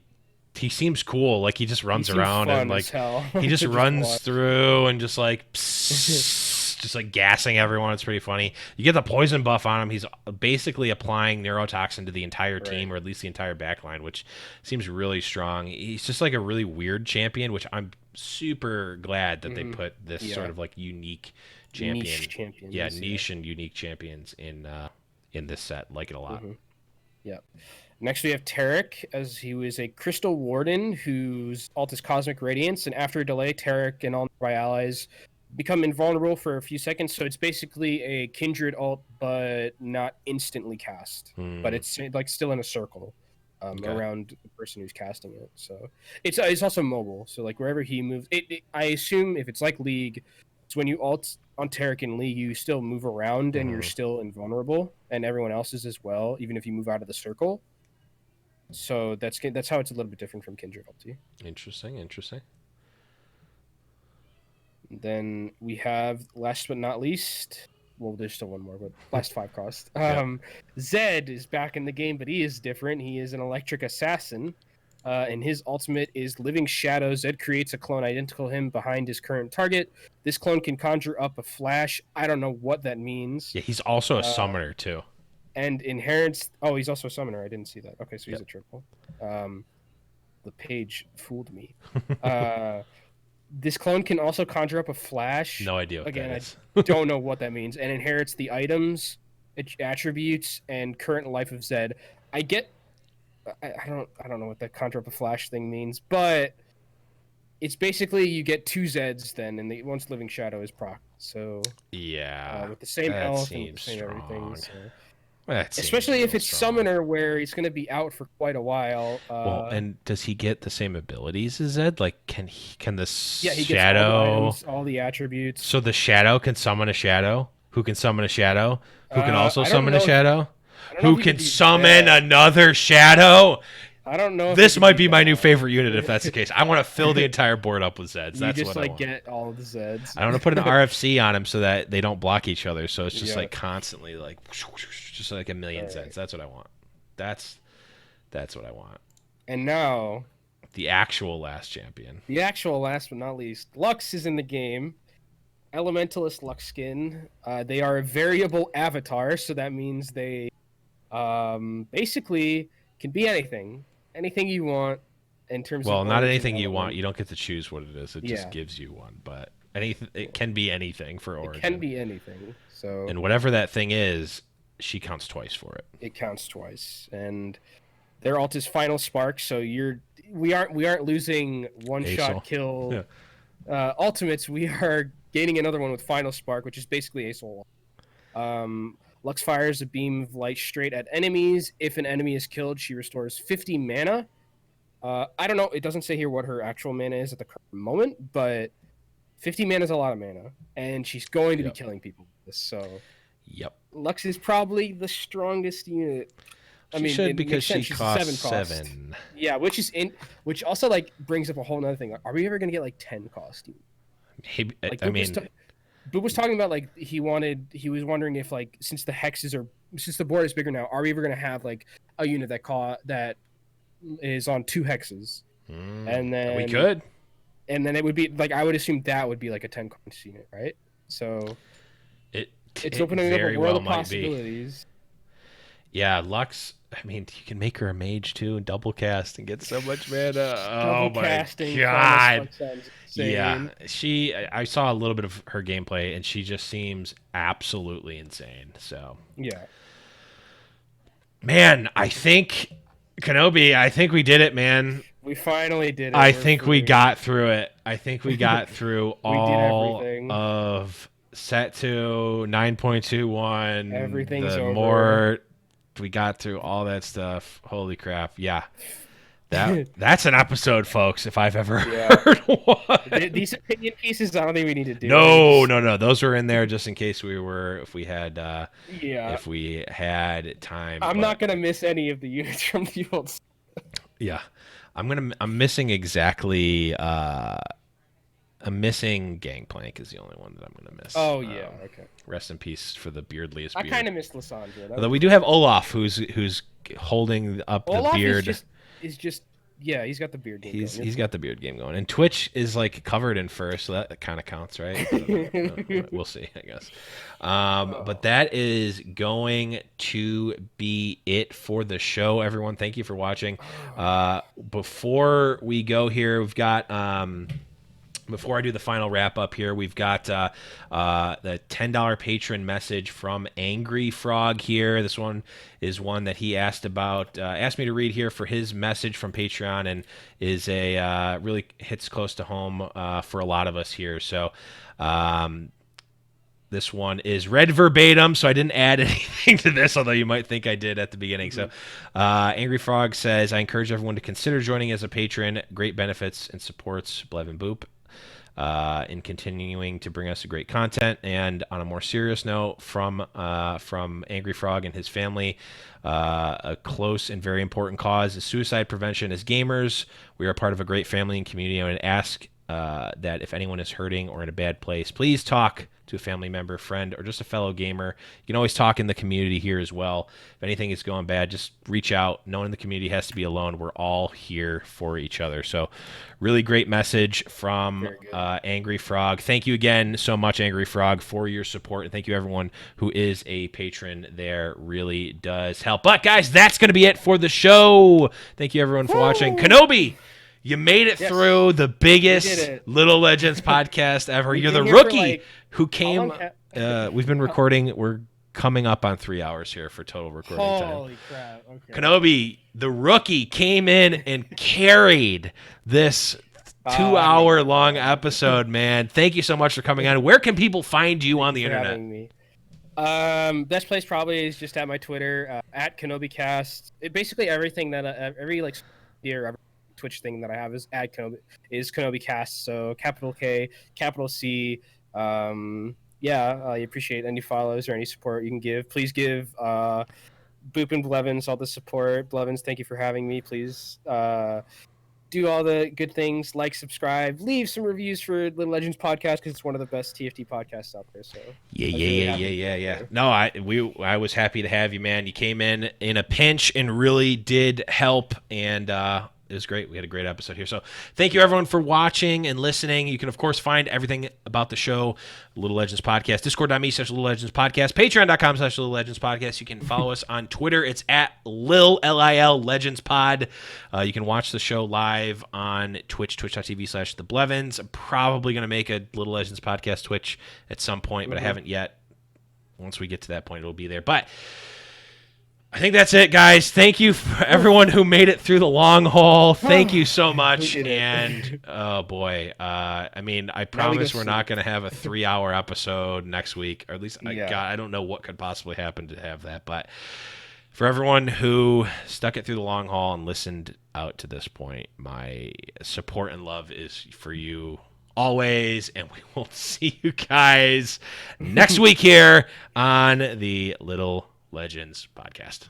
He seems cool. Like he just He runs seems around and fun like as hell he just to runs watch. through and just like psst, just like gassing everyone. It's pretty funny. You get the poison buff on him. He's basically applying neurotoxin to the entire team, Right. or at least the entire backline, which seems really strong. He's just like a really weird champion, which I'm super glad that they put this Yeah. sort of like unique champion. Niche champions. Yeah, niche and unique champions in this set. Like it a lot. Yeah. Next, we have Tarek, as he was a Crystal Warden whose ult is Cosmic Radiance, and after a delay, Tarek and all nearby allies become invulnerable for a few seconds. So it's basically a Kindred ult, but not instantly cast. But it's like still in a circle around the person who's casting it. So it's also mobile. So like wherever he moves, I assume if it's like League, it's when you ult on Tarek in League, you still move around and you're still invulnerable, and everyone else is as well, even if you move out of the circle. So that's how it's a little bit different from Kindred ulti. Interesting. Then we have, last but not least, well, there's still one more, but last 5 cost. Zed is back in the game, but he is different. He is an electric assassin, and his ultimate is Living Shadow. Zed creates a clone identical to him behind his current target. This clone can conjure up a flash. I don't know what that means. Yeah, he's also a summoner too. And inherits. Oh, he's also a summoner. I didn't see that. Okay, so he's Yep. a triple. The page fooled me. This clone can also conjure up a flash. No idea what Again, that is. I don't know what that means. And inherits the items, attributes, and current life of Zed. I don't know what that conjure up a flash thing means, but it's basically you get 2 Zeds then, and the once Living Shadow is proc. So Yeah, with the same that health and with seems the same strong. everything. So. That seems Especially if real it's strong. Summoner, where he's going to be out for quite a while. Well, and does he get the same abilities as Zed? Like, can the he gets shadow? all the items, all the attributes. So the shadow can summon a shadow. Who can summon a shadow? Who can also I don't summon a know. shadow? I don't know Who if he can could do summon that. another shadow? I don't know. If This he could might do be my new that. favorite unit if that's the case. I want to fill the entire board up with Zeds. You That's just what I like want. get all of the Zeds. I want to put an RFC on him so that they don't block each other. So it's just Yeah. like constantly like just like a million Zeds. That's what I want. That's what I want. And now The actual last champion. the actual last but not least, Lux is in the game. Elementalist Lux skin. They are a variable avatar, so that means they basically can be anything you want in terms of Well, not origin anything you element. want. You don't get to choose what it is. It just gives you one. But anything, it can be anything for origin. It can be anything. So and whatever that thing is, she counts twice for it. It counts twice, and their ult is Final Spark. So we aren't losing one shot kill ultimates. We are gaining another one with Final Spark, which is basically Ace-ul. Lux fires a beam of light straight at enemies. If an enemy is killed, she restores 50 mana. I don't know. It doesn't say here what her actual mana is at the current moment, but 50 mana is a lot of mana, and she's going to be killing people with this. So, Lux is probably the strongest unit. She should because she costs 7. Yeah, which also like brings up a whole other thing. Are we ever gonna get like 10 cost? Maybe, like, I mean. Boop was talking about like he was wondering if like since the board is bigger now, are we ever gonna have like a unit that is on 2 hexes, and then we could, and then it would be like I would assume that would be like a 10 cost unit, right? So it's opening up a world of possibilities. Yeah, Lux. I mean, you can make her a mage too and double cast and get so much mana. Oh my god! Yeah, I saw a little bit of her gameplay and she just seems absolutely insane. So yeah, man, I think Kenobi. I think we did it, man. We finally did it. I think we got through it. I think we got through all of set 2, 9.21. Everything's over. Mort. We got through all that stuff. Holy crap. Yeah. That's an episode, folks, if I've ever heard one. These opinion pieces, I don't think we need to do. No. Those were in there just in case if we had time. I'm not going to miss any of the units from the old stuff. Yeah. I'm missing exactly I'm missing Gangplank is the only one that I'm going to miss. Oh, yeah. Okay. Rest in peace for the beardliest beard. I kind of missed Lysandra. Although we do have Olaf, who's holding up the beard. Is just he's got the beard game going. He's got the beard game going. And Twitch is like covered in fur, so that kind of counts, right? We'll see, I guess. But that is going to be it for the show, everyone. Thank you for watching. Before we go here, we've got... Before I do the final wrap up here, we've got the $10 patron message from Angry Frog here. This one is one that he asked me to read here for his message from Patreon, and is really hits close to home for a lot of us here. So this one is read verbatim, so I didn't add anything to this, although you might think I did at the beginning. So Angry Frog says, I encourage everyone to consider joining as a patron. Great benefits and supports Blevin Boop in continuing to bring us great content. And on a more serious note, from Angry Frog and his family, a close and very important cause is suicide prevention. As gamers, we are part of a great family and community. I would ask that if anyone is hurting or in a bad place, please talk to a family member, friend, or just a fellow gamer. You can always talk in the community here as well. If anything is going bad, just reach out. No one in the community has to be alone. We're all here for each other. So really great message from Angry Frog. Thank you again so much, Angry Frog, for your support. And thank you, everyone who is a patron there. Really does help. But, guys, that's going to be it for the show. Thank you, everyone, for watching. Kenobi, You made it Yes. through the We did biggest it. Little Legends podcast ever. We've You're the been here for, rookie like, who how came. long We've been recording. We're coming up on 3 hours here for total recording time. Holy crap. Okay. Kenobi, the rookie, came in and carried this 2-hour long episode, man. Thank you so much for coming on. Where can people find you on the internet? Having me. Best place probably is just at my Twitter, at KenobiCast. Basically everything that every like here, every Twitch thing that I have is at KenobiCast. So capital K, capital C. I appreciate any follows or any support you can give. Please give Boop and Blevins all the support. Blevins, thank you for having me. Please do all the good things, like, subscribe, leave some reviews for Little Legends podcast because it's one of the best TFT podcasts out there. So yeah. No, I was happy to have you, man. You came in a pinch and really did help, and it was great. We had a great episode here. So thank you, everyone, for watching and listening. You can, of course, find everything about the show, Little Legends Podcast, discord.me/Little Legends Podcast, patreon.com/Little Legends Podcast. You can follow us on Twitter. It's at Lil, L-I-L, Legends Pod. You can watch the show live on Twitch, twitch.tv/The Blevins. I'm probably going to make a Little Legends Podcast Twitch at some point, but I haven't yet. Once we get to that point, it'll be there. But I think that's it, guys. Thank you for everyone who made it through the long haul. Thank you so much. And oh boy, I promise we're not going to have a 3-hour episode next week, or at least I don't know what could possibly happen to have that. But for everyone who stuck it through the long haul and listened out to this point, my support and love is for you always, and we will see you guys next week here on the Little Legends Podcast.